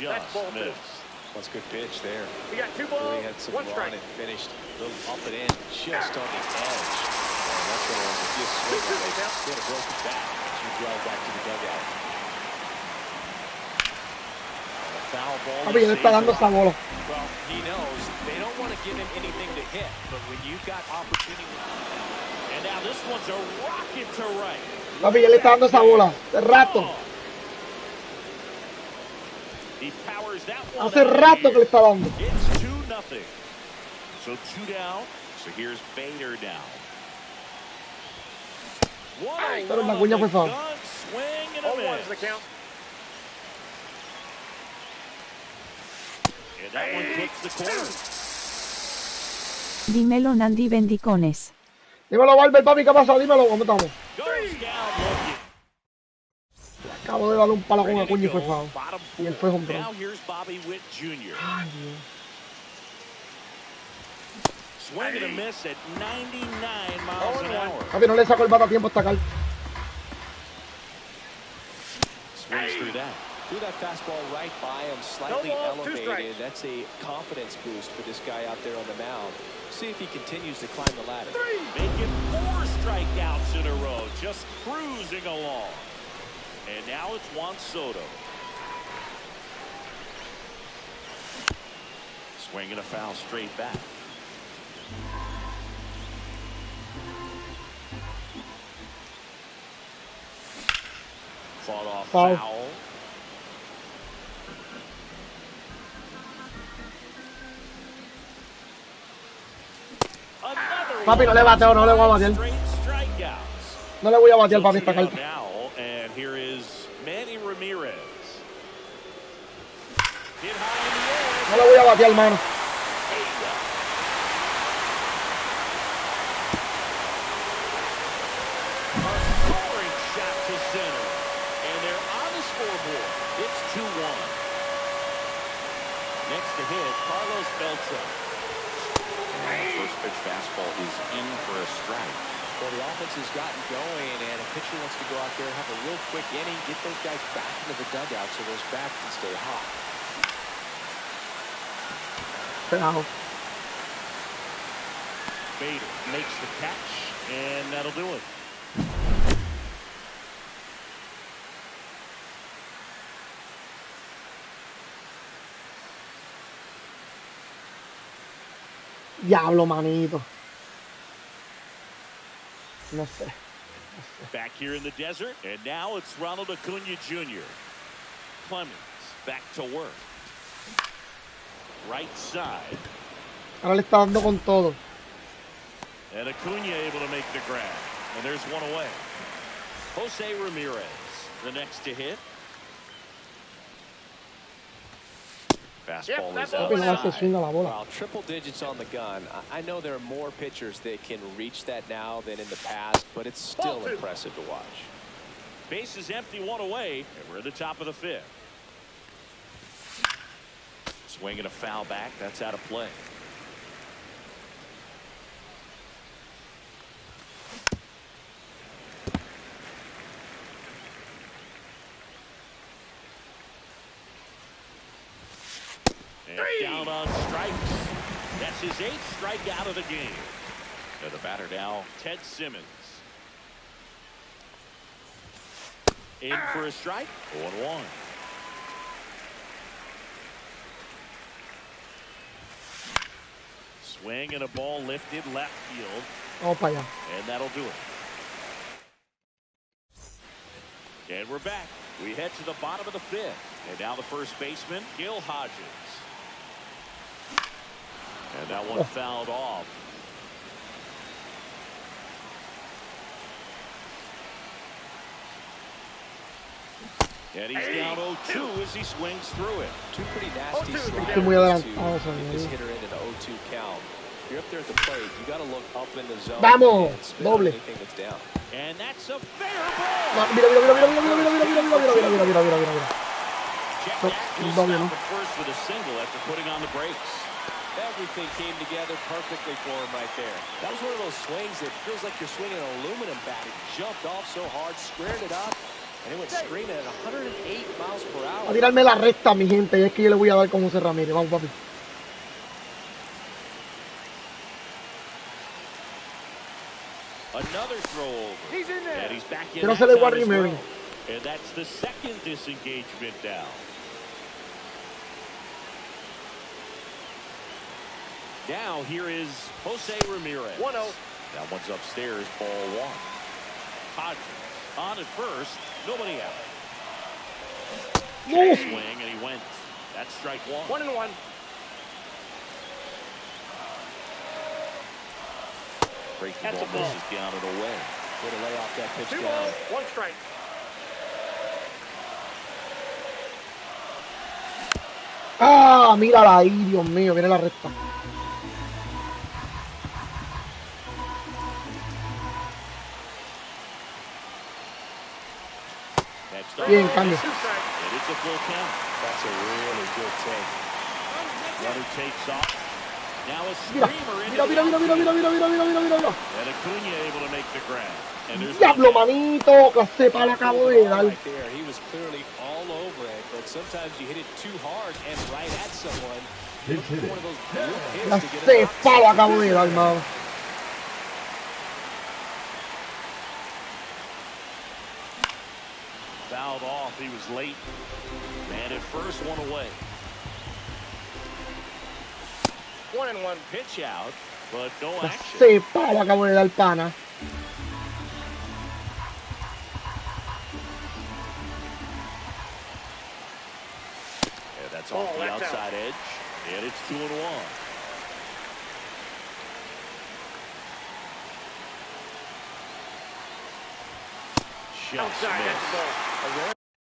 F: That's
B: Just
F: ball 2.
B: missed.
C: That's a good pitch there.
F: We got 2 balls,
C: Really had some
F: 1
C: run
F: strike.
C: and finished a little up and in, just on the edge. And that's what it was. If you swing on it, get a broken back as you drive back to the dugout.
B: A foul ball.
A: Papi, él está dando esa bola.
C: Well, he knows they don't want to give him anything to hit, but when you've got opportunity.
B: And now this one's a rocket to right.
A: Papi, él está dando esa bola. De rato.
B: He powers that one.
A: Hace rato que le está dando.
B: It's 2-0. So 2 down. So here's Bader now.
A: Pero la Acuña fue foul.
B: Swing and a
F: 0-1's the
B: miss.
F: count.
B: And that one clips the corner.
E: Dímelo Nandi bendicones.
A: Dímelo, Barber, papi, ¿qué pasa? Dímelo, ¿cómo estamos?
B: Goes down looking.
A: Acabo de darle un palo con Acuña y fue foul. Y él fue home run.
B: Now here's Bobby Witt Jr.
A: Ay, Dios.
B: Swing and a miss at 99 miles an hour.
A: Papi, no le saco el bata a tiempo a esta carta.
B: Swings through that.
C: Threw that fastball right by him, slightly elevated. That's a confidence boost for this guy out there on the mound. See if he continues to climb the ladder.
B: Making 4 strikeouts in a row, just cruising along. And now it's Juan Soto. Swinging a foul straight back. Fought off foul.
A: Papi, no le bateo, no le voy a batear. No le voy a batear, papi, esta carta.
B: And here is Manny Ramirez.
A: No le voy a batear, hermano.
B: Scoring shot to center. And they're on the scoreboard. It's 2-1. Next to hit, Carlos Beltran. First pitch fastball is in for a strike.
C: Well, the offense has gotten going, and a pitcher wants to go out there, have a real quick inning, get those guys back into the dugout so those bats can stay hot.
A: Wow.
B: Bader makes the catch, and that'll do it.
A: Diablo, manito. No sé.
B: Back here in the desert, and now it's Ronald Acuña Jr. Clemens back to work. Right side.
A: Ahora le está dando con todo.
B: And Acuña able to make the grab. And there's one away. Jose Ramirez, the next to hit. Fastball is outside.
C: Well, triple digits on the gun. I know there are more pitchers that can reach that now than in the past, but it's still impressive to watch.
B: Base is empty, one away, and we're at the top of the 5th. Swinging a foul back, that's out of play. And down on strikes. That's his 8th strikeout of the game. And the batter now, Ted Simmons. In for a strike, 0-1. Swing and a ball lifted left field.
A: Vamos para allá.
B: And that'll do it. And we're back. We head to the bottom of the 5th. And now the first baseman, Gil Hodges. And that one fouled off. And he's down 0-2 as he swings through it.
C: Two pretty nasty sliders
A: muy
C: to
A: adelantado,
C: get this hitter into the 0-2 count. If you're up there at the plate, you got to look up in the zone.
A: Vamos,
C: and spin
A: doble.
C: anything that's down.
B: And that's a fair ball.
A: Mira, mira, mira, mira, mira, mira, mira, mira, mira, mira, mira, mira, mira, mira.
B: Check
A: No,
B: that. He'll
A: doble,
B: stop
A: no.
B: at first with a single after putting on the brakes.
C: Everything came together perfectly for him right there. That was one of those swings that feels like you're swinging an aluminum bat. It jumped off so hard, squared it up, and it went screaming at 108 miles per hour.
A: A tirarme la recta, mi gente, y es que yo le voy a dar con José Ramírez. Vamos, papi.
B: Another throw over. He's in there. And he's back in.
A: Que no se le guarde Mary.
B: And that's the second disengagement down. Now here is Jose Ramirez.
F: 1-0.
B: That one's upstairs, ball 1. Hodges on at first, nobody out.
A: No.
B: Swing, and he went. That's strike 1.
F: 1-1.
B: Breaking
F: That's
B: ball
F: a ball.
B: misses down and away.
C: Way to lay off that pitch
F: 2
C: down.
F: balls, 1 strike.
A: Ah, mírala ahí, Dios mío, viene la recta. Bien, cambio.
B: And it's a full count.
C: That's a really good take.
B: Runner takes off. Now a
A: Mira,
B: screamer into
A: mira,
B: the
A: mira, mira, mira,
B: outfield.
A: mira, mira, mira, mira, mira, mira.
B: And Acuna able to make the grab. And there's
A: Diablo, manito, clase palo acabo de dar.
C: Right there. He was clearly all over it, but sometimes you hit it too hard and right at someone.
D: His hitting.
C: One of those hits to get
A: Clase
C: it out.
A: palo acabo de dar, mano.
B: fouled off. He was late. Man at first, one away. 1-1 pitch out, but no action.
A: Clase palo acabo de dar, pana.
B: Yeah, that's off the outside edge, and it's 2-1. Just missed.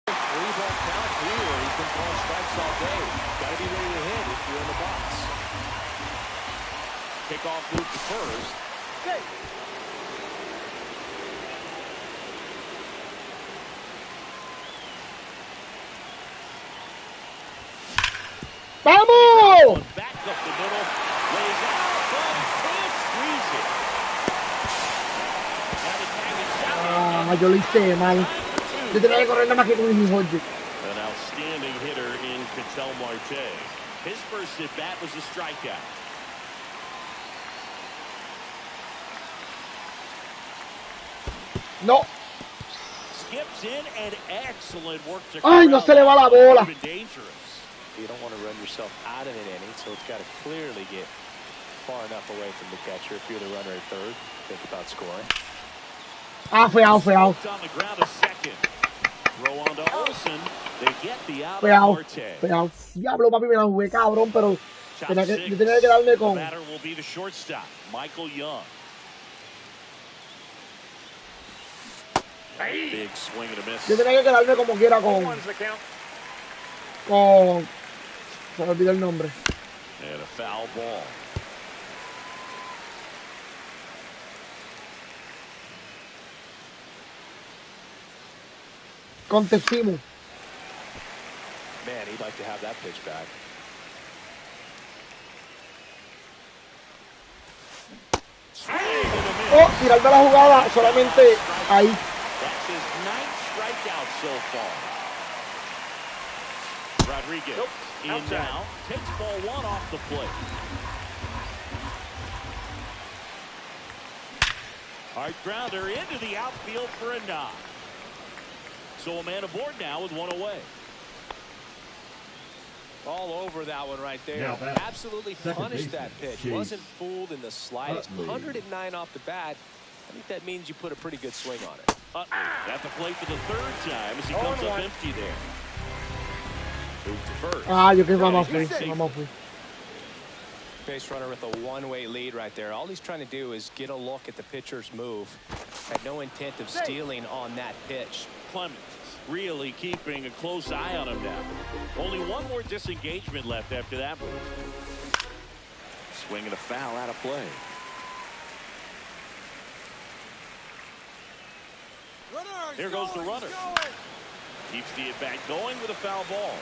C: Three-ball count here. He's been throwing strikes all day. Got to be ready to hit if you're in the box.
B: Kickoff move to first. Okay.
A: ¡Vamos!
B: Back up the middle. Lays out. Can't squeeze it. Now the tag is out.
A: Ah, yo lo hice mal. Yo tenía que correr nada más que con mi Jorge.
B: An outstanding hitter in Ketel Marte. His first at bat was a strikeout.
A: No.
B: Skips in and excellent work to
A: Ay, no se le va la bola.
B: Even dangerous.
C: You don't want to run yourself out of an inning, so it's got to clearly get far enough away from the catcher. If you're the runner at third, think about scoring.
A: Ah, fue out, fue out.
B: On the ground a second. Throw on to Olsen. They get the out
A: Fue
B: of
A: out,
B: Marte.
A: fue out. Diablo, papi, me la jugué, cabrón, pero
B: Top
A: yo
B: six.
A: tenía que darme
B: The
A: con...
B: batter will be the shortstop, Michael Young. Big swing and a miss.
A: Yo tenía que quedarme como quiera con... Se me olvidó el nombre.
B: And a foul ball.
A: Con Tefimo.
C: Man, he'd like to have that pitch back.
A: Oh, tirarme la jugada solamente ahí.
B: That's his 9th strikeout so far. Rodriguez in now. Takes ball 1 off the plate. Hard grounder into the outfield for a knock. So a man aboard now with 1 away.
C: All over that one right there.
D: Now back.
C: Absolutely
D: Second
C: punished
D: baseman,
C: that pitch.
D: Chase.
C: Wasn't fooled in the slightest.
D: Utley.
C: 109 off the bat. I think that means you put a pretty good swing on it.
B: Utley at the plate for the 3rd time as he comes up empty there. Move to first.
A: Ah, yo que vamos a fui.
C: Base runner with a one-way lead right there. All he's trying to do is get a look at the pitcher's move. Had no intent of stealing on that pitch.
B: Clemens really keeping a close eye on him now. Only one more disengagement left after that move. Swinging a foul out of play. Here goes the runner. Keeps the at-bat going with a foul ball.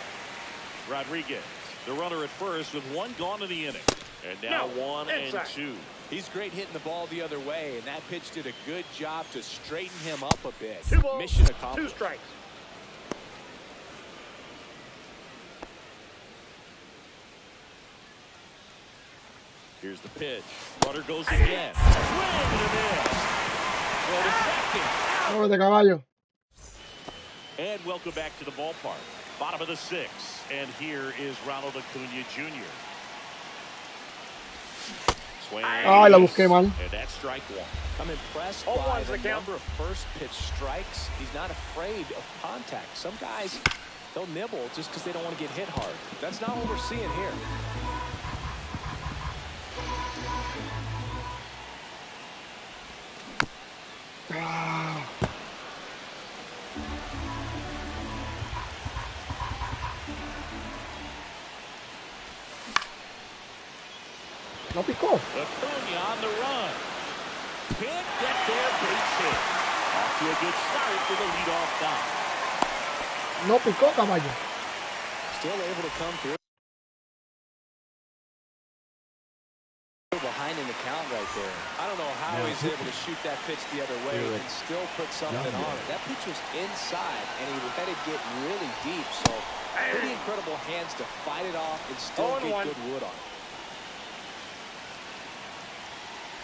B: Rodriguez, the runner at first with 1 gone in the inning. And now 1 and 2.
C: He's great hitting the ball the other way, and that pitch did a good job to straighten him up a bit.
F: 2 balls,
C: Mission accomplished.
F: 2 strikes.
B: Here's the pitch. Runner goes again. Swing and a miss. Throw to second.
A: Vamos de caballo.
B: And welcome back to the ballpark. Bottom of the 6th. And here is Ronald Acuna Jr. Swing.
A: Ay, la busqué mal.
B: And that's strike 1.
C: I'm impressed
F: Oh,
C: by
F: one's
C: the
F: the count.
C: number of first pitch strikes. He's not afraid of contact. Some guys, they'll nibble just because they don't want to get hit hard. That's not what we're seeing here.
A: No picó.
B: Acuna on the run. Can't get there, base hit. Off to a good start for the leadoff guy.
A: No picó, caballo.
C: Still able to come through. Behind in the count right there. I don't know how he's able to shoot that pitch the other way and still put something on it. That pitch was inside, and he let it get really deep. So pretty incredible hands to fight it off and still get good wood on it.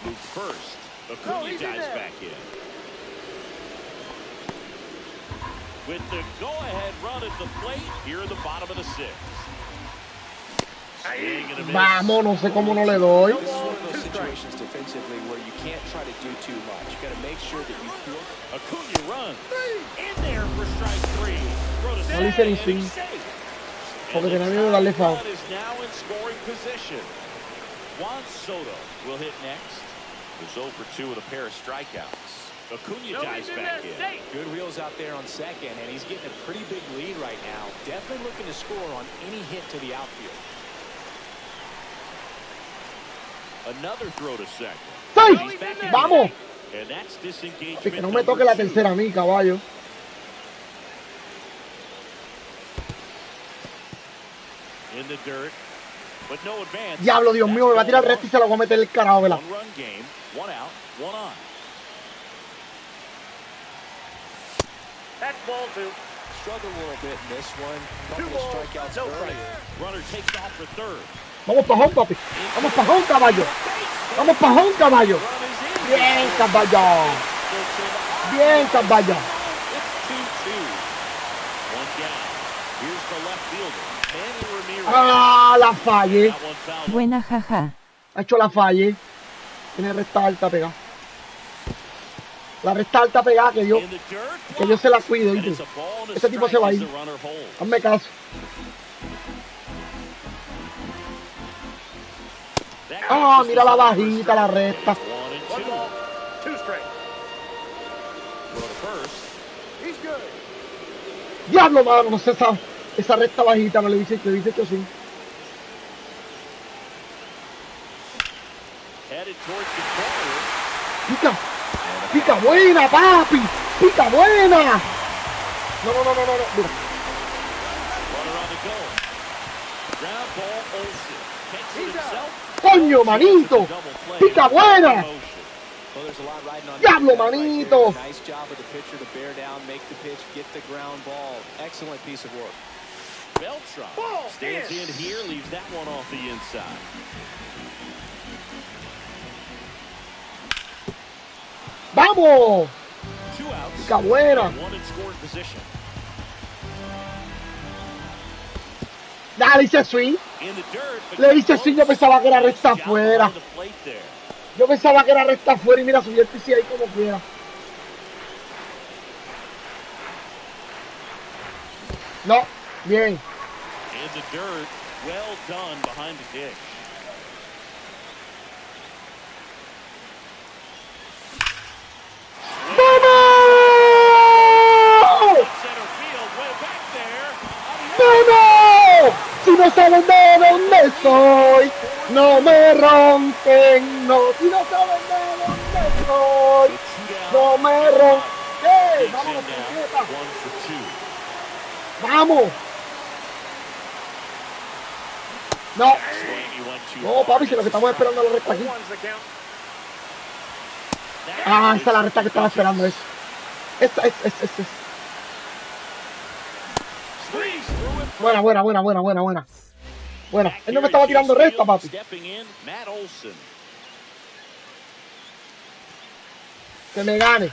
B: Move first. Acuna dives back in. With the go-ahead run at the plate here in the bottom of the sixth.
A: Vamos, no sé cómo no le doy.
C: This is one of those situations defensively where you can't try to do too much. You got to make sure that you feel.
B: Acuna runs in there for strike three.
A: No le hice ni swing. Porque tenía miedo de darle foul.
B: Is now in scoring position. Juan Soto will hit next. Was 0 for 2 with a pair of strikeouts. Acuna dives back in.
C: Good wheels out there on second, and he's getting a pretty big lead right now. Definitely looking to score on any hit to the outfield.
B: Another throw to second.
A: ¡Sí! ¡Vamos!
B: And that's disengagement.
A: Así que no me toque la tercera a mí, caballo.
B: In the dirt, but no advance.
A: Diablo, Dios mío, me va a tirar el resto y se lo voy a meter el carajo, ¿verdad?
B: One run game, one out, one on.
F: That's ball two.
C: Struggled a little bit in this one. Couple of strikeouts earlier.
B: Runner takes off for third.
A: Vamos pa' home, papi. Vamos pa' home, caballo. Vamos pa' home, caballo. Bien, caballo. Bien, caballo.
B: It's 2-2. One down. Here's the left fielder. Manny Ramirez.
A: Ah, la fallé.
B: That one fouled.
E: Buena jaja.
A: Ha hecho la fallé. Tiene recta alta pegada. La recta alta pegada que yo se la cuide, ¿viste? Ese tipo se va a ir. Hazme caso. Ah, mira la bajita, la recta.
F: One ball, two straight. He's good.
A: Diablo, mano, no sé esa recta bajita, me lo dice que sí. Pica. Pica buena, papi. Pica buena. No. Mira. Coño, manito. Pica buena. Diablo, manito.
C: Nice job of the pitcher to bear down, make the pitch, get the ground ball. Excellent piece of work.
B: Beltran stands in here, leaves that one off the inside.
A: ¡Vamos! ¡Pica buena! ¡Ah, le hice swing! Le hice swing, yo pensaba que era recta afuera. Yo pensaba que era recta afuera y mira, subí el PC ahí como quiera. No, bien. ¡Vamos! Si no saben de dónde soy, no me ronquen, no. Si no saben de dónde soy, no me ronquen. ¡Vámonos, puñeta! ¡Vamos! No. No, papi, si lo que estamos esperando es la recta aquí. Ah, esta es la recta que estaba esperando, es. Esta es. Buena. Buena, él no me estaba tirando recta, papi. Que me gane.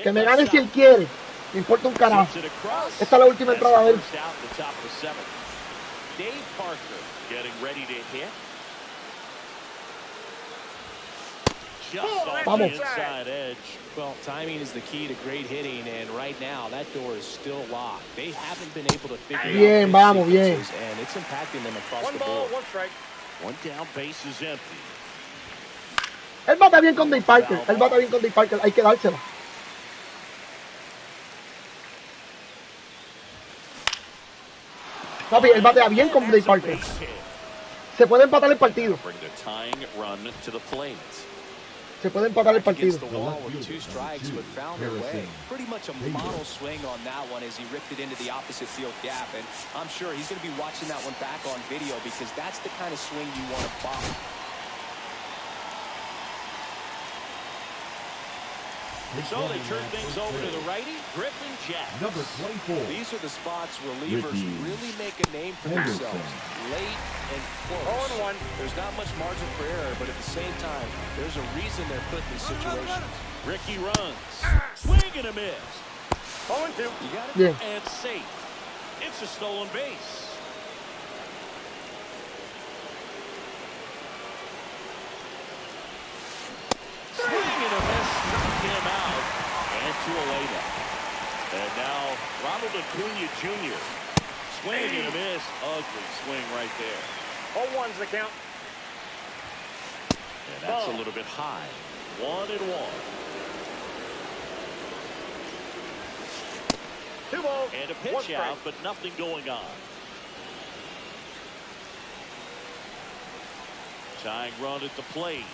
A: Que me gane si él quiere. Me importa un carajo. Esta es la última entrada de él. Vamos.
C: Well, timing is the key to great hitting, and right now that door is still locked. They haven't been able to figure
A: bien,
C: out
A: vamos, bien.
C: And it's impacting them across
F: one
C: the
F: ball,
C: board.
F: one strike.
B: One down, base is empty.
A: Él bata bien con Dave Parker. Hay que dársela. Papi, él batea bien con Dave Parker. Se puede empatar el partido.
B: Bring the tying run to the plate.
A: Se puede empatar el partido.
C: Against the wall with 2 strikes, but found a way. Pretty much a model swing on that one as he ripped it into the opposite field gap. And I'm sure he's going to be watching that one back on video because that's the kind of swing you want to bomb.
B: So they turn things over to the righty, Griffin Jack.
D: Number 24.
C: These are the spots relievers really make a name for themselves. Late and close.
F: 0-1.
C: There's not much margin for error, but at the same time, there's a reason they're put in these situations.
B: Ricky runs. Swing and a miss.
F: 0-2.
C: You got it?
A: Bien.
B: And safe. It's a stolen base. Swing and a miss. Knocked him out. And to a layup. And now Ronald Acuna Jr. Swing and a miss. Ugly swing right there.
F: 0-1's the count.
B: And that's a little bit high. 1-1.
F: 2 balls.
B: And a
F: 1
B: pitch
F: strike.
B: out, but nothing going on. Tying run at the plate.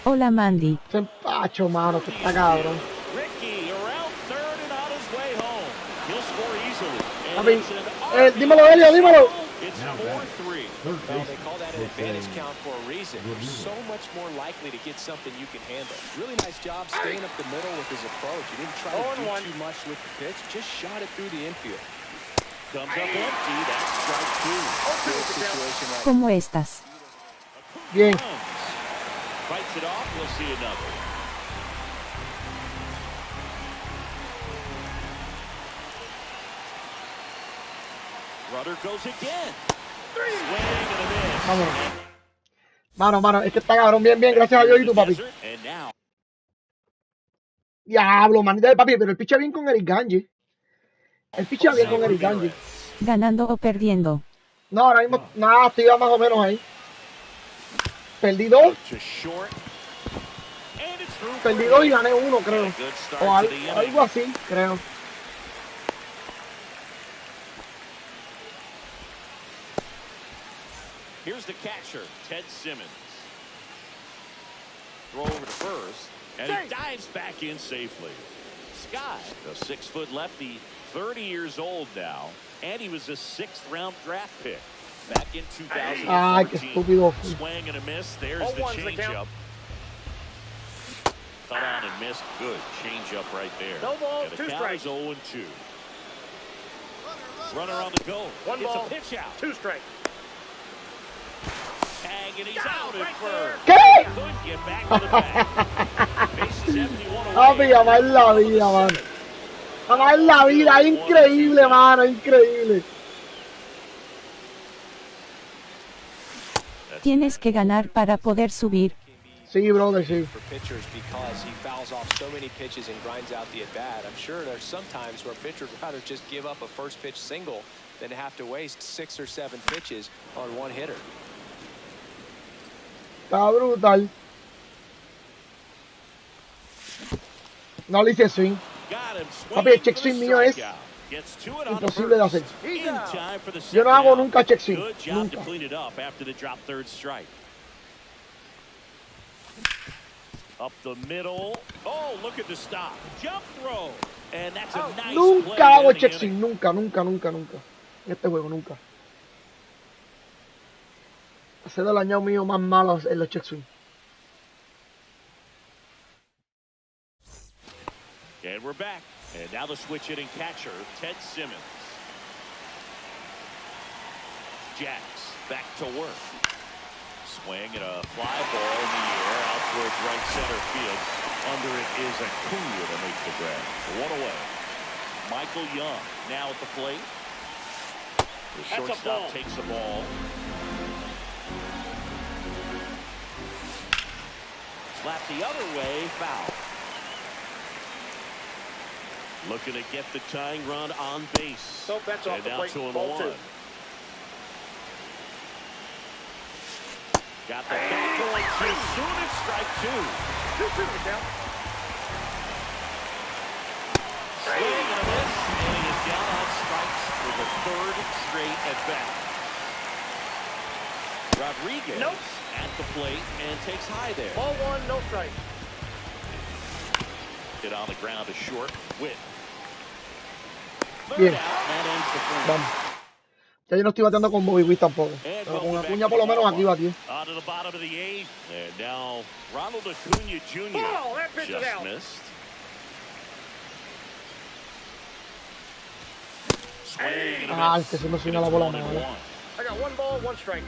E: Hola Mandy.
A: Se empacho, mano. Esto está cabrón.
B: Ricky around third and on his way home. He'll score easily. And
A: Papi,
B: it's an
A: dímelo, Helio, dímelo.
B: It's
D: Now
B: 4-3.
C: Well, they call that an advantage count for a reason. You're so much more likely to get something you can handle. Really nice job staying up the middle with his approach. He didn't try to do
F: 0-1.
C: too much with the pitch. Just shot it through the infield.
B: Comes up empty. That's strike 2.
C: Good situation right
E: ¿Cómo estás?
A: Bien.
B: Fights it off. We'll see another. Runner goes again. Swing and a miss.
A: Vámonos. Mano, es que está cabrón. Bien, bien. Gracias a Dios y tu papi.
B: And now
A: Diablo, manita de papi, pero el picha bien con Eric Ganji. El picha bien con Eric Ganji.
E: ¿Ganando o perdiendo?
A: No, ahora mismo, nada, estoy más o menos ahí. Perdí 2,
B: to short. And it's through.
A: perdí 2 y gané 1, creo.
B: Good start
A: O
B: to the inning.
A: algo así, creo.
B: Here's the catcher, Ted Simmons. Throw over to first, and he dives back in safely. Sky, the 6-foot lefty, 30 years old now, and he was a 6th-round draft pick back in 2014.
A: Ay, qué estúpido.
B: Swing and a miss. There's the
F: 0-1's the
B: changeup. Cut on and missed. Good changeup right there.
F: No balls,
B: and the
F: 2
B: count is
F: strikes.
B: 0-2. Runner on the go.
F: 1
B: It's
F: ball.
B: a pitch out.
F: 2 strikes.
B: Tag, and he's out at
F: right
B: first.
A: ¿Qué?
B: Couldn't get back to the bag. Bases empty, 1
A: Papi,
B: away.
A: jamás en la vida, mano. Jamás en la vida, es increíble, mano, increíble.
E: Tienes que ganar para poder subir.
A: Sí, brother, sí.
C: for pitchers because he fouls off so many pitches and grinds out the at-bat. I'm sure there's some times where pitchers would rather just give up a first pitch single than to have to waste 6 or 7 pitches on one hitter.
A: Está brutal. No le hice swing.
B: Got him.
A: Papi, el
B: Swinging
A: check
B: for
A: swing
B: the
A: mío es
B: strikeout. Gets to it on the
A: imposible de
B: first.
A: hacer.
B: In time for the
A: Yo no
B: second
A: hago
B: out.
A: nunca check swing.
B: Good job
A: Nunca.
B: to clean it up after the drop third strike. Up the middle. Oh, look at the stop. Jump throw. And that's a nice play
A: Nunca
B: to
A: hago
B: end the
A: check
B: inning.
A: swing. Nunca, nunca, nunca, nunca. En este juego, nunca. Ha sido el año mío más malo en los check swing.
B: And we're back. And now the switch hitting catcher, Ted Simmons. Jacks back to work. Swing and a fly ball in the air out towards right center field. Under it is Acuna to make the grab. 1 away. Michael Young now at the plate. The
F: That's a ball.
B: shortstop takes the ball. Slapped the other way, foul. Looking to get the tying run on base.
F: So that's off
B: and
F: the
B: now
F: plate.
B: 2 and
F: Ball
B: 1.
F: 2.
B: Got the back going too soon. It's strike 2.
F: 2-2 to count.
B: Swing and a miss, and he is down on strikes for the 3rd straight at bat. Rodriguez at the plate and takes high there.
F: Ball one, no strike.
B: Hit on the ground to short. Witt.
A: Bien.
B: Third out, that ends the frame.
A: Vamos. Ya yo no estoy bateando con Bobby Witt tampoco. Pero con Acuña por lo menos aquí batió.
B: On to the bottom of the eighth. And now Ronald Acuña Jr.
F: Oh, that pitch is
B: just
F: out.
B: missed. Swing and a
A: Ah,
B: miss.
A: el que se me suena
B: And
A: la
B: it's
A: bola
B: 1-1.
A: mala.
F: I got one ball, one strike.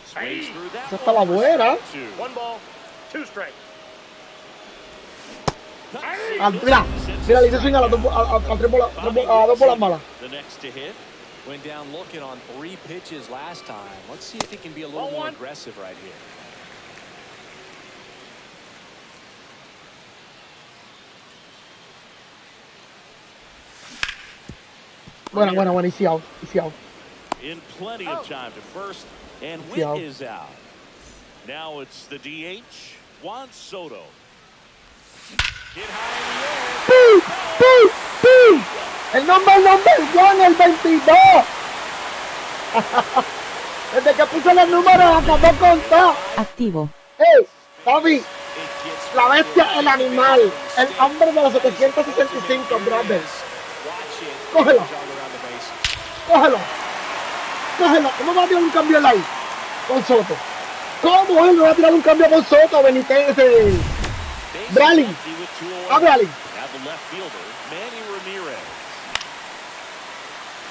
B: Swings through that
A: Esa estaba
B: one for
A: buena.
B: strike two.
F: One ball, two strikes.
A: Ah, mira, le hice swing a las dos bolas malas.
B: The next to hit.
C: Went down looking on 3 pitches last time. Let's see if he can be a little more aggressive right here.
A: Buena, easy out.
B: In plenty of time to first, and Witt
A: Yeah.
B: is out. Now it's the DH, Juan Soto. Hit high in the air.
A: El number one, el 22. Desde que puso los números acabó con todo.
E: Activo.
A: Hey, papi,
B: It gets
A: la bestia, el animal, el hombre de los 765, brother. Cógelo. ¿Cómo va a tirar un cambio él ahí? Con Soto. ¿Cómo él va a tirar un cambio con Soto, Benítez? Bradley. A Bradley.
B: Now the left fielder, Manny Ramirez.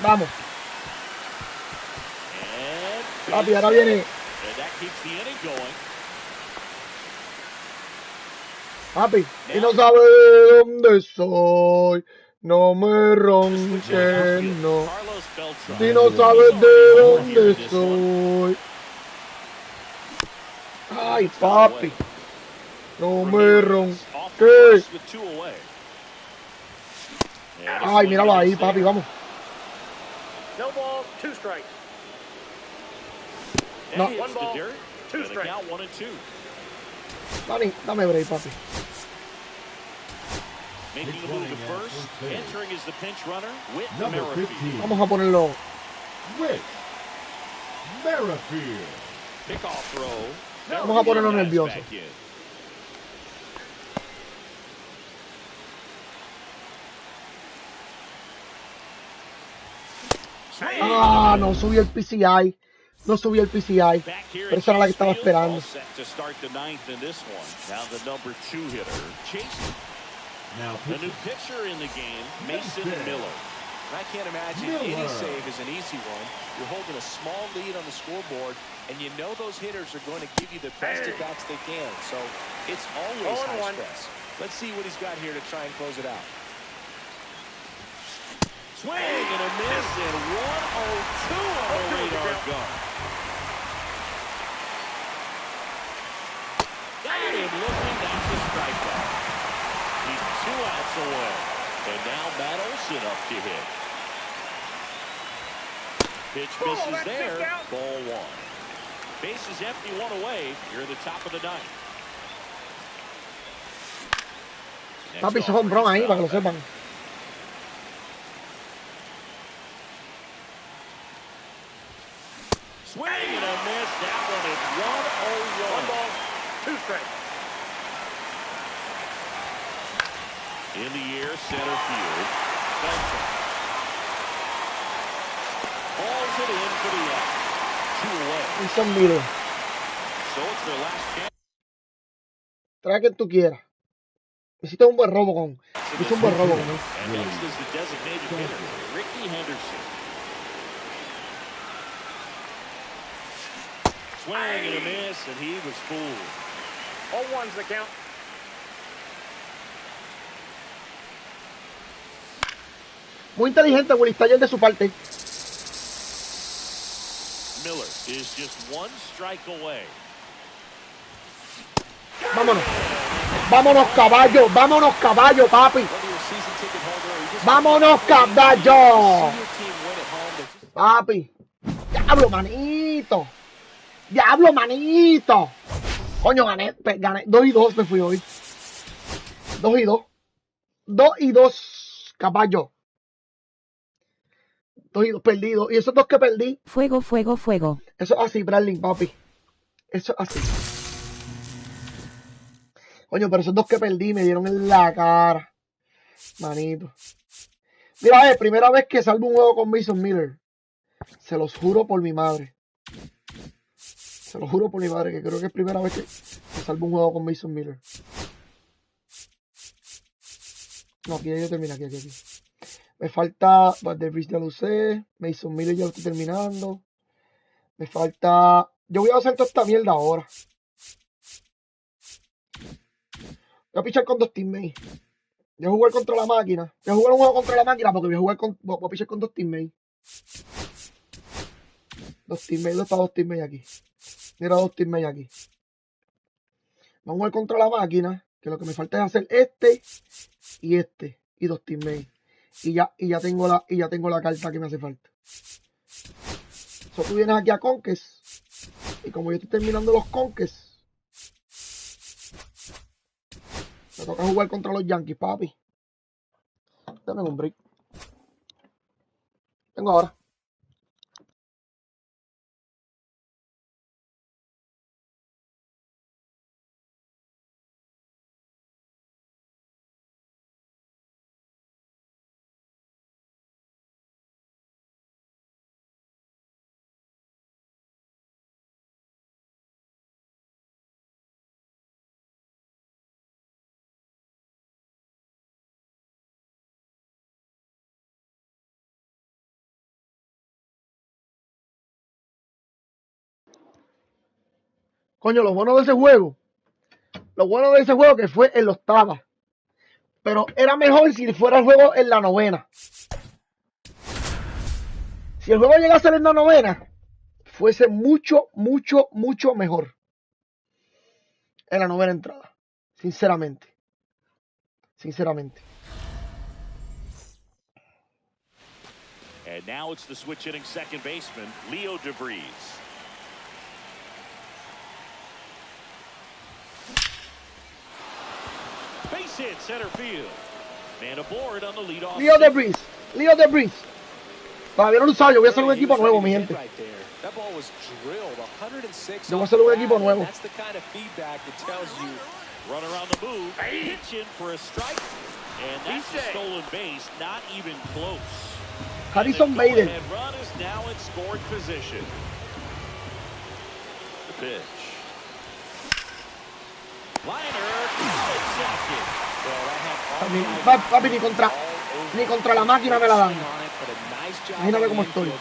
A: Vamos.
B: And
A: Papi, ahora viene.
B: and that keeps the inning going.
A: Papi, y no sabe dónde soy. No me ronques, no.
B: Carlos Beltran.
A: Si no sabes de dónde soy. Ay, papi. No me ronques. Ay, míralo ahí, papi, vamos.
F: No ball, two strikes.
A: No.
F: One ball, two strikes.
B: Count 1 and 2.
A: Dame break, papi.
B: Making a move to first. Entering is the pinch runner, Witt
D: Number
B: Merrifield.
D: 15.
A: Vamos a ponerlo.
D: Witt Merrifield.
B: Pickoff throw.
A: Vamos a ponerlo nervioso.
B: Back in.
A: Ah, no subió el PCI. No subió el PCI. Pero esa era la que estaba esperando.
B: Set to start the ninth in this one. Now the number 2 hitter, Chase.
D: Now
B: The new pitcher in the game, Mason Miller.
C: I can't imagine any save is an easy one. You're holding a small lead on the scoreboard, and you know those hitters are going to give you the best at-bats they can. So it's always high stress. Let's see what he's got here to try and close it out.
B: Swing and a miss, and 102 on the radar gun. Got him looking, that's a strikeout. He's 2 outs away. And now Matt Olson up to hit. Pitch misses there. Ball 1. Bases empty, 1 away. You're in the top of the ninth.
A: Papi, hizo home run ahí, para que lo sepan.
B: Swing and a miss. That one is 1-0-1.
F: One ball, two strikes.
B: In the air, center field. Beltran. Balls it in for the out. 2 away.
A: Hizo un video.
B: So it's their last chance.
A: Trae quien tú quieras. Hiciste un buen robo con. Hizo un buen robo con él.
B: And next is the designated hitter, Ricky Henderson. Swing and a miss, and he was fooled.
F: 0-1's the count.
A: Muy inteligente, Willy Taller de su parte.
B: Miller is just 1 strike away.
A: Vámonos. Vámonos, caballo. Vámonos, caballo, papi. Vámonos, caballo. Papi. Diablo, manito. Diablo, manito. Coño, gané 2-2 me fui hoy. 2-2. 2-2, caballo. 2 perdidos. Y esos 2 que perdí.
E: Fuego, fuego, fuego.
A: Eso es así, Bradley, papi. Eso es así. Coño, pero esos 2 que perdí me dieron en la cara. Manito. Mira, primera vez que salvo un juego con Mason Miller. Se los juro por mi madre. Se lo juro por mi madre, que creo que es primera vez que salvo un juego con Mason Miller. No, aquí ya yo termino, aquí. Me falta, Davis ya lo usé, Mason Miller ya lo estoy terminando. Me falta, yo voy a hacer toda esta mierda ahora. Voy a pichar con 2 teammates. Voy a jugar contra la máquina. Voy a jugar un juego contra la máquina porque voy a pichar con 2 teammates. 2 teammates, ¿dónde están 2 teammates aquí? Mira, 2 teammates aquí. Vamos a jugar contra la máquina, que lo que me falta es hacer este y 2 teammates. Y ya tengo la carta que me hace falta. So, tú vienes aquí a Conques. Y como yo estoy terminando los Conques, me toca jugar contra los Yankees, papi. Dame un break. Tengo ahora. Coño, lo bueno de ese juego que fue en la 8ª. Pero era mejor si fuera el juego en la 9ª. Si el juego llega a ser en la 9ª, fuese mucho mejor. En la 9ª entrada. Sinceramente.
B: And now it's the switch hitting second baseman, Leo DeVries. Base hit center field. And aboard on the leadoff.
A: Leo DeVries. Todavía no lo usaba, yo voy a hacer un equipo nuevo, mi gente. Yo voy a hacer un equipo nuevo.
B: Run around the move, pitch in for a strike, and that's a stolen base, not even close.
A: Harrison Bader.
B: The run is now in scoring position. The pitch. Liner,
A: Papi, ni contra la máquina me la dan. Imagínate cómo estoy.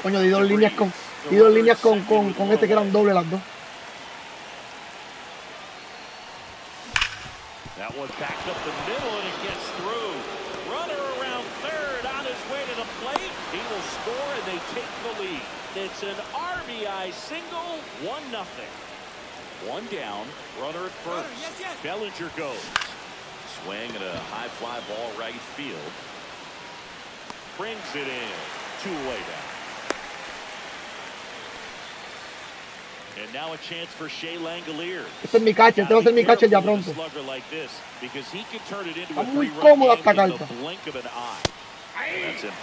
A: Coño, di 2 líneas con este que eran doble las 2.
B: That one backed up the middle and it gets through. Runner around third on his way to the plate. He will score and they take the lead. It's an RBI single, 1-0. 1 down, runner at first. Bellinger goes. Swing and a high fly ball right field. Brings it in. 2 away now. And now a chance for Shea Langolier.
A: Este es mi catcher, este va a ser mi catcher ya pronto. Está muy cómoda esta carta.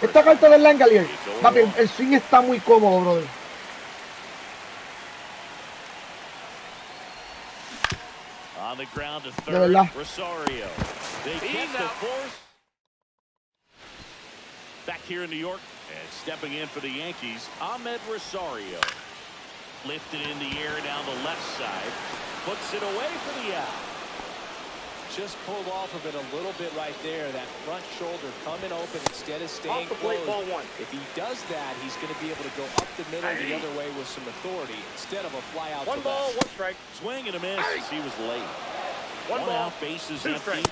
A: Esta carta del Langolier, papi, el swing está muy cómodo, brother. De verdad.
B: Back here in New York and stepping in for the Yankees, Ahmed Rosario. Lifted in the air down the left side. Puts it away for the out.
C: Just pulled off of it a little bit right there. That front shoulder coming open instead of staying
F: plate,
C: closed.
F: ball 1.
C: If he does that, he's going to be able to go up the middle the other way with some authority instead of a fly out.
F: 1 ball, 1 strike.
B: Swing and a miss as he was late.
F: 1 ball,
B: out, bases
F: 2
B: empty.
F: strike.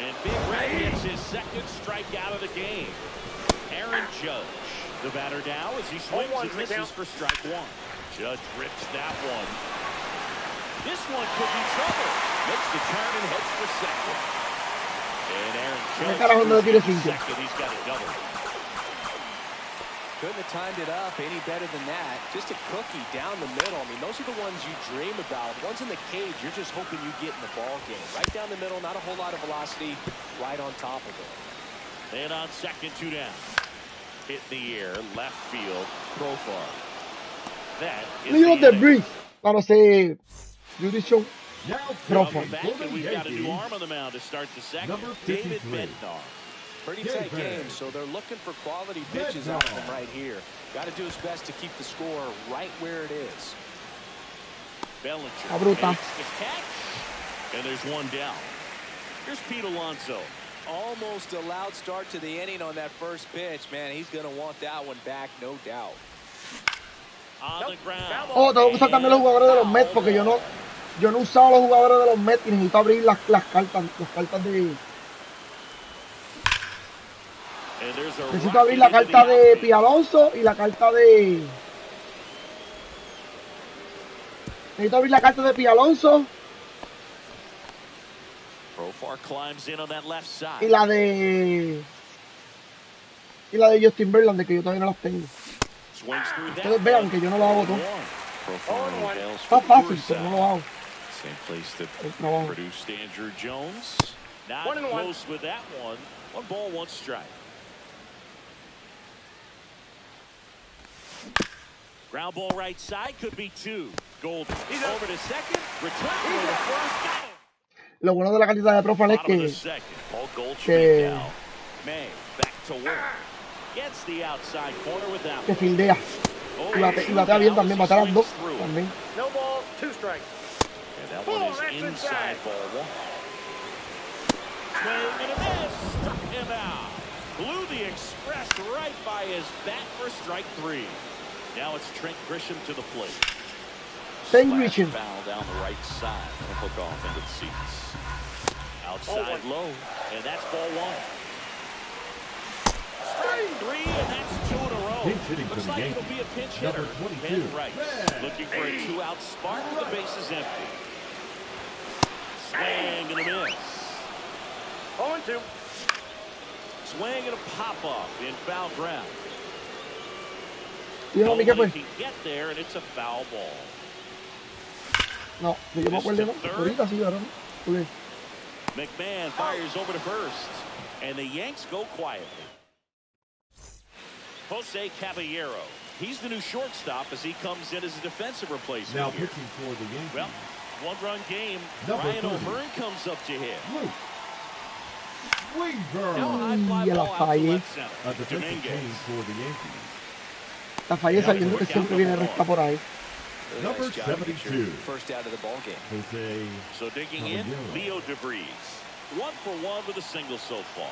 B: And Big Red gets his second strikeout of the game. Aaron Judge, the batter now as he swings and misses for strike 1. Judge rips that one. This one could be trouble. Makes the turn and heads for second. And Aaron Judge, second, he's got a double.
C: Couldn't have timed it up any better than that. Just a cookie down the middle. I mean, those are the ones you dream about. Ones in the cage, you're just hoping you get in the ball game. Right down the middle, not a whole lot of velocity, right on top of it.
B: And on second, 2 down. Hit in the air, left field, Profar. That is
A: Leo
B: the
A: Debris. Para ser Judicial
D: Now
A: Profar.
B: back, and we've got a new arm on the mound to start the second.
D: Number
B: David
D: 53.
B: Bednar.
C: Pretty tight game, so they're looking for quality pitches out of him right here. Got to do his best to keep the score right where it is.
B: Bellinger
A: Bruta.
B: makes the catch, and there's 1 down. Here's Pete Alonso.
C: Almost a loud start to the inning on that first pitch. Man, he's going to want that one back, no doubt.
B: On the ground.
A: Oh, tengo que usar también los jugadores de los Mets porque yo no usaba los jugadores de los Mets y necesito abrir las cartas de... Necesito abrir la carta de Pete Alonso y la carta de... Necesito abrir la carta de Pete Alonso
B: Profar climbs in on that left side.
A: y la de Justin Verlander, que yo todavía no las tengo. Ustedes vean que yo no lo hago todo. Está fácil, pero no lo hago.
B: Same place that
A: El trabajo.
B: produced Andrew Jones. Not close with that one. 1 ball, 1 strike. Ground ball right side, could be 2. Golden. He's over to second. Return for the first. Got him.
A: Lo bueno de la cantidad de Profar es
B: Bottom of the
A: que
B: second. Paul Goldschmidt now. May back to work. Gets the outside corner with that one.
A: fildea. Y batea bien también, batea las dos también.
F: No ball, 2 strikes.
B: And that one is inside ball 1. Swing and a miss. Struck him out. Blew the express right by his bat for strike 3. Now it's Trent Grisham to the plate.
A: Trent Grisham.
B: Foul down the right side. Hook off into the seats. Outside low. And that's ball 1. Strike 3, and that's 2 in a row.
D: Pinch hitting
B: Looks
D: for the
B: like
D: Yankees.
B: it'll be a pinch
D: Number
B: hitter.
D: 22.
B: Ben Rice looking for a 2-out spark with the bases empty. Swing and a miss.
F: 0-2.
B: Swing and a pop-up in foul ground.
A: ¿Y no, qué fue?
B: He can get there, and it's a foul ball.
A: No, que yo me acuerdo, ¿no? Ahorita sí, ahora no. Okay.
B: McMahon fires over to first, and the Yanks go quietly. Jose Caballero. He's the new shortstop as he comes in as a defensive replacement.
D: Now
B: here.
D: pitching for the Yankees.
B: Well, 1-run game.
D: Number
B: Ryan
D: 30.
B: O'Hearn comes up to hit.
D: Weaver.
B: Now a high fly
A: Y a la
B: ball out to
A: fallé.
B: left center.
D: A defensive
B: Dominguez.
D: change for the Yankees.
A: La fallé sabiendo que siempre viene recta por ahí.
C: Really
D: Number
C: nice job to get your
D: 72.
C: first out of the ball game.
D: Jose.
B: So digging in, Leo DeVries. 1 for 1 with a single so far.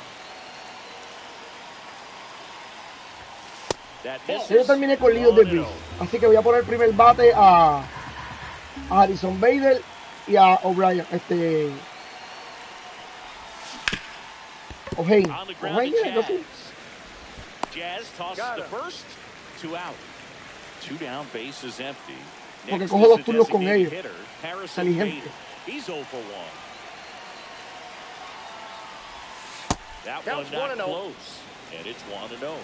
B: That
A: Yo
B: misses.
A: terminé con Leo Debris, así que voy a poner el primer bate a Harrison Bader y a O'Brien, O'Hain.
B: On the ground
A: O'Hain,
B: to
A: no sé.
B: Jazz tosses to first. 2 out. 2 down, base is empty.
A: Porque
B: Next
A: cojo
B: is
A: dos
B: the
A: turnos con
B: designated
A: ellos.
B: hitter, Harrison
A: Inteligente.
B: Bader. He's 0 for 1. That
F: Counts
B: one not
F: 1-0.
B: close. And it's 1-0.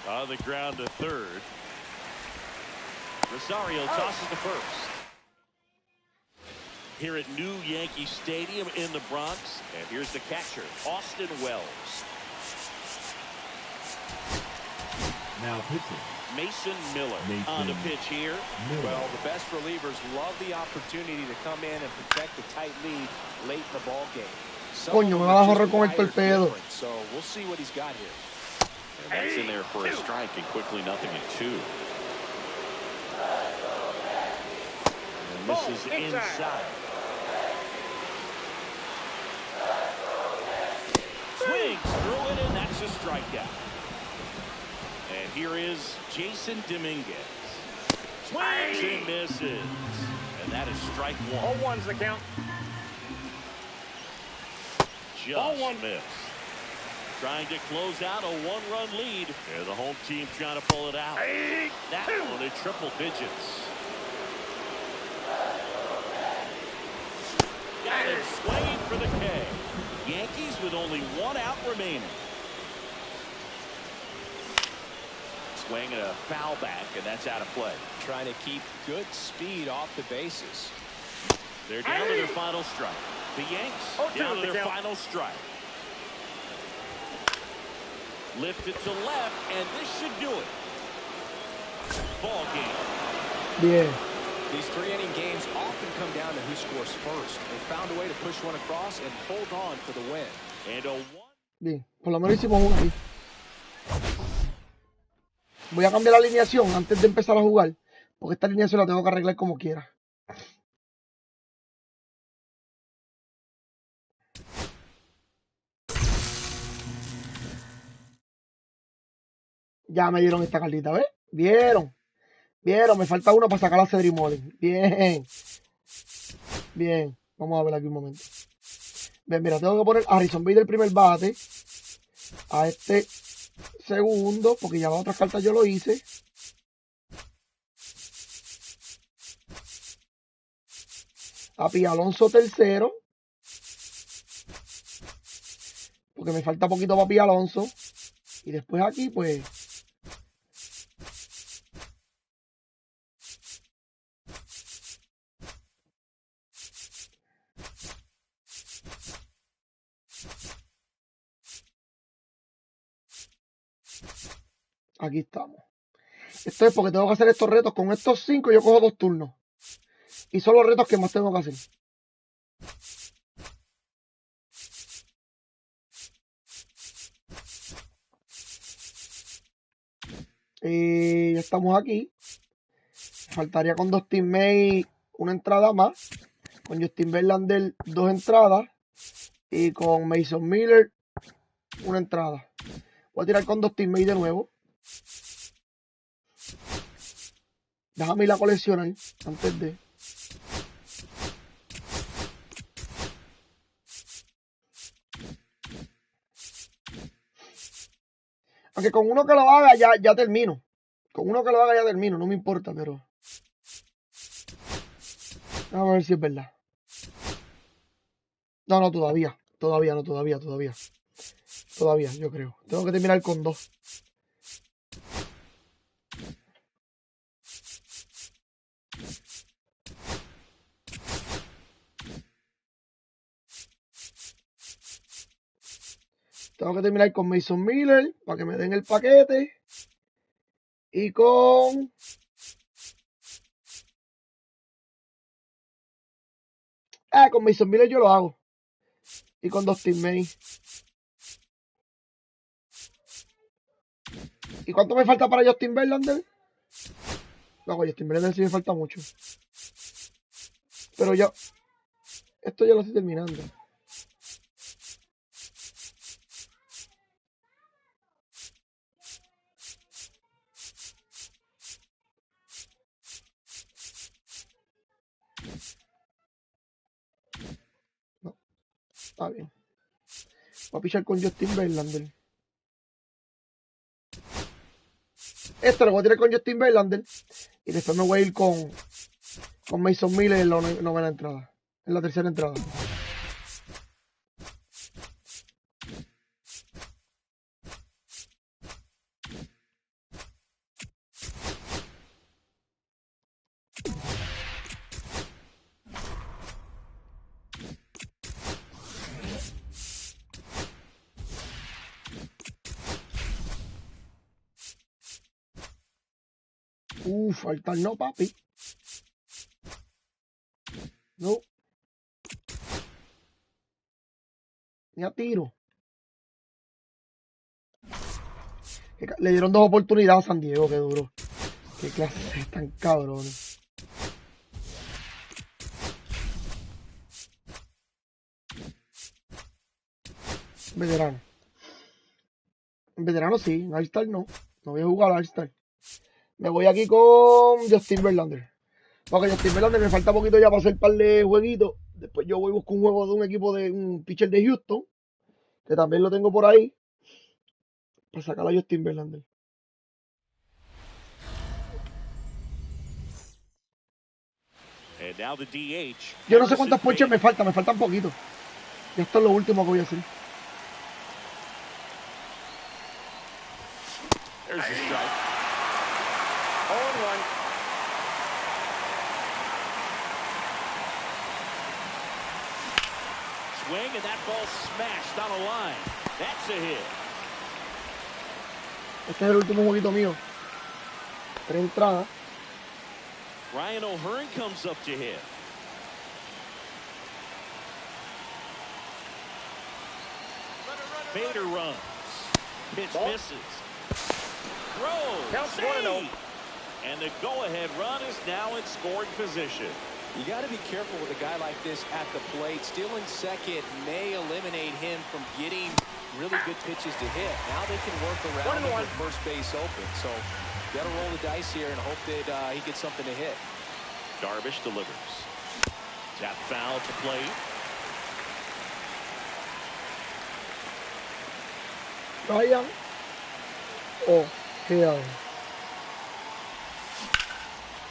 B: On the ground to third. Rosario tosses to first. Here at New Yankee Stadium in the Bronx. And here's the catcher, Austin Wells.
D: Now pitching.
B: Mason Miller on the pitch here.
C: Well, the best relievers love the opportunity to come in and protect the tight lead late in the ball game.
A: Coño, me va a correr con el torpedo.
C: So we'll see what he's got here.
B: And that's in there for a strike, and quickly 0-2. And this is inside. Swings through it, and that's a strikeout. And here is Jason Dominguez. Swings and misses. And that is strike 1.
F: 0-1's the count.
B: Just missed. Trying to close out a 1-run lead. And the home team trying to pull it out. That one in triple digits. Got it Swinging for the K. Yankees with only one out remaining. Swing and a foul back, and that's out of play.
C: Trying to keep good speed off the bases.
B: They're down to their final strike. The Yanks down to their final strike. Lift it to left, and this should do it. Ball game.
A: Bien.
C: These 3-inning games often come down to who scores first. They found a way to push one across and hold on for the win.
B: And a one.
A: Bien, por lo menos hicimos uno aquí. Voy a cambiar la alineación antes de empezar a jugar, porque esta alineación la tengo que arreglar como quiera. Ya me dieron esta cartita, ¿ves? ¿Vieron? ¿Vieron? Me falta uno para sacar a Cedric Mullins. Bien. Bien. Vamos a ver aquí un momento. Ven, mira, tengo que poner a Harrison Bader el primer bate. A este segundo, porque ya las otras cartas yo lo hice. A Pi Alonso tercero. Porque me falta poquito para Pi Alonso. Y después aquí, pues... Aquí estamos. Esto es porque tengo que hacer estos retos. Con estos 5 yo cojo 2 turnos. Y son los retos que más tengo que hacer. Ya estamos aquí. Faltaría con Dustin May una entrada más. Con Justin Verlander 2 entradas. Y con Mason Miller una entrada. Voy a tirar con Dustin May de nuevo. Déjame ir a coleccionar antes de... Aunque con uno que lo haga ya termino. Con uno que lo haga ya termino, no me importa, pero... Vamos a ver si es verdad. No, todavía. Todavía, yo creo. Tengo que terminar con 2. Tengo que terminar con Mason Miller para que me den el paquete. Y con... con Mason Miller yo lo hago. Y con Dustin May. ¿Y cuánto me falta para Justin Verlander? No, con Justin Verlander sí me falta mucho. Pero yo... Esto ya lo estoy terminando. No, está bien. Voy a pichar con Justin Verlander. Esto lo voy a tirar con Justin Verlander. Y después me voy a ir con Mason Miller en la novena entrada. En la tercera entrada. Faltar no, papi. No. Ni a tiro. Le dieron 2 oportunidades a San Diego, qué duro. Qué clase tan cabrones. Veterano. En veterano sí, en All-Star no. No voy a jugar al All-Star. Me voy aquí con Justin Verlander. Porque Justin Verlander me falta poquito ya para hacer un par de jueguitos. Después yo voy a buscar un juego de un equipo de un pitcher de Houston. Que también lo tengo por ahí. Para sacar a Justin Verlander.
B: And now the DH.
A: Yo no sé cuántos ponches me faltan poquito. Y esto es lo último que voy a hacer.
B: There's the strike.
F: 0-1.
B: Swing, and that ball smashed on a line. That's a hit.
A: Este es el último jueguito mío. 3 entradas.
B: Ryan O'Hearn comes up to hit. Bader runs. Pitch misses. Throws.
F: Counts
B: Save.
F: 1-0.
B: And the go-ahead run is now in scoring position.
C: You got to be careful with a guy like this at the plate. Stealing second may eliminate him from getting really good pitches to hit. Now they can work around him with first base open. So you got to roll the dice here and hope that he gets something to hit.
B: Darvish delivers. Tap foul to plate.
A: Ryan. Oh, hell.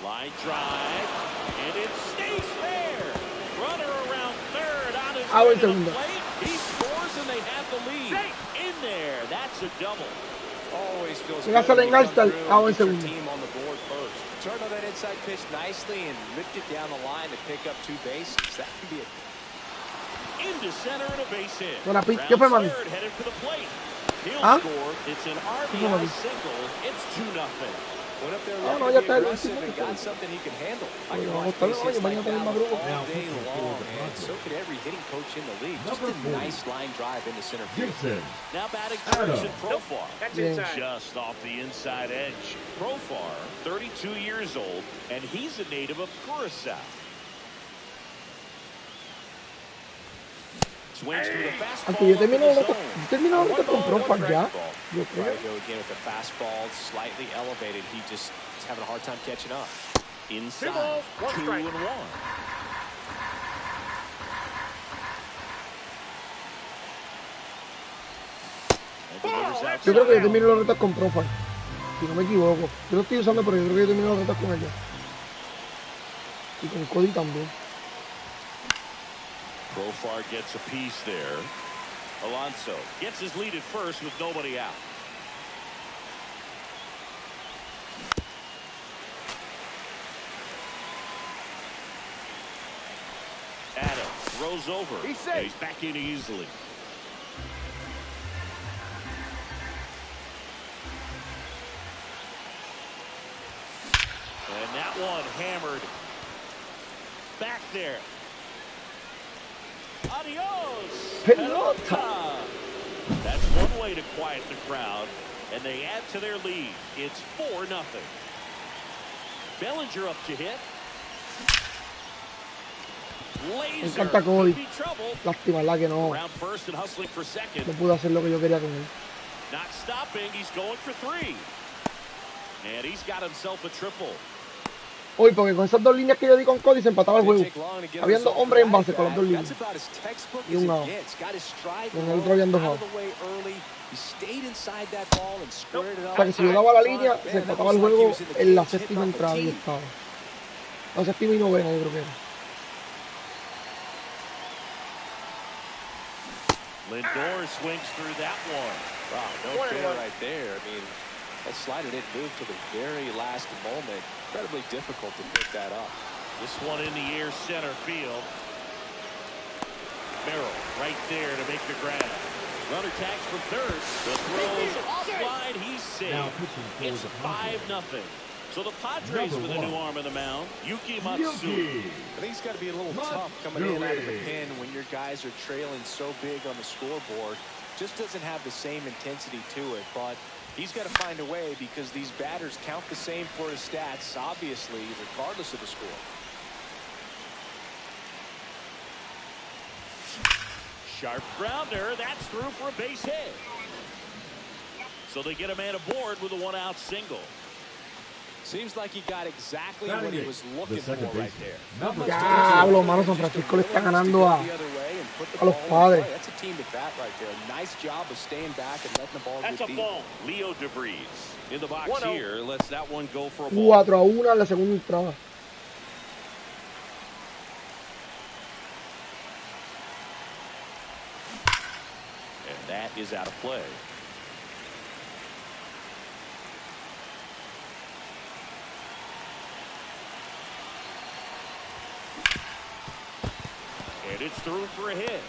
B: Line drive, and it stays there. Runner around third on his
A: Out
B: way
A: en
B: to the
A: segundo.
B: plate. He scores, and they have the lead. In there, that's a double.
C: Always feels
A: Llega a
C: good when
A: salir
C: you come
A: All-Star,
C: through
A: out en
C: and get your
A: segundo.
C: team on the board first. Turned on that inside pitch nicely and ripped it down the line to pick up 2 bases. That can be a
B: Into center and a base hit.
A: Buena pitch. ¿Qué fue, mami?
B: Round third, headed for the plate. He'll
A: ¿Ah?
B: score. It's an
A: fue, mami?
B: RBI single. It's 2-0.
C: went up there
A: No,
C: ready
A: no,
C: to
A: ya
C: be
A: está el
C: aggressive
A: último.
C: and got something he can handle. I
A: Oye,
C: can
A: vamos a
C: watch
A: estar,
C: base
A: oye,
C: hits
A: mañana
C: like
A: tenemos
C: that
A: más grupo.
C: all day long, and so could every hitting coach in the league. Just a nice line drive into center field.
D: Gibson.
B: Now batting first and Profar.
F: That's
A: Yeah.
F: inside.
B: Just off the inside edge. Profar, 32 years old, and he's a native of Curacao. Swings through the fastball.
A: Aunque yo termino
B: up in the
A: ahorita
B: zone.
A: con Profar ya. Yo
C: Try
A: creo.
C: to go again with the fastball slightly elevated. He just is having a hard time catching up.
B: Inside,
F: 1 strike.
B: 2-1. And delivers out
A: Yo creo que yo termino los retos con Profar. Si no me equivoco. Yo lo estoy usando, pero yo creo que yo termino los retos con ella. Y con Cody también.
B: Profar gets a piece there. Alonso gets his lead at first with nobody out. Adams throws over.
F: He's safe.
B: And he's back in easily. And that one hammered back there. Adios,
A: Pelota.
B: That's one way to quiet the crowd, and they add to their lead. It's 4-0. Bellinger up to hit.
A: Me
B: Laser
A: encanta Cody.
B: could be trouble.
A: Lástima, la que no,
B: Around first and hustling for second.
A: no pude hacer lo que yo quería con él.
B: Not stopping. He's going for 3. And he's got himself a triple.
A: Hoy, porque con esas dos líneas que yo di con Cody se empataba el juego. Habían 2 hombres en base con las 2 líneas. Y un out. Con el otro habían 2 outs. O sea que si yo daba la línea, se empataba el juego en la 7ª entrada y estaba. La 7ª y 9ª, yo creo que era.
B: Lindor swings through that one.
C: Wow, no fair right there. I mean, that slider didn't move to the very last moment. Incredibly difficult to pick that up.
B: This one in the air center field. Merrill right there to make the grab. Runner tags from third. The throws offline. He's
D: Now
B: safe.
D: pitching for
B: It's
D: the
B: 5-0. So the Padres
D: Number
B: with a new
D: 1.
B: arm in the mound, Yuki Matsu.
D: Yuki.
C: I think it's got to be a little tough coming in out of the pen when your guys are trailing so big on the scoreboard. Just doesn't have the same intensity to it, but he's got to find a way because these batters count the same for his stats, obviously, regardless of the score.
B: Sharp grounder. That's through for a base hit. So they get a man aboard with a 1-out single.
C: Seems like he got exactly what he was looking
D: The
C: for
D: second
C: right
D: baseman.
C: there.
D: Number
A: Diablo, mano, San Francisco le está ganando a los Padres.
C: That's a team to bat right there. Nice job of staying back and letting the ball
B: That's
C: get
B: a
C: deep.
B: ball. Leo DeVries in the box
F: 1-0.
B: here. Lets that one go for a ball.
A: 4-1 en la segunda entrada.
B: that is out of play. And it's through for a hit.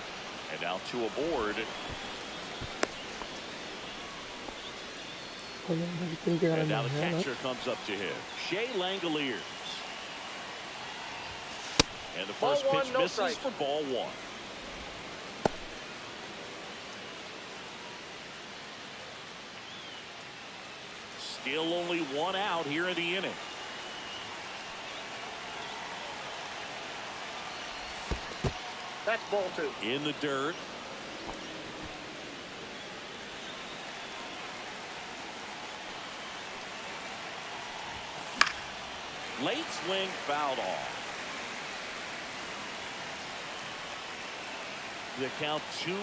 B: And now 2 aboard. And now the catcher comes up to him. Shea Langoliers. And the first pitch misses for ball 1. Still only 1 out here in the inning.
F: That's ball 2.
B: In the dirt. Late swing fouled off. The count 2-1.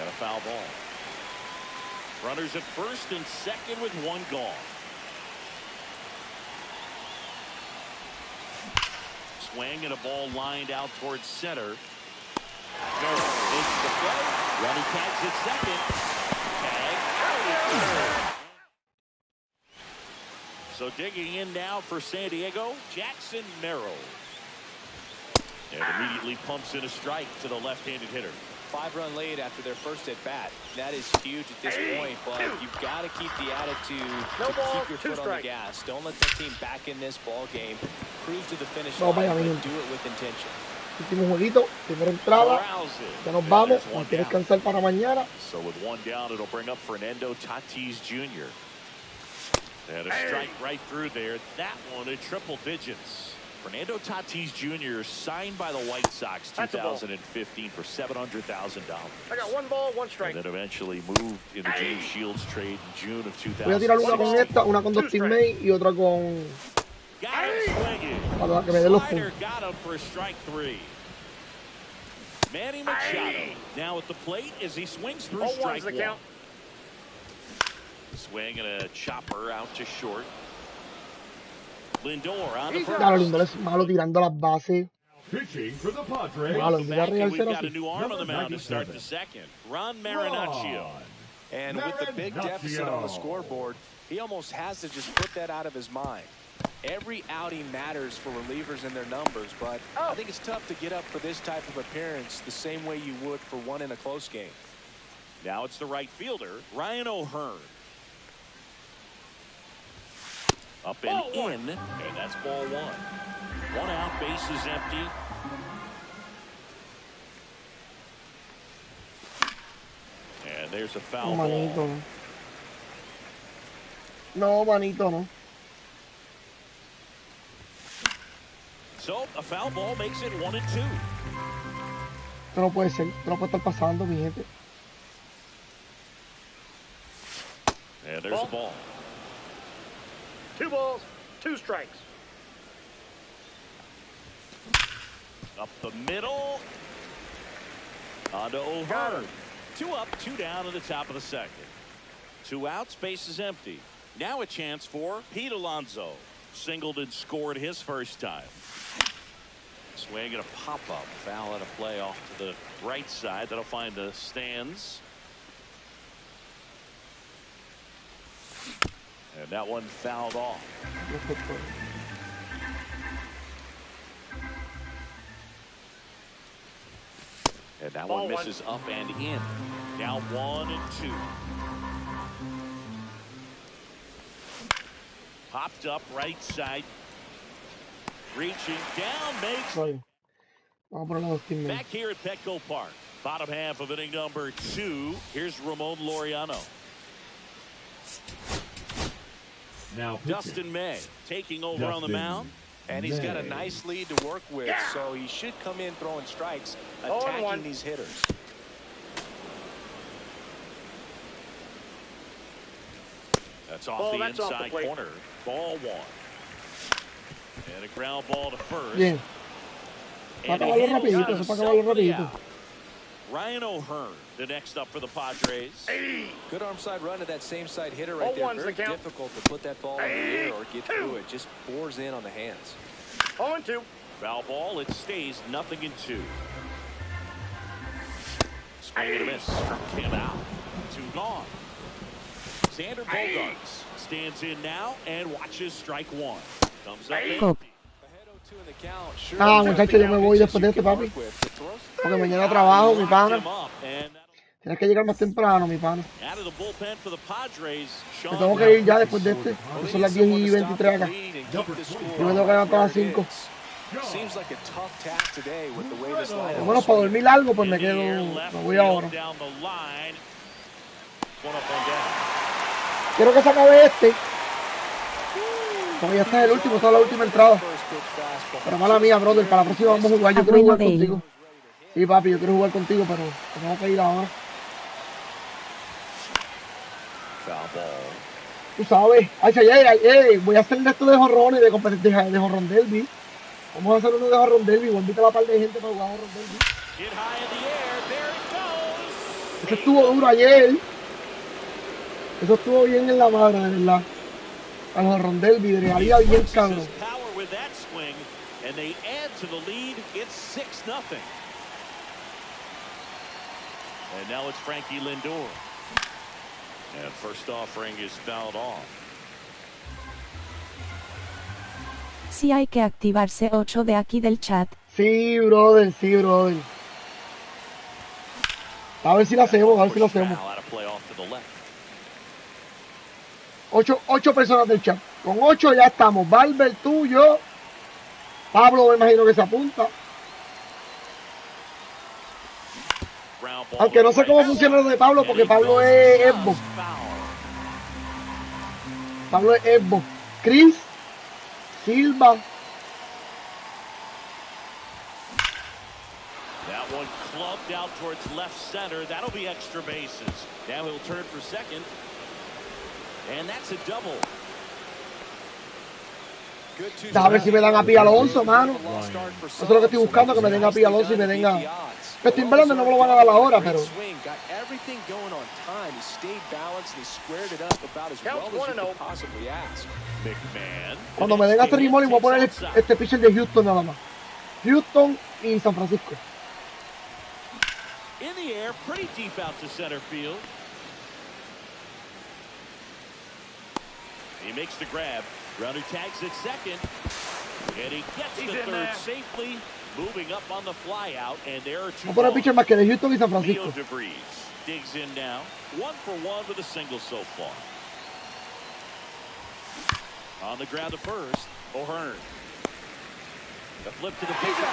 B: And a foul ball. Runners at first and second with 1 gone. Swing and a ball lined out towards center. No, it's the play. Runner tags at second. Tag. So digging in now for San Diego, Jackson Merrill. And immediately pumps in a strike to the left-handed hitter.
C: 5-run lead after their first at bat. That is huge at this point, but you've got to keep the attitude to keep your foot on the gas. Don't let the team back in this ball game. Cruise to the finish line, but do it with intention.
A: Último jueguito, primera entrada. Ya nos vamos. Hay que descansar para mañana.
B: So with 1 down, it'll bring up Fernando Tatis Jr. And a strike right through there. That one at triple digits. Fernando Tatis Jr. signed by the White Sox 2015 for $700,000.
F: I got 1 ball, 1 strike.
B: And then eventually moved in the James Shields trade in June of 2016.
A: Voy a tirar una con esta, una con 2 teammates y otra con... Para que me dé los puntos.
B: Got him for strike 3. Manny Machado now at the plate as he swings through strike 1. Swing and a chopper out to short. Lindor on the first.
A: Claro, Lindor es malo tirando las bases.
D: Pitching for the Padres.
A: Malo,
B: We've got a new arm on the mound to start the second. Ron Marinaccio.
C: And with the big deficit on the scoreboard, he almost has to just put that out of his mind. Every outing matters for relievers and their numbers, but I think it's tough to get up for this type of appearance the same way you would for one in a close game.
B: Now it's the right fielder, Ryan O'Hearn. Up and in, and that's ball 1. 1 out, base is empty. And there's a foul ball.
A: No, manito, no.
B: So a foul ball makes it 1-2.
A: Esto no puede ser. Esto no puede estar pasando, mi gente.
B: And there's the ball.
F: 2 balls, 2 strikes.
B: Up the middle. Onto O'Hearn. 2 up, 2 down at the top of the second. 2 outs, base is empty. Now a chance for Pete Alonso. Singled and scored his first time. Swing and a pop-up. Foul and a play off to the right side. That'll find the stands. And that one fouled off. And that one misses up and in. Now 1-2. Popped up right side. Reaching down, makes. Back here at Petco Park. Bottom half of inning number 2. Here's Ramon Laureano.
D: Now
B: Dustin May taking over on the mound.
C: And he's got a nice lead to work with, so he should come in throwing strikes, attacking these hitters.
B: That's off the inside corner. Ball 1. And a ground ball to first.
A: Bien. Para acabarlo rapidito, eso para acabarlo rapidito.
B: Ryan O'Hearn, the next up for the Padres.
C: Good arm side run to that same side hitter right there. Very difficult to put that ball in the air or get through it. Just bores in on the hands.
F: 0-2.
B: Foul ball. It stays 0-2. Swing and a miss. Struck him out. 2 gone. Xander Bogaerts stands in now and watches strike 1. Comes up empty.
A: Ah, muchachos, yo me voy después de este, papi. Porque mañana trabajo, mi pana. Tienes que llegar más temprano, mi pana. Me tengo que ir ya después de este. Son las 10:23 acá. Yo me tengo que levantar a las 5. Bueno, para dormir algo, pues me quedo. Me voy ahora. Quiero que se acabe este. Porque ya está el último, está la última entrada. Pero mala mía, brother, para la próxima vamos a jugar. Yo quiero jugar contigo. Sí, papi, yo quiero jugar contigo, pero tengo que ir ahora. Tú sabes. Ay, voy a hacer esto de jorrones, de jorrón derby. Vamos a hacer uno de jorrón derby. Voy a invitar a una par de gente para jugar jorrón derby. Eso estuvo duro ayer. Eso estuvo bien en la madre, de verdad. Al jorrón derby, de realidad bien cabrón.
B: And they add to the lead. It's 6-0. And now it's Frankie Lindor. And first offering is fouled off.
E: Sí hay que activarse 8 de aquí del chat.
A: Sí, brother, sí, brother. A ver si lo hacemos, a ver si lo hacemos. 8 personas del chat. Con 8 ya estamos. Barber, tú, yo. Pablo, me imagino que se apunta. Aunque no sé cómo funciona lo de Pablo, porque Pablo es Xbox. Pablo es Xbox. Chris Silva.
B: That one clubbed out towards left center. That'll be extra bases. Now he'll turn for second. And that's a double.
A: A ver si me dan a Pí Alonso, mano. Eso es lo que estoy buscando, que me den a Pí Alonso y me den a... Pues Timberland no me lo van a dar ahora, pero... Cuando me den a Terry Molly voy a poner este pitcher de Houston nada más. Houston y San Francisco.
B: In the air, pretty deep out to center field. He makes the grab. Grounder tags at second. And he gets the third safely. Moving up on the fly out, and there are 2
A: Voy a poner pitcher más que de Houston y San Francisco.
B: Digs in now. 1 for 1 with a single so far. On the ground to first, O'Hearn. The flip to the pitcher.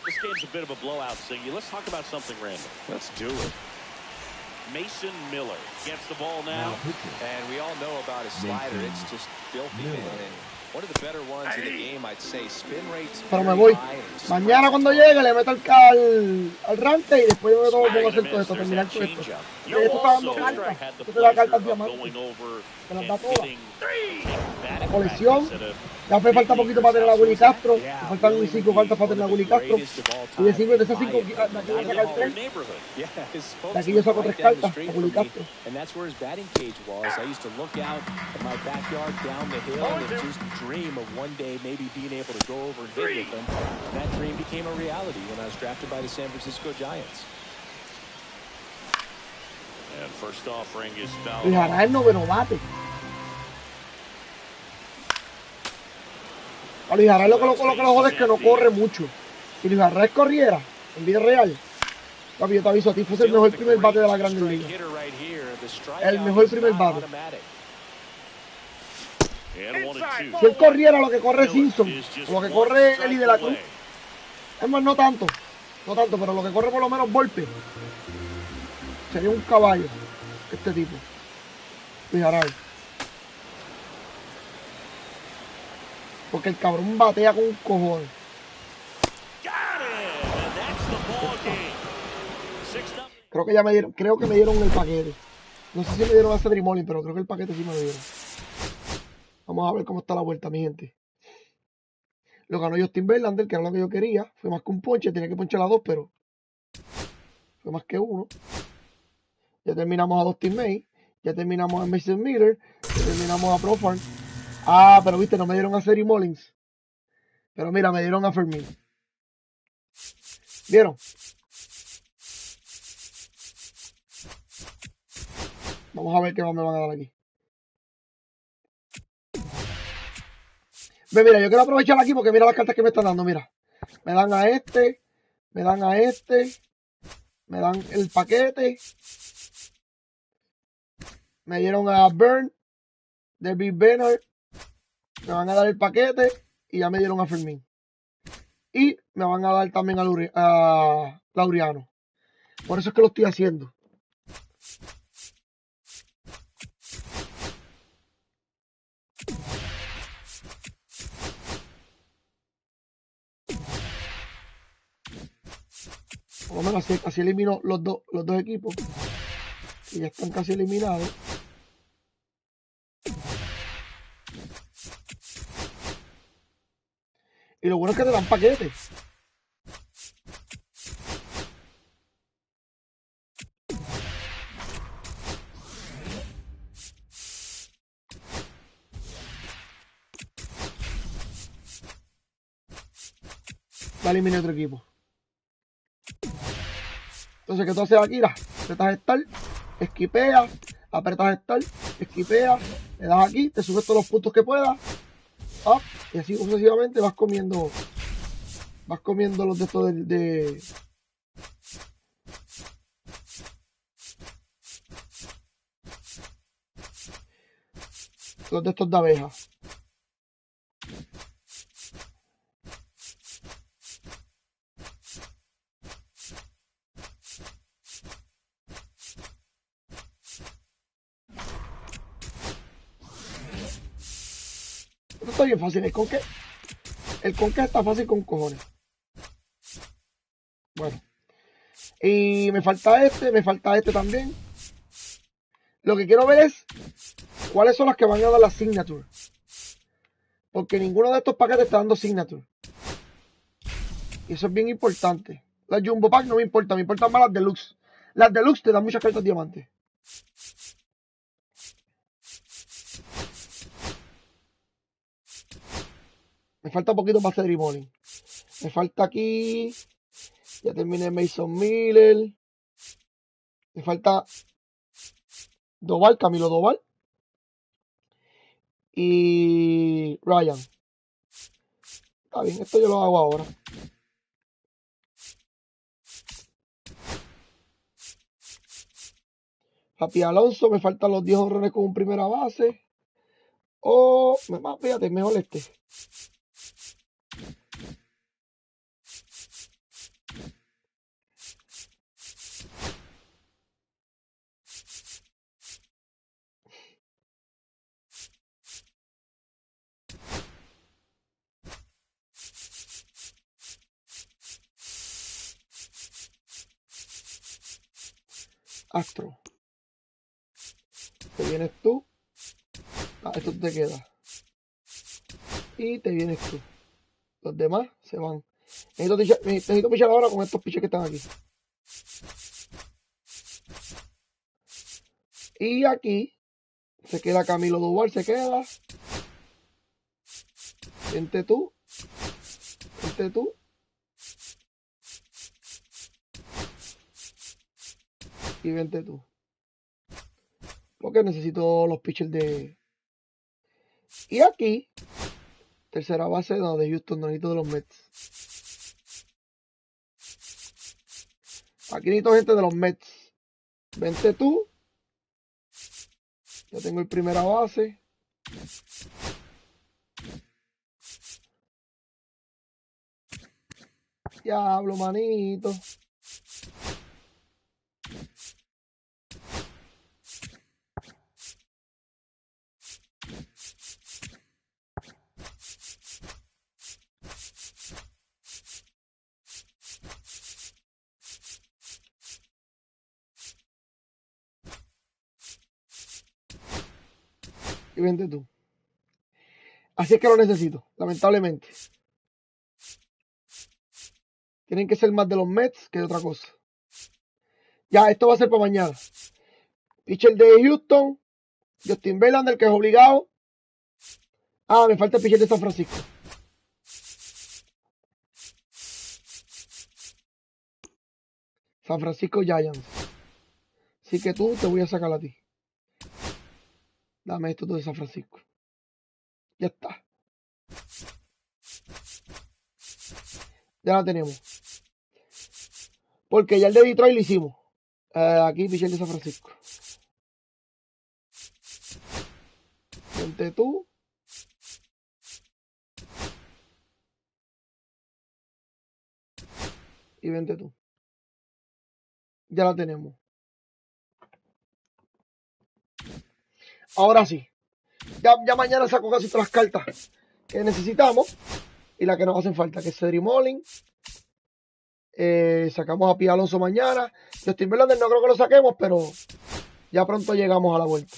B: This game's a bit of a blowout, Singy. Let's talk about something random.
C: Let's do it.
B: Mason Miller gets the ball now.
C: And we all know about his slider. It's just filthy, man. And one of the better ones in the game, I'd say. Spin rates.
A: Pero me voy. Mañana cuando llegue le meto al ranque y después yo me pongo a hacer todo esto, terminar todo esto. Esto está dando cartas. Esto te da cartas diamantes. Te las da todas. La colección. Ya me falta poquito para tener a Willy Castro. Me faltan 5 cartas para tener a Willy Castro. Y de 5 de esas 5, de aquí voy a sacar 3. De aquí yo saco 3 cartas a Willy Castro.
C: And that's where his batting cage was. I used to look out at my backyard down the hill and just dream of one day maybe being able to go over and hit with him. And that dream became a reality when I was drafted by the San Francisco Giants.
B: And first offering is fouled.
A: Y Jara es noveno bate. A Luis Arraez lo que lo jode es que no corre mucho. Si Luis Arraez corriera en vida real, papi, yo te aviso a ti, fuese el mejor primer bate de la Grandes Ligas. El mejor primer bate. Si él corriera lo que corre Simpson, lo que corre Eli de la Cruz, es más, no tanto, pero lo que corre por lo menos golpe, sería un caballo, este tipo, Luis Arraez. Porque el cabrón batea con un cojón. Creo que ya me dieron, creo que me dieron el paquete. No sé si me dieron a Cedric Mullins, pero creo que el paquete sí me lo dieron. Vamos a ver cómo está la vuelta, mi gente. Lo ganó Justin Verlander, que era lo que yo quería. Fue más que un ponche, tenía que ponchar a 2, pero fue más que 1. Ya terminamos a Dustin May. Ya terminamos a Mason Miller. Ya terminamos a Profar. Ah, pero viste, no me dieron a Cedric Mullins. Pero mira, me dieron a Fermín. ¿Vieron? Vamos a ver qué más me van a dar aquí. Mira, yo quiero aprovechar aquí porque mira las cartas que me están dando, mira. Me dan a este, me dan a este, me dan el paquete. Me dieron a Burn, David Banner, me van a dar el paquete y ya me dieron a Fermín. Y me van a dar también a Laureano. Por eso es que lo estoy haciendo. Por lo menos así elimino los dos equipos. Y ya están casi eliminados. Y lo bueno es que te dan paquetes. Ya eliminé otro equipo. Entonces, ¿qué tú haces aquí? Apretas Start, esquipeas, apretas Start, esquipeas, le das aquí, te subes todos los puntos que puedas, up, y así sucesivamente vas comiendo los de estos los de estos de abejas. Esto está bien fácil, el conque está fácil con cojones. Bueno. Y me falta este también. Lo que quiero ver es cuáles son las que van a dar la signature. Porque ninguno de estos paquetes está dando signature. Y eso es bien importante. Las Jumbo Pack no me importan, me importan más las Deluxe. Las Deluxe te dan muchas cartas diamantes. Me falta un poquito más de Ceremony. Me falta aquí. Ya terminé Mason Miller. Me falta Doval, Camilo Doval. Y Ryan. Está bien, esto yo lo hago ahora. Papi Alonso, me faltan los 10 honrones con un primera base. O, fíjate, mejor este. Astro. Te vienes tú. Esto te queda. Y te vienes tú. Los demás se van. Necesito pichar ahora con estos piches que están aquí. Y aquí se queda Camilo Duval, se queda. Vente tú. Vente tú. Y vente tú. Porque necesito los pitchers de... Y aquí, tercera base, no, de Houston, no necesito de los Mets. Aquí necesito gente de los Mets. Vente tú. Ya tengo el primera base. Diablo, manito. Y vente tú. Así es que lo necesito, lamentablemente. Tienen que ser más de los Mets que de otra cosa. Ya, esto va a ser para mañana. Pitcher de Houston. Justin Verlander, que es obligado. Ah, me falta el pitcher de San Francisco. San Francisco Giants. Así que tú te voy a sacar a ti. Dame esto de San Francisco. Ya está. Ya la tenemos. Porque ya el de Detroit lo hicimos. Aquí pitcher de San Francisco. Vente tú. Y vente tú. Ya la tenemos. Ahora sí. Ya mañana saco casi todas las cartas que necesitamos. Y las que nos hacen falta. Que es Cedric Mullins. Sacamos a Pete Alonso mañana. Justin Verlander no creo que lo saquemos, pero ya pronto llegamos a la vuelta.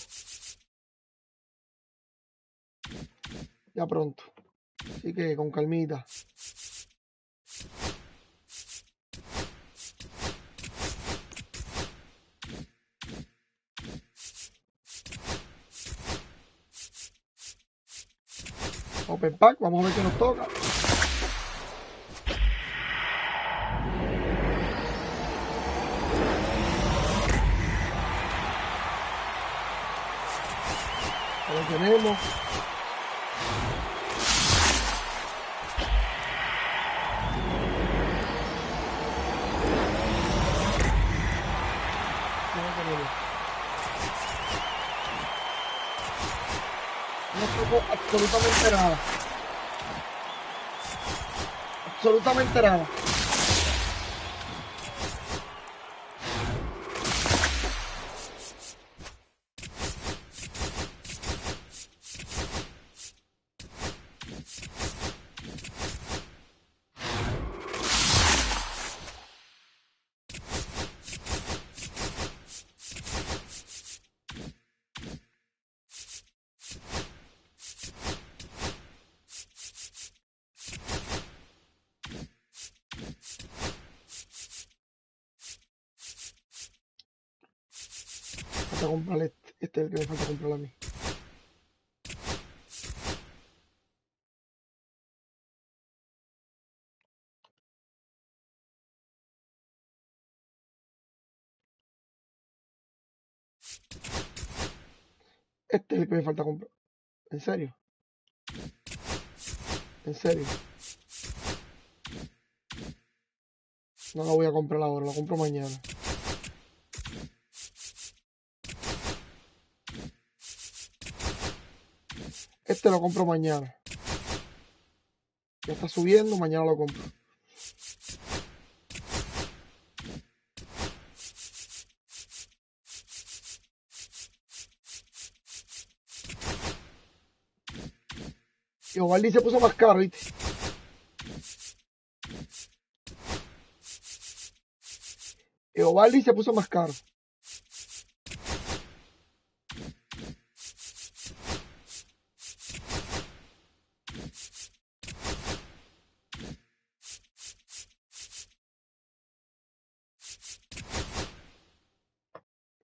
A: Ya pronto. Así que con calmita. Open pack, vamos a ver qué nos toca. Ahí lo tenemos. No tocó absolutamente nada. Absolutamente nada. Falta comprar este es el que me falta comprar a mí. Este es el que me falta comprar. ¿En serio? ¿En serio? No lo voy a comprar ahora, lo compro mañana. Este lo compro mañana. Ya está subiendo, mañana lo compro. Y Ovaldi se puso más caro, ¿viste? Y Ovaldi se puso más caro.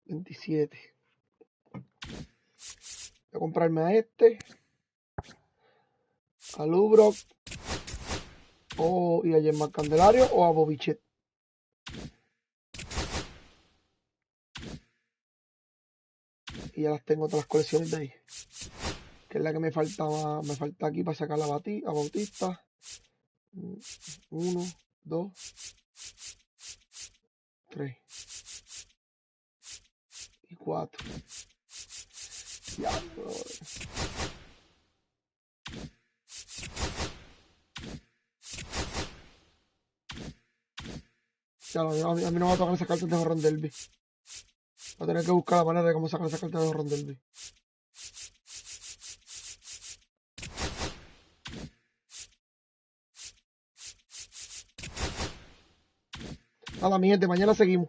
A: $27. Voy a comprarme a este. A Lubrock. Y a Germán Candelario o a Bobichet. Y ya las tengo todas las colecciones de ahí. Que es la que me faltaba. Me falta aquí para sacar a Bautista. 1, 2, 3 y 4. Diablo. Ya, a mí no me va a tocar esa carta de Jorron Derby. Voy a tener que buscar la manera de cómo sacar esa carta de Jorron Derby. Nada, mi gente, mañana seguimos.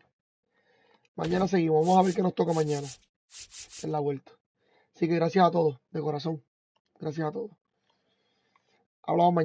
A: Mañana seguimos. Vamos a ver qué nos toca mañana. En la vuelta. Así que gracias a todos, de corazón. Gracias a todos. Hablamos mañana.